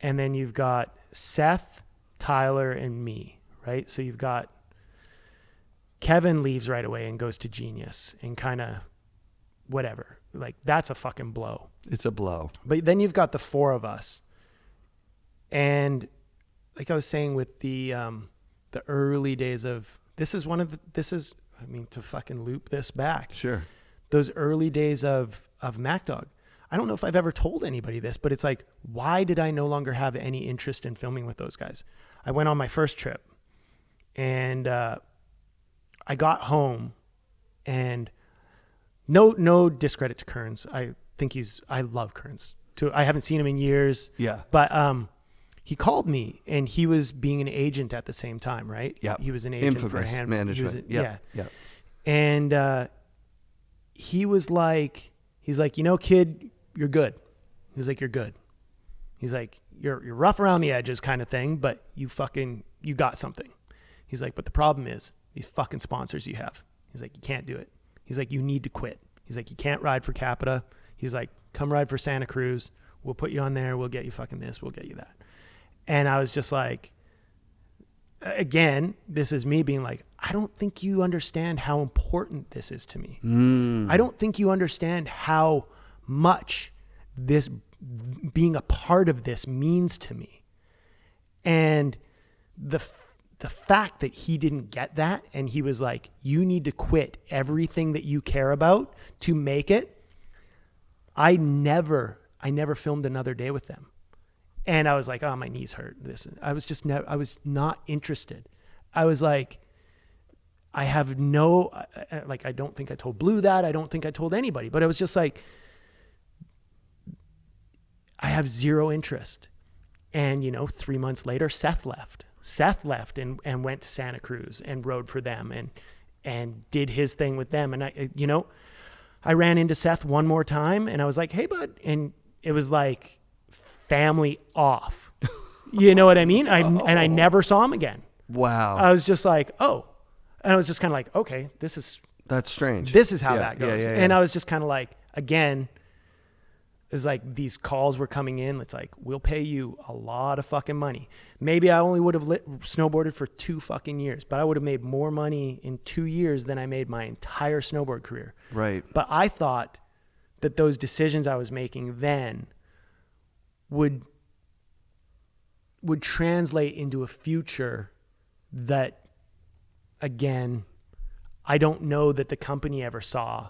and then you've got Seth, Tyler, and me, right? So you've got Kevin leaves right away and goes to Genius and kind of whatever. Like that's a fucking blow. It's a blow. But then you've got the four of us. And like I was saying with the early days of to fucking loop this back. Sure. Those early days of MacDog. I don't know if I've ever told anybody this, but it's like, why did I no longer have any interest in filming with those guys? I went on my first trip and I got home and no discredit to Kearns. I love Kearns too. I haven't seen him in years. Yeah. But he called me and he was being an agent at the same time, right? Yeah. He was an agent Infamous for management. Yeah. Yeah. And he's like, kid, you're good. He's like, you're good. He's like, you're rough around the edges kind of thing, but you got something. He's like, but the problem is these fucking sponsors you have. He's like, you can't do it. He's like, you need to quit. He's like, you can't ride for Capita. He's like, come ride for Santa Cruz. We'll put you on there. We'll get you fucking this. We'll get you that. And I was just like, again, this is me being like, I don't think you understand how important this is to me. I don't think you understand how much this being a part of this means to me. And the fact that he didn't get that, and he was like, you need to quit everything that you care about to make it. I never filmed another day with them. And I was like, oh, my knees hurt. I was not interested. I was like, I have I don't think I told Blue that. I don't think I told anybody, but I was just like, I have zero interest. And, 3 months later, Seth left and went to Santa Cruz and rode for them and did his thing with them. And I ran into Seth one more time and I was like, hey, bud. And it was like family off, you know what I mean? And I never saw him again. Wow. I was just like, oh, and I was just kind of like, okay, that's strange. This is how that goes. Yeah. And I was just kind of like, again, it's like these calls were coming in. It's like, we'll pay you a lot of fucking money. Maybe I only would have snowboarded for 2 fucking years, but I would have made more money in 2 years than I made my entire snowboard career. Right. But I thought that those decisions I was making then would translate into a future that, again, I don't know that the company ever saw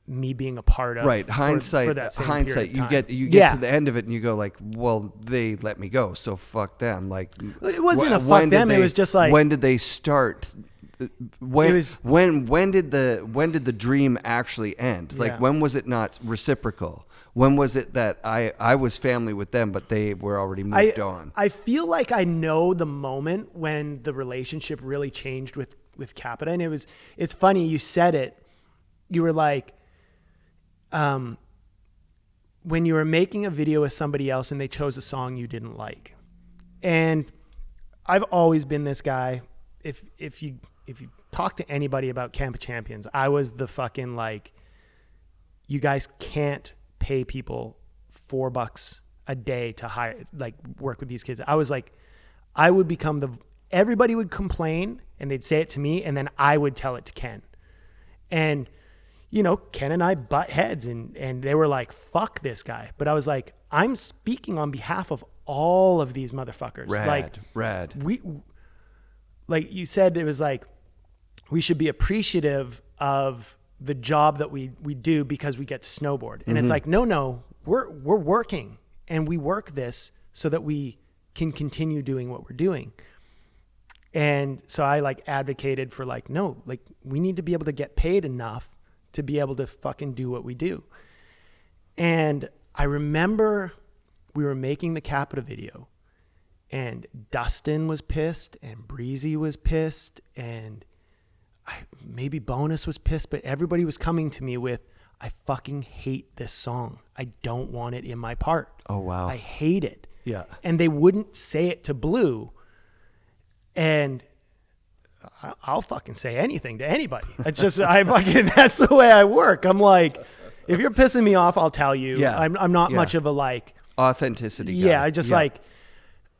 me being a part of. Right. Hindsight, for that same period of time. you get to the end of it and you go like, well, they let me go, so fuck them. Like, it wasn't a fuck them. It was just like, when did they start? When did the dream actually end? Like, when was it not reciprocal? When was it that I was family with them, but they were already moved on? I feel like I know the moment when the relationship really changed with Capita. And it's funny, you said it. You were like, when you were making a video with somebody else and they chose a song you didn't like. And I've always been this guy. If you talk to anybody about Camp of Champions, I was the fucking like, you guys can't pay people $4 a day to hire, like, work with these kids. I was like, I would become everybody would complain and they'd say it to me and then I would tell it to Ken. And, Ken and I butt heads and they were like, fuck this guy. But I was like, I'm speaking on behalf of all of these motherfuckers. Rad. Like you said, it was like, we should be appreciative of the job that we do because we get to snowboard. And it's like, no, we're working and we work this so that we can continue doing what we're doing. And so I like advocated for like, no, like we need to be able to get paid enough to be able to fucking do what we do. And I remember we were making the Capita video and Dustin was pissed and Breezy was pissed and maybe Bonus was pissed, but everybody was coming to me with, I fucking hate this song. I don't want it in my part. Oh, wow. I hate it. Yeah. And they wouldn't say it to Blue. And I'll fucking say anything to anybody. It's just, that's the way I work. I'm like, if you're pissing me off, I'll tell you. Yeah. I'm not much of a like authenticity guy. Yeah. I just like,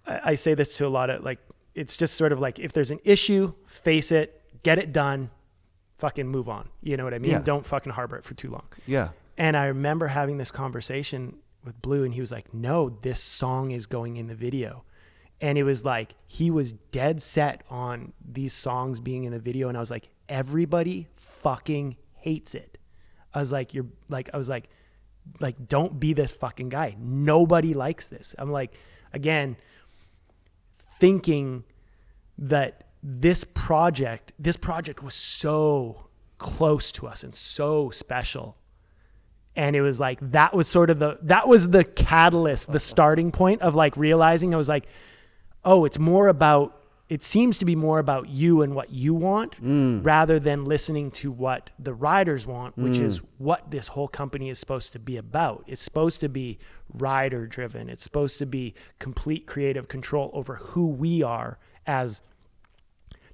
I say this to a lot of like, it's just sort of like, if there's an issue, face it, get it done, fucking move on. You know what I mean? Yeah. Don't fucking harbor it for too long. Yeah. And I remember having this conversation with Blue and he was like, no, this song is going in the video. And it was like, he was dead set on these songs being in the video. And I was like, everybody fucking hates it. I was like, don't be this fucking guy. Nobody likes this. I'm like, again, thinking that this project was so close to us and so special. And it was like, that was the catalyst, the starting point of like realizing, I was like, oh, it's more about it seems to be more about you and what you want rather than listening to what the riders want, which is what this whole company is supposed to be about. It's supposed to be rider driven. It's supposed to be complete creative control over who we are as,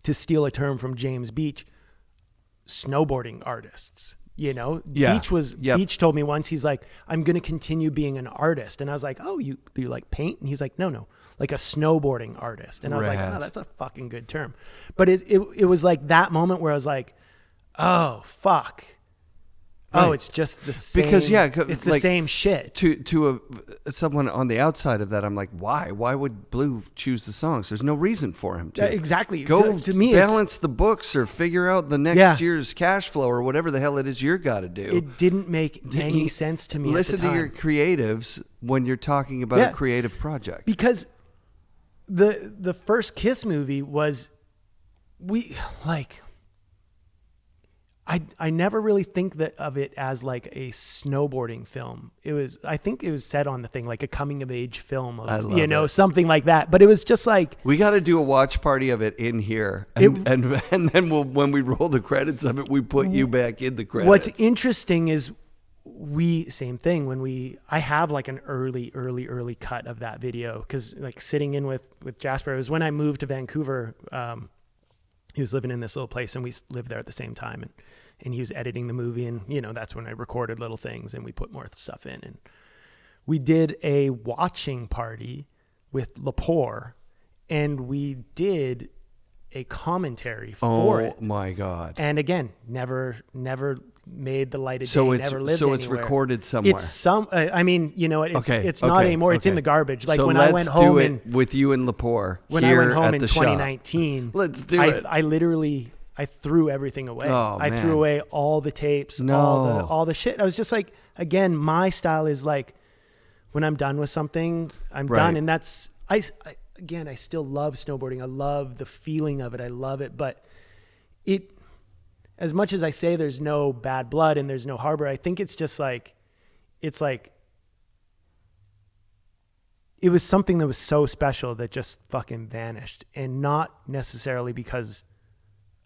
to steal a term from James Beach, snowboarding artists. You know, Beach told me once, he's like, I'm going to continue being an artist. And I was like, oh, you like paint? And he's like, no, like a snowboarding artist. And I was like, oh, that's a fucking good term. But it was like that moment where I was like, oh, fuck. Right. Oh, it's just the same. Because it's the same shit. To someone on the outside of that, I'm like, why? Why would Blue choose the songs? There's no reason for him to. Exactly. Go to me, balance the books or figure out the next year's cash flow or whatever the hell it is you're got to do. It didn't make any sense to me. Listen at the time. to your creatives when you're talking about a creative project. Because the first Kiss movie was, I never really think of it as like a snowboarding film. I think it was said on the thing, like a coming of age film of, something like that. But it was just like, we got to do a watch party of it in here. And then when we roll the credits of it, we put you back in the credits. What's interesting is same thing I have like an early cut of that video. Cause like sitting in with Jasper, it was when I moved to Vancouver. He was living in this little place and we lived there at the same time, and he was editing the movie, and that's when I recorded little things and we put more stuff in, and we did a watching party with Lepore, and we did a commentary for it. Oh my God. And again, never made the light of day, never lived anywhere. So it's recorded somewhere. It's it's not anymore. It's in the garbage. Like when I went home let's do it with you and Lepore when I went home in 2019. Let's do it. I literally threw everything away. Oh, I threw away all the tapes, all the shit. I was just like, again, my style is like, when I'm done with something, I'm done. And that's, I still love snowboarding. I love the feeling of it. I love it. But as much as I say there's no bad blood and there's no harbor, I think it's just like, it was something that was so special that just fucking vanished, and not necessarily because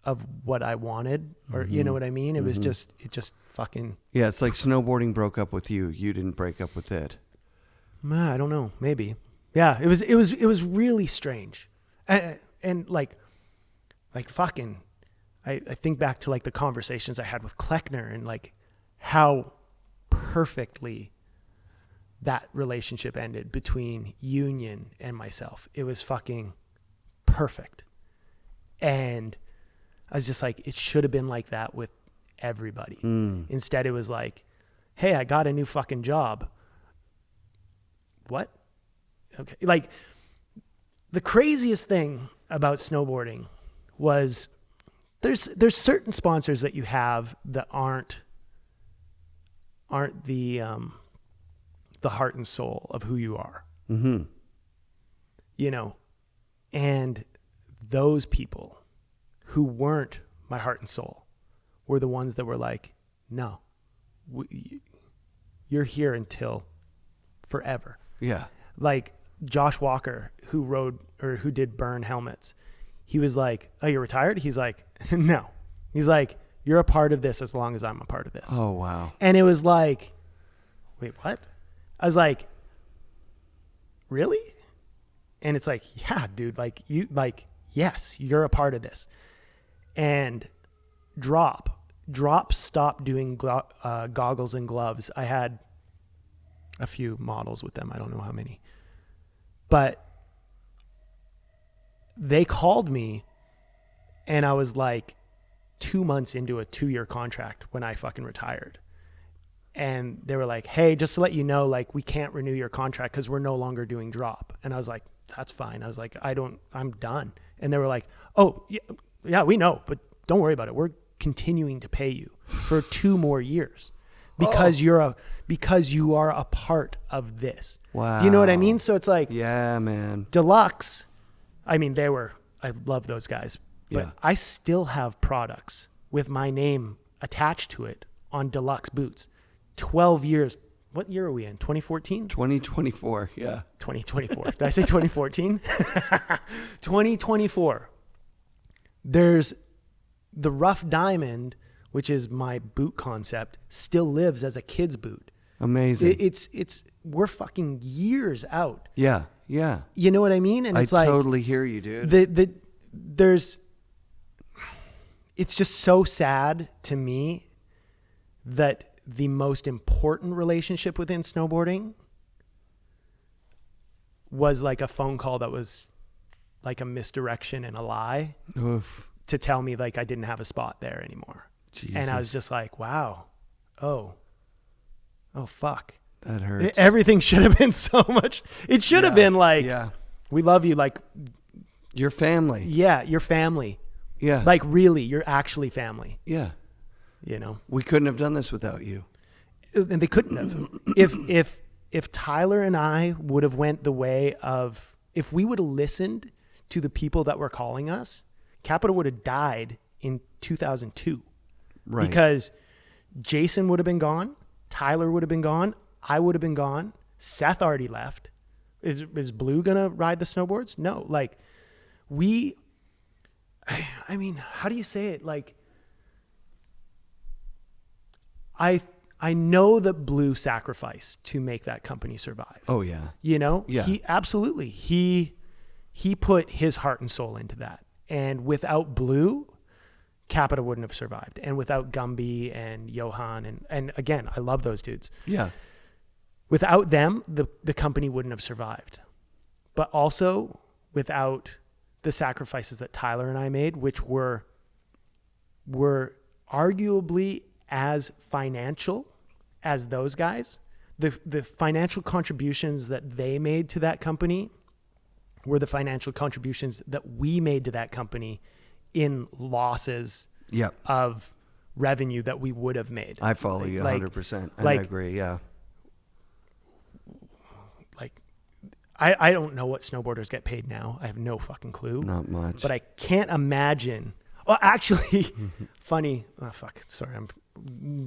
of what I wanted or, you know what I mean? It was just, fucking. Yeah. It's like snowboarding broke up with you. You didn't break up with it. I don't know. Maybe. Yeah. It was really strange. And like fucking, I think back to like the conversations I had with Kleckner and like how perfectly that relationship ended between Union and myself. It was fucking perfect. And I was just like, it should have been like that with everybody. Instead, it was like, hey, I got a new fucking job. What? Okay. Like, the craziest thing about snowboarding was there's certain sponsors that you have that aren't the heart and soul of who you are. And those people who weren't my heart and soul were the ones that were like, no, you're here until forever. Yeah. Like Josh Walker, who did Burn helmets. He was like, oh, you're retired? He's like, no. He's like, you're a part of this as long as I'm a part of this. Oh, wow. And it was like, wait, what? I was like, really? And it's like, yeah, dude, yes, you're a part of this. And Drop stopped doing goggles and gloves. I had a few models with them. I don't know how many. But they called me, and I was like 2 months into a 2-year contract when I fucking retired. And they were like, hey, just to let you know, like, we can't renew your contract because we're no longer doing Drop. And I was like, that's fine. I was like, I'm done. And they were like, oh, yeah, we know, but don't worry about it. We're continuing to pay you for 2 more years because you are a part of this. Wow. Do you know what I mean? So it's like, yeah, man. Deluxe. I mean, I love those guys, but I still have products with my name attached to it on Deluxe boots. 12 years what year are we in? 2014? 2024. Yeah. 2024. Did I say 2014? 2024. There's the Rough Diamond, which is my boot concept, still lives as a kid's boot. Amazing. We're fucking years out. Yeah. Yeah. You know what I mean? And it's I like, totally hear you, dude. It's just so sad to me that the most important relationship within snowboarding was like a phone call that was like a misdirection and a lie. Oof. To tell me like I didn't have a spot there anymore. Jesus. And I was just like, wow. Oh fuck. That hurts. Everything should have been so much. It should have been like, we love you. Like your family. Yeah. Your family. Yeah. Like really, you're actually family. Yeah. You know, we couldn't have done this without you. And they couldn't have. If Tyler and I would have went the way of, if we would have listened to the people that were calling us, Capita would have died in 2002. Right. Because Jason would have been gone. Tyler would have been gone. I would have been gone. Seth already left. Is Blue going to ride the snowboards? No. Like I mean, how do you say it? Like, I know that Blue sacrificed to make that company survive. Oh yeah. You know? Yeah. He absolutely. He put his heart and soul into that. And without Blue, Capita wouldn't have survived. And without Gumby and Johan and again, I love those dudes. Yeah. Without them, the company wouldn't have survived. But also without the sacrifices that Tyler and I made, which were arguably as financial as those guys, the financial contributions that they made to that company were the financial contributions that we made to that company in losses of revenue that we would have made. I follow you 100%. I agree. Yeah. Like, I don't know what snowboarders get paid now. I have no fucking clue. Not much. But I can't imagine. Oh, actually, funny. Oh, fuck. Sorry, I'm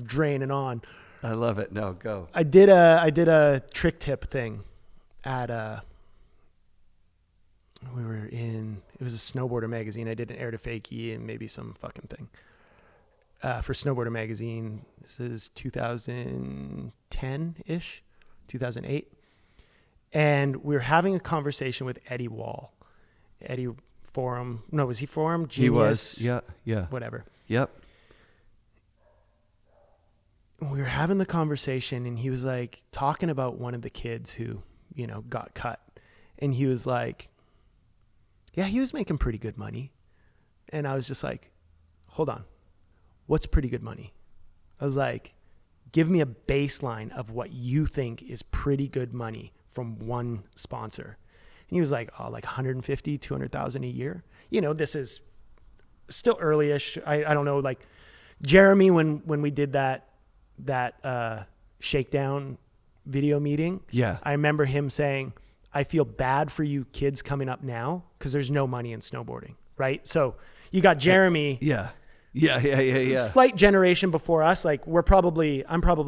draining on. I love it. No, go. I did a trick tip thing at we were in, it was a snowboarder magazine. I did an air to fakie and maybe some fucking thing for Snowboarder magazine. This is 2010-ish, 2008. And we were having a conversation with Eddie Wall. Eddie Forum. No, was he Forum? Genius, he was. Yeah. Yeah. Whatever. Yep. We were having the conversation and he was like talking about one of the kids who, you know, got cut. And he was like, yeah, he was making pretty good money. And I was just like, hold on. What's pretty good money? I was like, give me a baseline of what you think is pretty good money from one sponsor. And he was like, oh, like 150, 200,000 a year. You know, this is still early-ish. I don't know, like Jeremy, when we did that shakedown video meeting, yeah, I remember him saying, I feel bad for you kids coming up now because there's no money in snowboarding, right? So you got Jeremy. Yeah. Slight generation before us. Like I'm probably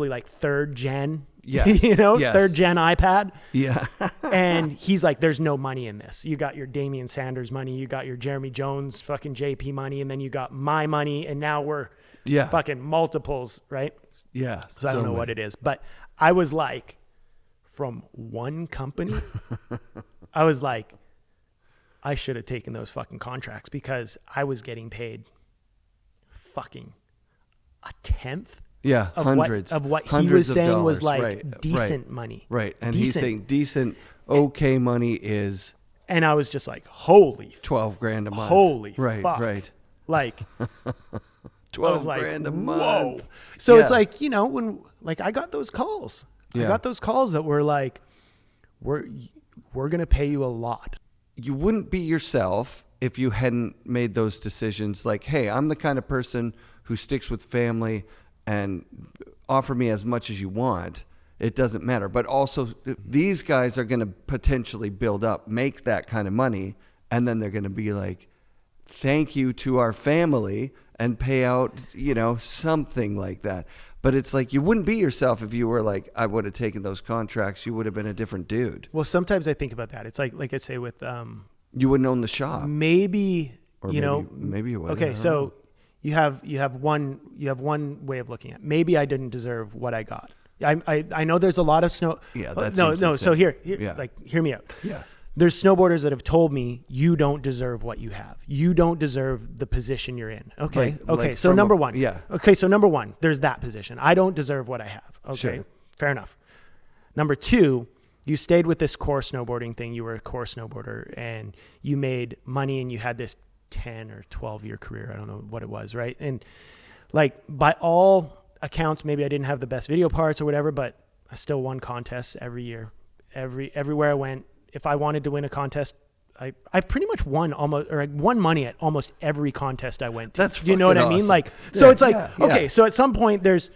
like third gen, yes. you know, yes. third gen iPad. Yeah. And he's like, there's no money in this. You got your Damian Sanders money. You got your Jeremy Jones fucking JP money. And then you got my money. And now we're fucking multiples, right? Yeah. So I don't know what it is, but I was like, from one company, I was like, I should have taken those fucking contracts because I was getting paid fucking a tenth. Yeah, of hundreds. What he hundreds was of saying dollars. was like right, decent money. Right. And decent. He's saying decent, okay money is. And I was just like, holy. 12 grand a month. Holy right, fuck. Right. Like 12 like, grand a whoa. month. So it's like, you know, when like I got those calls. Yeah. I got those calls that were like, we're going to pay you a lot. You wouldn't be yourself if you hadn't made those decisions like, hey, I'm the kind of person who sticks with family and offer me as much as you want. It doesn't matter. But also these guys are going to potentially build up, make that kind of money. And then they're going to be like, thank you to our family. and pay out, something like that. But it's like, you wouldn't be yourself if you were like, I would have taken those contracts. You would have been a different dude. Well, sometimes I think about that. It's like I say with, you wouldn't own the shop. Maybe, Or maybe you would. Okay. So you have one way of looking at it. Maybe I didn't deserve what I got. I know there's a lot of snow. Yeah. That No. seems So insane. hear me out. Yes. There's snowboarders that have told me, you don't deserve what you have. You don't deserve the position you're in. Okay. Like So number one. Yeah. Okay. So number one, there's that position. I don't deserve what I have. Okay. Sure. Fair enough. Number two, you stayed with this core snowboarding thing. You were a core snowboarder and you made money and you had this 10 or 12 year career. I don't know what it was. Right. And like by all accounts, maybe I didn't have the best video parts or whatever, but I still won contests every year. Everywhere I went, if I wanted to win a contest, I pretty much won money at almost every contest I went to. That's you know what I mean? awesome. Like, so it's like, yeah. okay, so at some point there's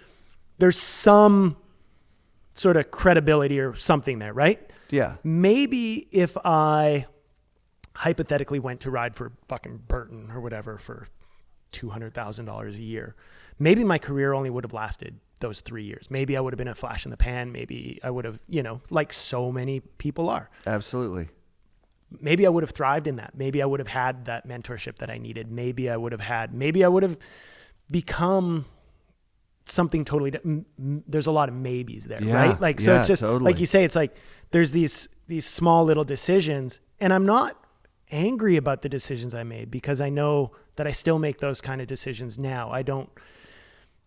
some sort of credibility or something there, right? Yeah. Maybe if I hypothetically went to ride for fucking Burton or whatever for $200,000 a year, maybe my career only would have lasted those 3 years. Maybe I would have been a flash in the pan. Maybe I would have, like so many people are. Absolutely. Maybe I would have thrived in that. Maybe I would have had that mentorship that I needed. Maybe I would have become something totally different. There's a lot of maybes there, Yeah, right? Like, so yeah, it's just totally. like you say, it's like, there's these small little decisions, and I'm not angry about the decisions I made because I know that I still make those kind of decisions now.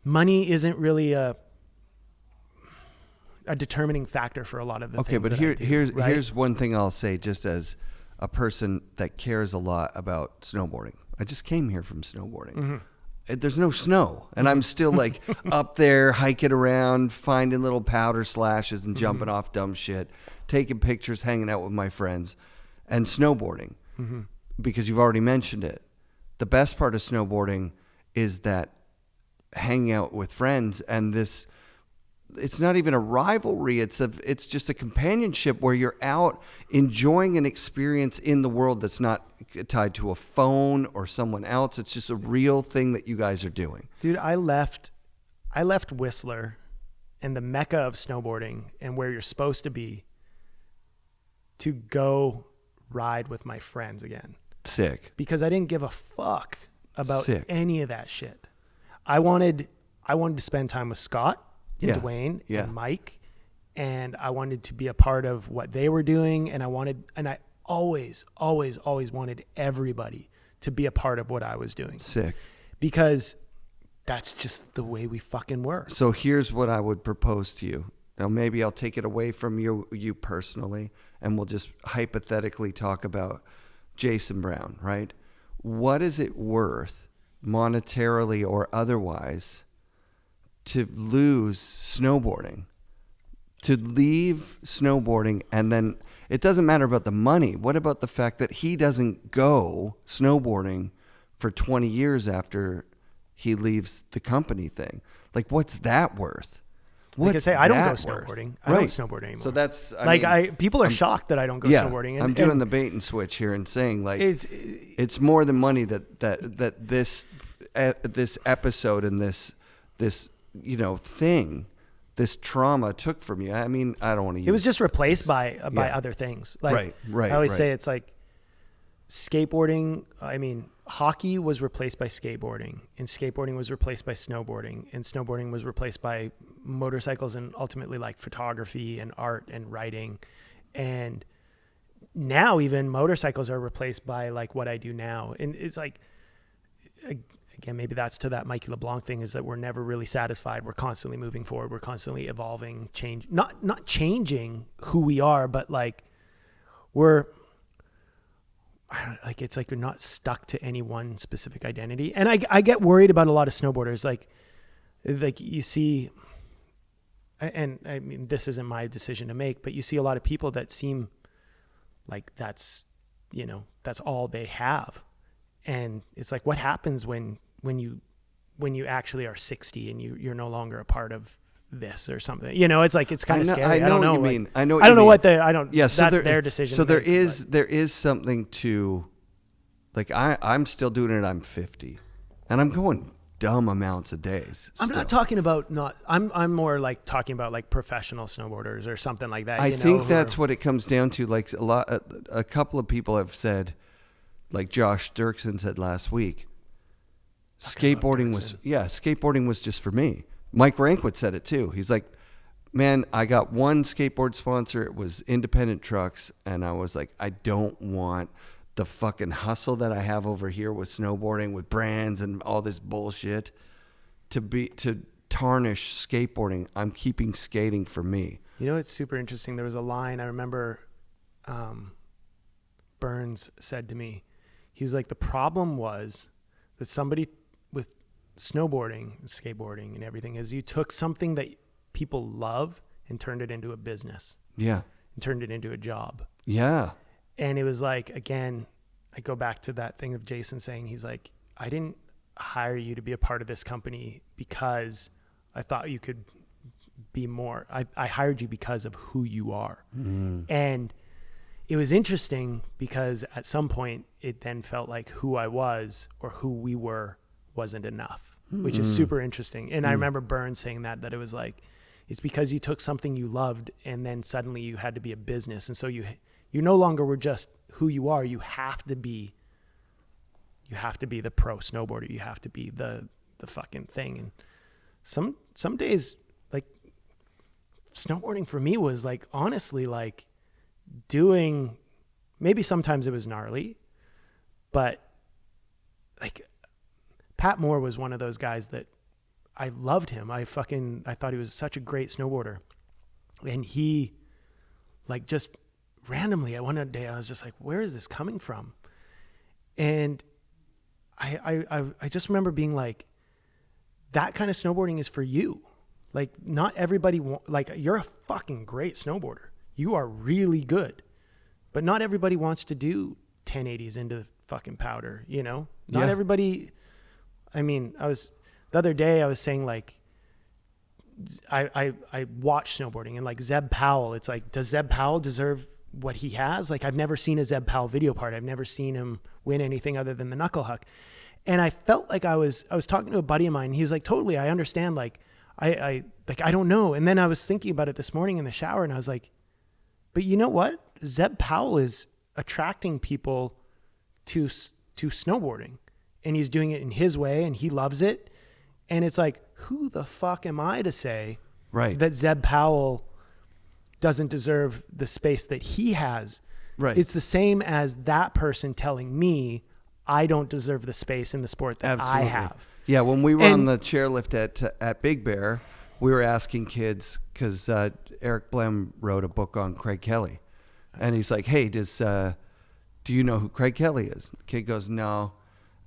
Money isn't really a determining factor for a lot of the things. Okay, but here's one thing I'll say, just as a person that cares a lot about snowboarding. I just came here from snowboarding. Mm-hmm. There's no snow, and I'm still like up there hiking around, finding little powder slashes and jumping off dumb shit, taking pictures, hanging out with my friends, and snowboarding. Because you've already mentioned it. The best part of snowboarding is that hanging out with friends, and this, it's not even a rivalry. It's just a companionship where you're out enjoying an experience in the world that's not tied to a phone or someone else. It's just a real thing that you guys are doing. Dude, I left Whistler and the mecca of snowboarding and where you're supposed to be to go ride with my friends again. Sick. Because I didn't give a fuck about Sick. any of that shit. I wanted to spend time with Scott and Yeah. Dwayne Yeah. and Mike, and I wanted to be a part of what they were doing, and I always wanted everybody to be a part of what I was doing. Sick. Because that's just the way we fucking were. So here's what I would propose to you. Now, maybe I'll take it away from you personally, and we'll just hypothetically talk about Jason Brown, right? What is it worth, monetarily or otherwise, to lose snowboarding, to leave snowboarding, and then it doesn't matter about the money. What about the fact that he doesn't go snowboarding for 20 years after he leaves the company thing? Like, what's that worth? Like I say, I don't go that worth? snowboarding. I don't snowboard anymore. So that's people are shocked that I don't go snowboarding. I'm doing the bait and switch here and saying like it's more than money that this episode and this thing, this trauma took from you. I mean, I don't want to use it was just replaced by other things. Like right. I always say it's like skateboarding. I mean, hockey was replaced by skateboarding, and skateboarding was replaced by snowboarding, and snowboarding was replaced by motorcycles, and ultimately like photography and art and writing. And now even motorcycles are replaced by like what I do now. And it's like, again, maybe that's to that Mikey LeBlanc thing, is that we're never really satisfied. We're constantly moving forward. We're constantly evolving, not changing who we are, but like it's like you're not stuck to any one specific identity. And I get worried about a lot of snowboarders. Like you see, and I mean, this isn't my decision to make, but you see a lot of people that seem like that's all they have. And it's like, what happens when you actually are 60 and you're no longer a part of this or something? It's like, it's kind of scary. I know what you mean. I know what you mean. That's their decision. So there is something to, like, I'm still doing it. I'm 50. And I'm going dumb amounts of days. I'm still. not talking about I'm more like talking about like professional snowboarders or something like that. I think that's what it comes down to. Like a couple of people have said, like Josh Dirksen said last week, skateboarding was just for me. Mike Rankwood said it too. He's like, man, I got one skateboard sponsor. It was Independent Trucks. And I was like, I don't want the fucking hustle that I have over here with snowboarding, with brands and all this bullshit to tarnish skateboarding. I'm keeping skating for me. You know, it's super interesting. There was a line I remember Burns said to me. He was like, the problem was that somebody with snowboarding, skateboarding and everything is you took something that people love and turned it into a business. Yeah. And turned it into a job. Yeah. And it was like, again, I go back to that thing of Jason saying, he's like, I didn't hire you to be a part of this company because I thought you could be more. I hired you because of who you are. And it was interesting because at some point it then felt like who I was or who we were wasn't enough, which is super interesting. And I remember Burns saying that it was like, it's because you took something you loved and then suddenly you had to be a business. And so you no longer were just who you are. You have to be the pro snowboarder. You have to be the fucking thing. And some days, like snowboarding for me was like, honestly, like doing, maybe sometimes it was gnarly, but like Pat Moore was one of those guys that I loved him. I thought he was such a great snowboarder. And he like just randomly, one day I was just like, where is this coming from? And I just remember being like, that kind of snowboarding is for you. Like not everybody, like you're a fucking great snowboarder. You are really good, but not everybody wants to do 1080s into fucking powder, you know? Not everybody. I mean, the other day I was saying like, I watch snowboarding and like Zeb Powell, it's like, does Zeb Powell deserve what he has? Like I've never seen a Zeb Powell video part. I've never seen him win anything other than the knuckle huck. And I felt like I was talking to a buddy of mine. He was like, totally, I understand. Like I don't know. And then I was thinking about it this morning in the shower and I was like, but you know what? Zeb Powell is attracting people to snowboarding and he's doing it in his way and he loves it. And it's like, who the fuck am I to say that Zeb Powell doesn't deserve the space that he has? Right. It's the same as that person telling me I don't deserve the space in the sport that I have. Yeah, when we were on the chairlift at Big Bear, we were asking kids, because Eric Blem wrote a book on Craig Kelly. And he's like, hey, do you know who Craig Kelly is? The kid goes, no.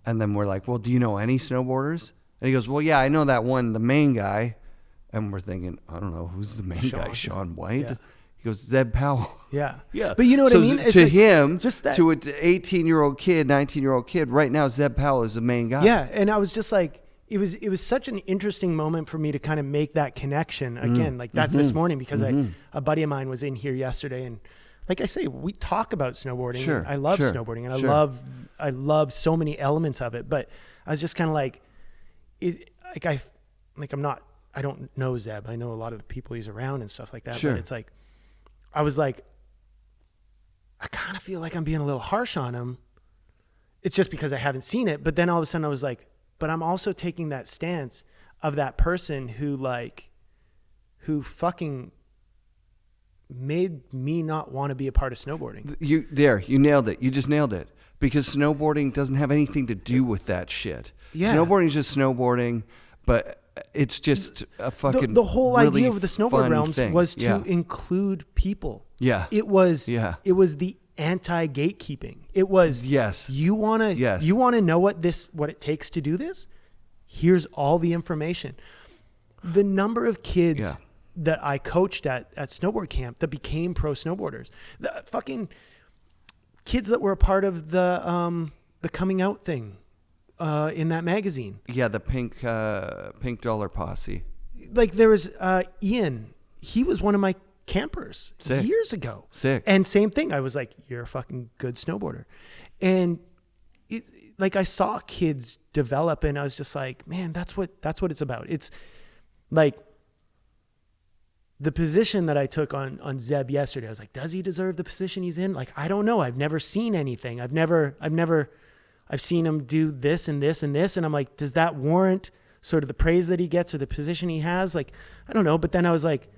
And then we're like, well, do you know any snowboarders? And he goes, well, yeah, I know that one, the main guy. And we're thinking, I don't know, who's the main guy? Sean White? Yeah. He goes, Zeb Powell. Yeah. Yeah. But you know what I mean? It's to like, him, just that, to an 18-year-old kid, 19-year-old kid, right now, Zeb Powell is the main guy. Yeah. And I was just like, it was such an interesting moment for me to kind of make that connection again. Like that's this morning because a buddy of mine was in here yesterday and like I say, we talk about snowboarding. Sure. I love snowboarding and I love so many elements of it, but I was just kind of like, I don't know Zeb. I know a lot of the people he's around and stuff like that, but it's like, I was like, I kind of feel like I'm being a little harsh on him. It's just because I haven't seen it. But then all of a sudden I was like, but I'm also taking that stance of that person who fucking made me not want to be a part of snowboarding. You nailed it. You just nailed it. Because snowboarding doesn't have anything to do with that shit. Yeah. Snowboarding is just snowboarding, but it's just a fucking the whole really idea of the Snowboard Realms thing. was to include people. Yeah. It was the anti-gatekeeping. It was you want to know what it takes to do this? Here's all the information. The number of kids that I coached at snowboard camp that became pro snowboarders. The fucking kids that were a part of the coming out thing. In that magazine. Yeah, the pink dollar posse. Like there was Ian. He was one of my campers years ago. Sick. And same thing. I was like, you're a fucking good snowboarder. And like I saw kids develop, and I was just like, man, that's what it's about. It's like the position that I took on Zeb yesterday. I was like, does he deserve the position he's in? Like, I don't know. I've never seen anything. I've seen him do this and this and this. And I'm like, does that warrant sort of the praise that he gets or the position he has? Like, I don't know. But then I was like,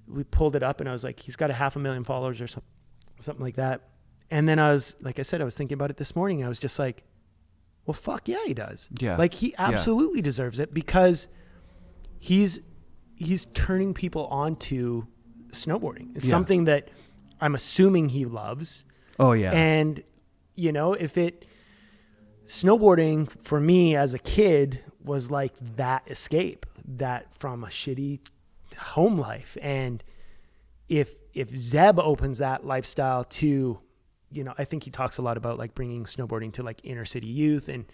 we pulled it up and I was like, he's got 500,000 followers or something like that. And then I was, like I said, I was thinking about it this morning. And I was just like, well, fuck yeah, he does. Yeah. Like he absolutely deserves it because he's turning people onto snowboarding. It's something that I'm assuming he loves. Oh yeah. And you know, snowboarding for me as a kid was like that escape, that from a shitty home life. And if Zeb opens that lifestyle to, you know, I think he talks a lot about like bringing snowboarding to like inner city youth and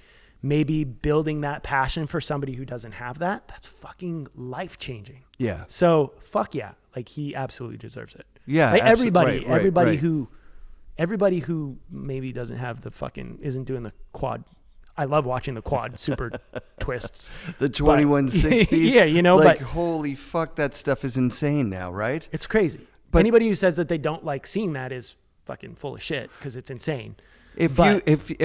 maybe building that passion for somebody who doesn't have that. That's fucking life changing. Yeah. So fuck yeah. Like he absolutely deserves it. Yeah. Like everybody who maybe doesn't have the fucking, isn't doing the quad. I love watching the quad super twists. The 2160s. Yeah, you know, like, but holy fuck, that stuff is insane now, right? It's crazy. But anybody who says that they don't like seeing that is fucking full of shit because it's insane. If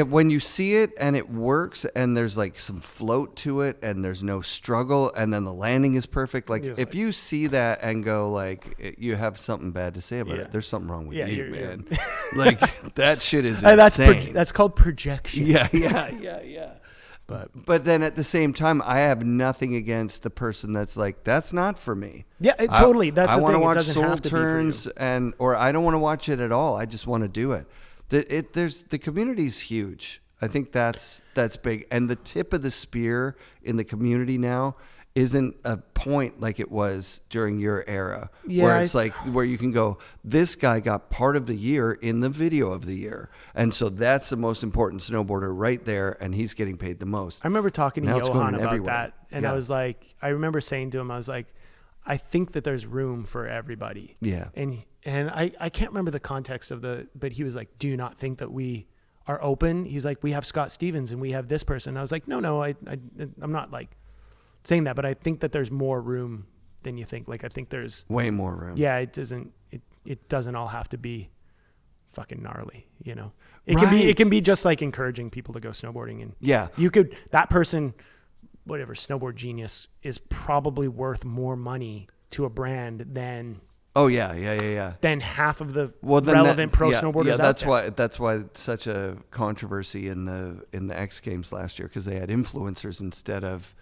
when you see it and it works and there's like some float to it and there's no struggle and then the landing is perfect, like if you see that and go like you have something bad to say about it, there's something wrong with you, man. Like that shit is insane. That's called projection. Yeah. But then at the same time, I have nothing against the person that's like, that's not for me. Yeah, totally. That's I the want thing. to watch It doesn't Soul have to Turns be for you. or I don't want to watch it at all. I just want to do it. The community's huge. I think that's big. And the tip of the spear in the community now isn't a point like it was during your era, where it's like where you can go, this guy got part of the year in the video of the year, and so that's the most important snowboarder right there, and he's getting paid the most. I remember talking to Johan about everywhere. that, and I was like, I remember saying to him, I was like, I think that there's room for everybody. Yeah. And I can't remember the context of but he was like, do you not think that we are open? He's like, we have Scott Stevens and we have this person. I was like, no, I'm not like saying that, but I think that there's more room than you think. Like, I think there's way more room. Yeah. It doesn't all have to be fucking gnarly, you know, it can be just like encouraging people to go snowboarding. And that person, whatever, Snowboard Genius is probably worth more money to a brand than than half of the relevant pro snowboarders out there. That's why it's such a controversy in the X Games last year, because they had influencers instead of,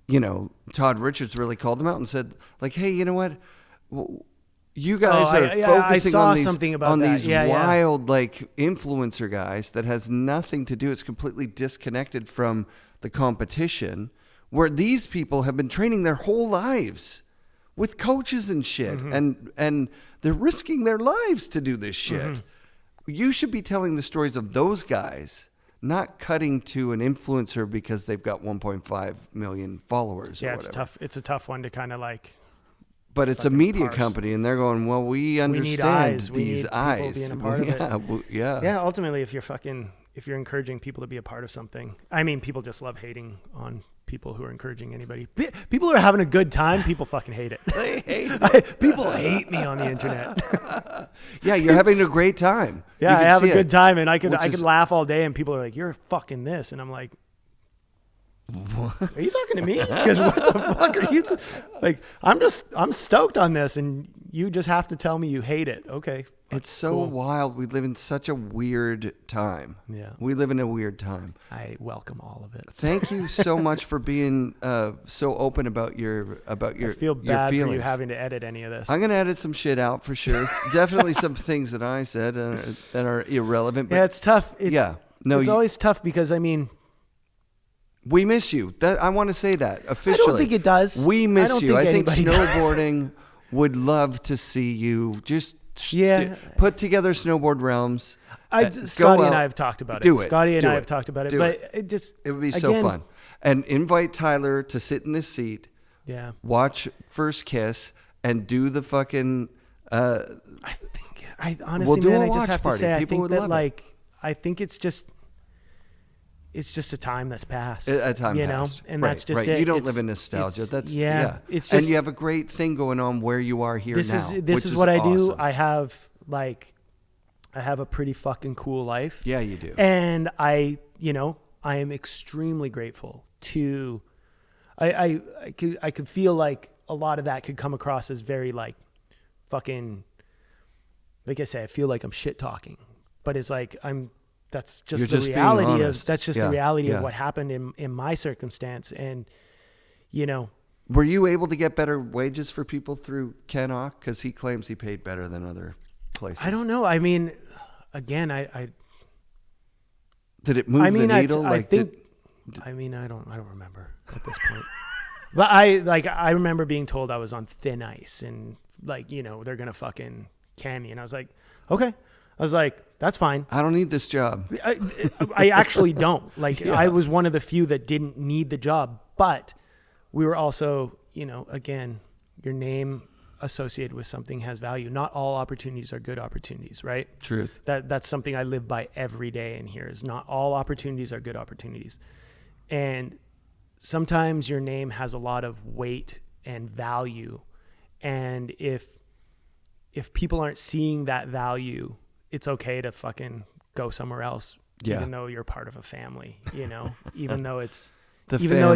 you know, Todd Richards really called them out and said like, hey, you know what? You guys are focusing on these wild like influencer guys that has nothing to do. It's completely disconnected from the competition, where these people have been training their whole lives with coaches and shit, and they're risking their lives to do this shit. You should be telling the stories of those guys, not cutting to an influencer because they've got 1.5 million followers. Yeah, it's tough. It's a tough one to kind of like. But it's a media company, and they're going, well, we understand these eyes. Being a part of it. Yeah. Ultimately, if you're encouraging people to be a part of something, I mean, people just love hating on people who are encouraging anybody. People are having a good time. People fucking hate it. They hate it. People hate me on the internet. Yeah, you're having a great time. Yeah, I have a good time, and I could laugh all day, and people are like, "You're fucking this," and I'm like, "What? Are you talking to me? Because what the fuck are you? Like, I'm stoked on this, and you just have to tell me you hate it. Okay." It's so wild. We live in such a weird time. Yeah. We live in a weird time. I welcome all of it. Thank you so much for being so open about your I feel bad feelings. for you having to edit any of this. I'm going to edit some shit out for sure. Definitely some things that I said that are irrelevant. But yeah, it's tough. It's always tough because, I mean, we miss you. I want to say that officially. I don't think it does. We miss you. I think snowboarding would love to see you just put together Snowboard Realms. Scotty and I have talked about it. Scotty and I have talked about it. But it would be so fun. And invite Tyler to sit in this seat. Yeah. Watch First Kiss and do the fucking. I honestly, man, I just have to say, I think that I think it's just. it's just a time that's passed. A time you passed. know, and right, that's just right. it. You don't It's- live in nostalgia. it's- That's yeah. It's and just, you have a great thing going on where you are here this now. is which what I do. awesome. I have a pretty fucking cool life. Yeah, you do. And I am extremely grateful to, I could feel like a lot of that could come across as very like fucking, like I say, I feel like I'm shit talking, but it's like, that's just You're the just being reality honest. that's just Yeah, the reality yeah. of what happened in my circumstance. And, Were you able to get better wages for people through Ken Ock? Because he claims he paid better than other places. I don't know. I mean, again, Did it move the needle? I think, I don't remember at this point. But I remember being told I was on thin ice and they're going to fucking can me. And I was like, okay. I was like, that's fine. I don't need this job. I actually don't. Yeah. I was one of the few that didn't need the job, but we were also, again, your name associated with something has value. Not all opportunities are good opportunities, right? Truth. That's something I live by every day in here is not all opportunities are good opportunities. And sometimes your name has a lot of weight and value. And if people aren't seeing that value, it's okay to fucking go somewhere else, even though you're part of a family, even though it's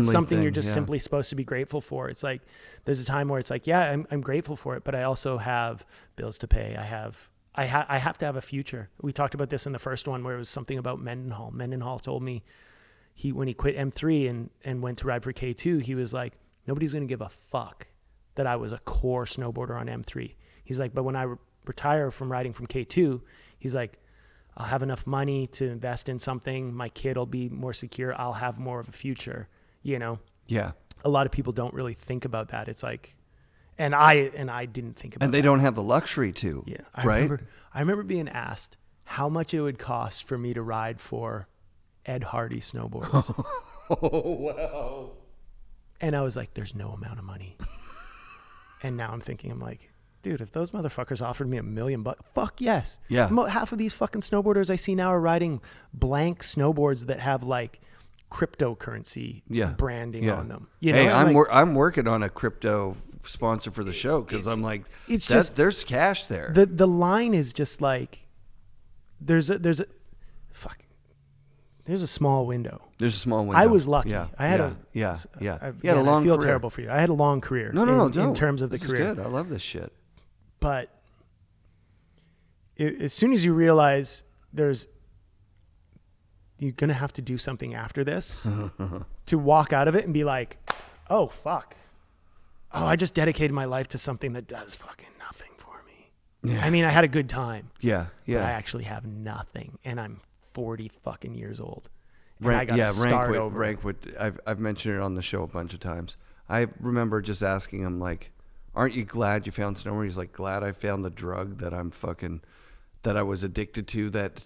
something you're just simply supposed to be grateful for. It's like, there's a time where it's like, yeah, I'm grateful for it, but I also have bills to pay. I have to have a future. We talked about this in the first one where it was something about Mendenhall. Mendenhall told me when he quit M3 and went to ride for K2, he was like, nobody's going to give a fuck that I was a core snowboarder on M3. He's like, but when I retire from riding from K2, he's like, I'll have enough money to invest in something. My kid will be more secure. I'll have more of a future, Yeah. A lot of people don't really think about that. It's like, and I didn't think about that. And they don't have the luxury to. Yeah. Right? I remember being asked how much it would cost for me to ride for Ed Hardy snowboards. Oh, wow. And I was like, there's no amount of money. And now I'm thinking, I'm like, dude, if those motherfuckers offered me $1 million, fuck yes. Yeah. Half of these fucking snowboarders I see now are riding blank snowboards that have like cryptocurrency branding on them. Hey, I'm I'm working on a crypto sponsor for the show because I'm like, it's just there's cash there. The line is just like there's a small window. There's a small window. I was lucky. Yeah. I had You had a long I feel career. terrible for you. I had a long career. No, in terms of the this career. is good. I love this shit. But as soon as you realize you're going to have to do something after this to walk out of it and be like, oh, fuck. Oh, I just dedicated my life to something that does fucking nothing for me. Yeah. I mean, I had a good time. Yeah. But I actually have nothing. And I'm 40 fucking years old. And I got to start over. Rankwood, I've mentioned it on the show a bunch of times. I remember just asking him, like, aren't you glad you found snowboarding? He's like, glad I found the drug that that I was addicted to that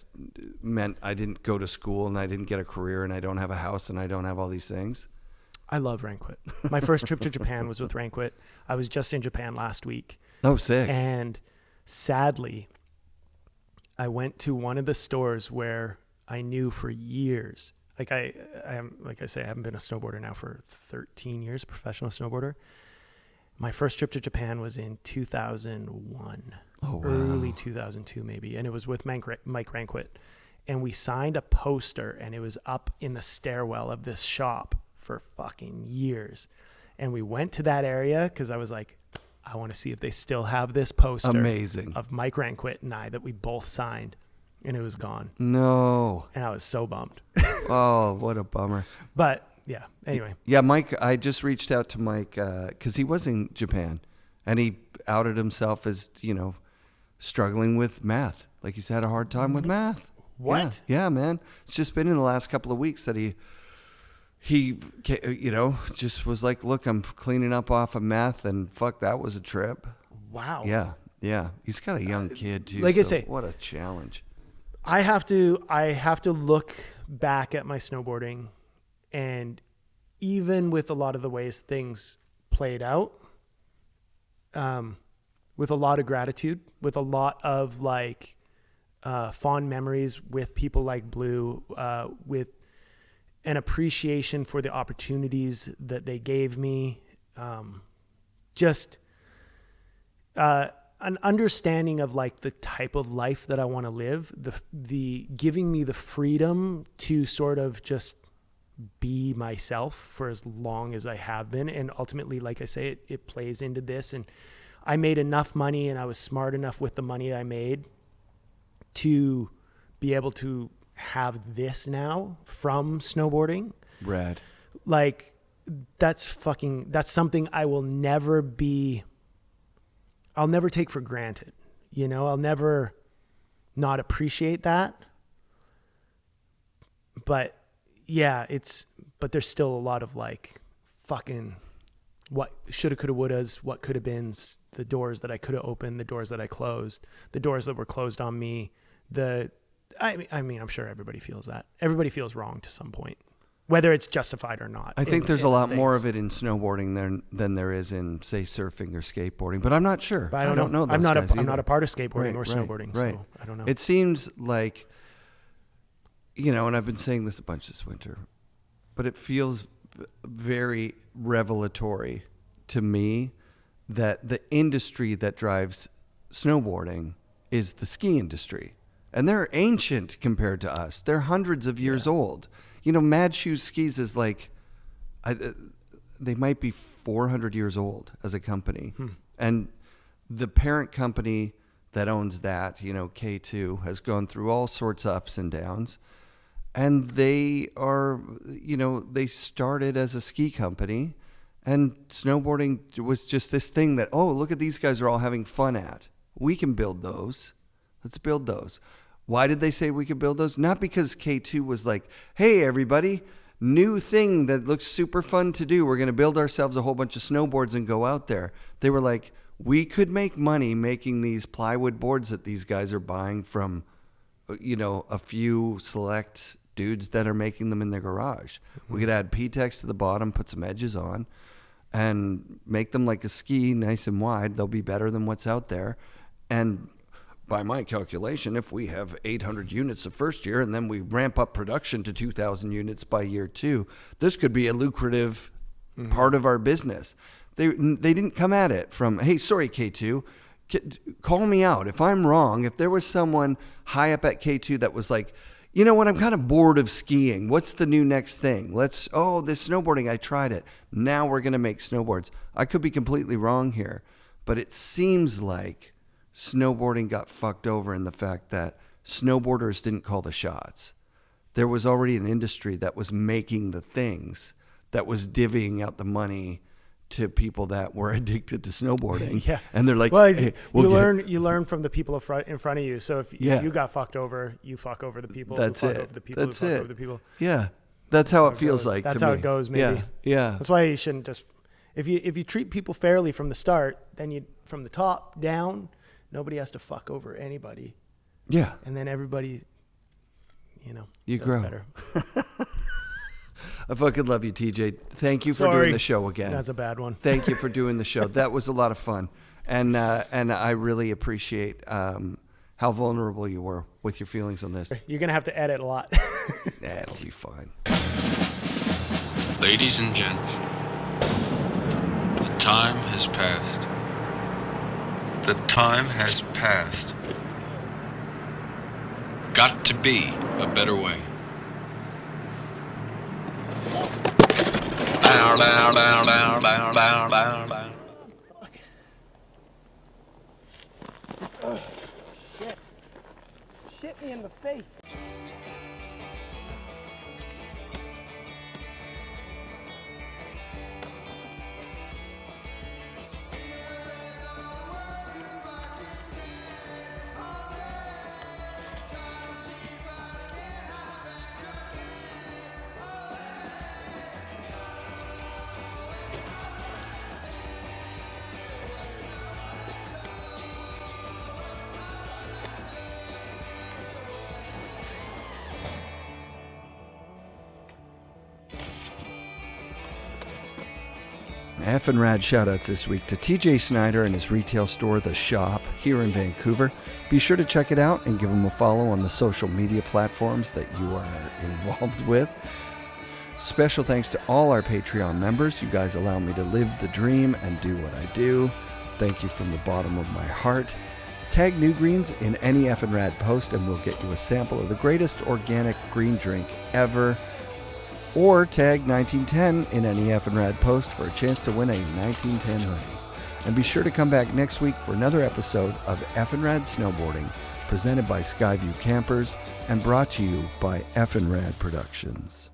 meant I didn't go to school and I didn't get a career and I don't have a house and I don't have all these things. I love Rankwit. My first trip to Japan was with Rankwit. I was just in Japan last week. Oh, sick. And sadly, I went to one of the stores where I knew for years, like I say, I haven't been a snowboarder now for 13 years, professional snowboarder. My first trip to Japan was in 2001, early 2002 maybe. And it was with Mike Rankwit. And we signed a poster and it was up in the stairwell of this shop for fucking years. And we went to that area because I was like, I want to see if they still have this poster. Amazing. Of Mike Rankwit and I that we both signed. And it was gone. No. And I was so bummed. Oh, what a bummer. But yeah, anyway. Yeah, Mike, I just reached out to Mike because he was in Japan and he outed himself as, struggling with math. Like he's had a hard time with math. What? Yeah, man. It's just been in the last couple of weeks that he just was like, look, I'm cleaning up off of meth and fuck, that was a trip. Wow. Yeah. He's got a young kid too. Like I say, what a challenge. I have to look back at my snowboarding, and even with a lot of the ways things played out, with a lot of gratitude, with a lot of like fond memories with people like Blue, with an appreciation for the opportunities that they gave me. Just an understanding of like the type of life that I want to live, the giving me the freedom to sort of just be myself for as long as I have been. And ultimately, like I say, it plays into this. And I made enough money and I was smart enough with the money I made to be able to have this now from snowboarding. Rad. Like that's something I'll never take for granted. You know, I'll never not appreciate that. But yeah, but there's still a lot of like fucking what shoulda, coulda, wouldas, what could have been, the doors that I could have opened, the doors that I closed, the doors that were closed on me. I mean, I'm sure everybody feels that. Everybody feels wrong to some point, whether it's justified or not. I think there's a lot more of it in snowboarding than there is in, say, surfing or skateboarding, but I'm not sure. But I don't know. I'm not a part of skateboarding or snowboarding, so I don't know. It seems like, you know, and I've been saying this a bunch this winter, but it feels very revelatory to me that the industry that drives snowboarding is the ski industry. And they're ancient compared to us. They're hundreds of years old. You know, Mad Shoes Skis is like, they might be 400 years old as a company. And the parent company that owns that, you know, K2, has gone through all sorts of ups and downs. And they are, you know, they started as a ski company. And snowboarding was just this thing that, oh, look at these guys are all having fun at. We can build those. Let's build those. Why did they say we could build those? Not because K2 was like, hey, everybody, new thing that looks super fun to do. We're going to build ourselves a whole bunch of snowboards and go out there. They were like, we could make money making these plywood boards that these guys are buying from, you know, a few select dudes that are making them in their garage. We could add P-Tex to the bottom, put some edges on, and make them like a ski, nice and wide. They'll be better than what's out there. And by my calculation, if we have 800 units the first year and then we ramp up production to 2,000 units by year 2, this could be a lucrative part of our business. They didn't come at it from, hey, sorry, K2, call me out. If I'm wrong, if there was someone high up at K2 that was like, you know what, I'm kind of bored of skiing. What's the new next thing? This snowboarding, I tried it. Now we're going to make snowboards. I could be completely wrong here, but it seems like snowboarding got fucked over in the fact that snowboarders didn't call the shots. There was already an industry that was making the things, that was divvying out the money to people that were addicted to snowboarding. Yeah. And they're like, well, hey, you learn from the people in front of you. So if you got fucked over, you fuck over the people. That's who it. Fuck over the people That's who it. fuck over the people. Yeah. That's how it feels like. That's to how me. it goes, maybe. Yeah. That's why you shouldn't just, if you treat people fairly from the start, then from the top down, nobody has to fuck over anybody. Yeah. And then everybody, you does grow. better. I fucking love you, TJ. Thank you for Sorry. doing the show again. That's a bad one. Thank you for doing the show. That was a lot of fun. And I really appreciate how vulnerable you were with your feelings on this. You're going to have to edit a lot. Yeah, it'll be fine. Ladies and gents, the time has passed. The time has passed. Got to be a better way. Shit me in the face. FNRad shoutouts this week to TJ Schneider and his retail store, The Shop, here in Vancouver. Be sure to check it out and give him a follow on the social media platforms that you are involved with. Special thanks to all our Patreon members. You guys allow me to live the dream and do what I do. Thank you from the bottom of my heart. Tag New Greens in any FNRad post and we'll get you a sample of the greatest organic green drink ever. Or tag 1910 in any FNRad post for a chance to win a 1910 hoodie. And be sure to come back next week for another episode of FNRad Snowboarding, presented by Skyview Campers and brought to you by FNRad Productions.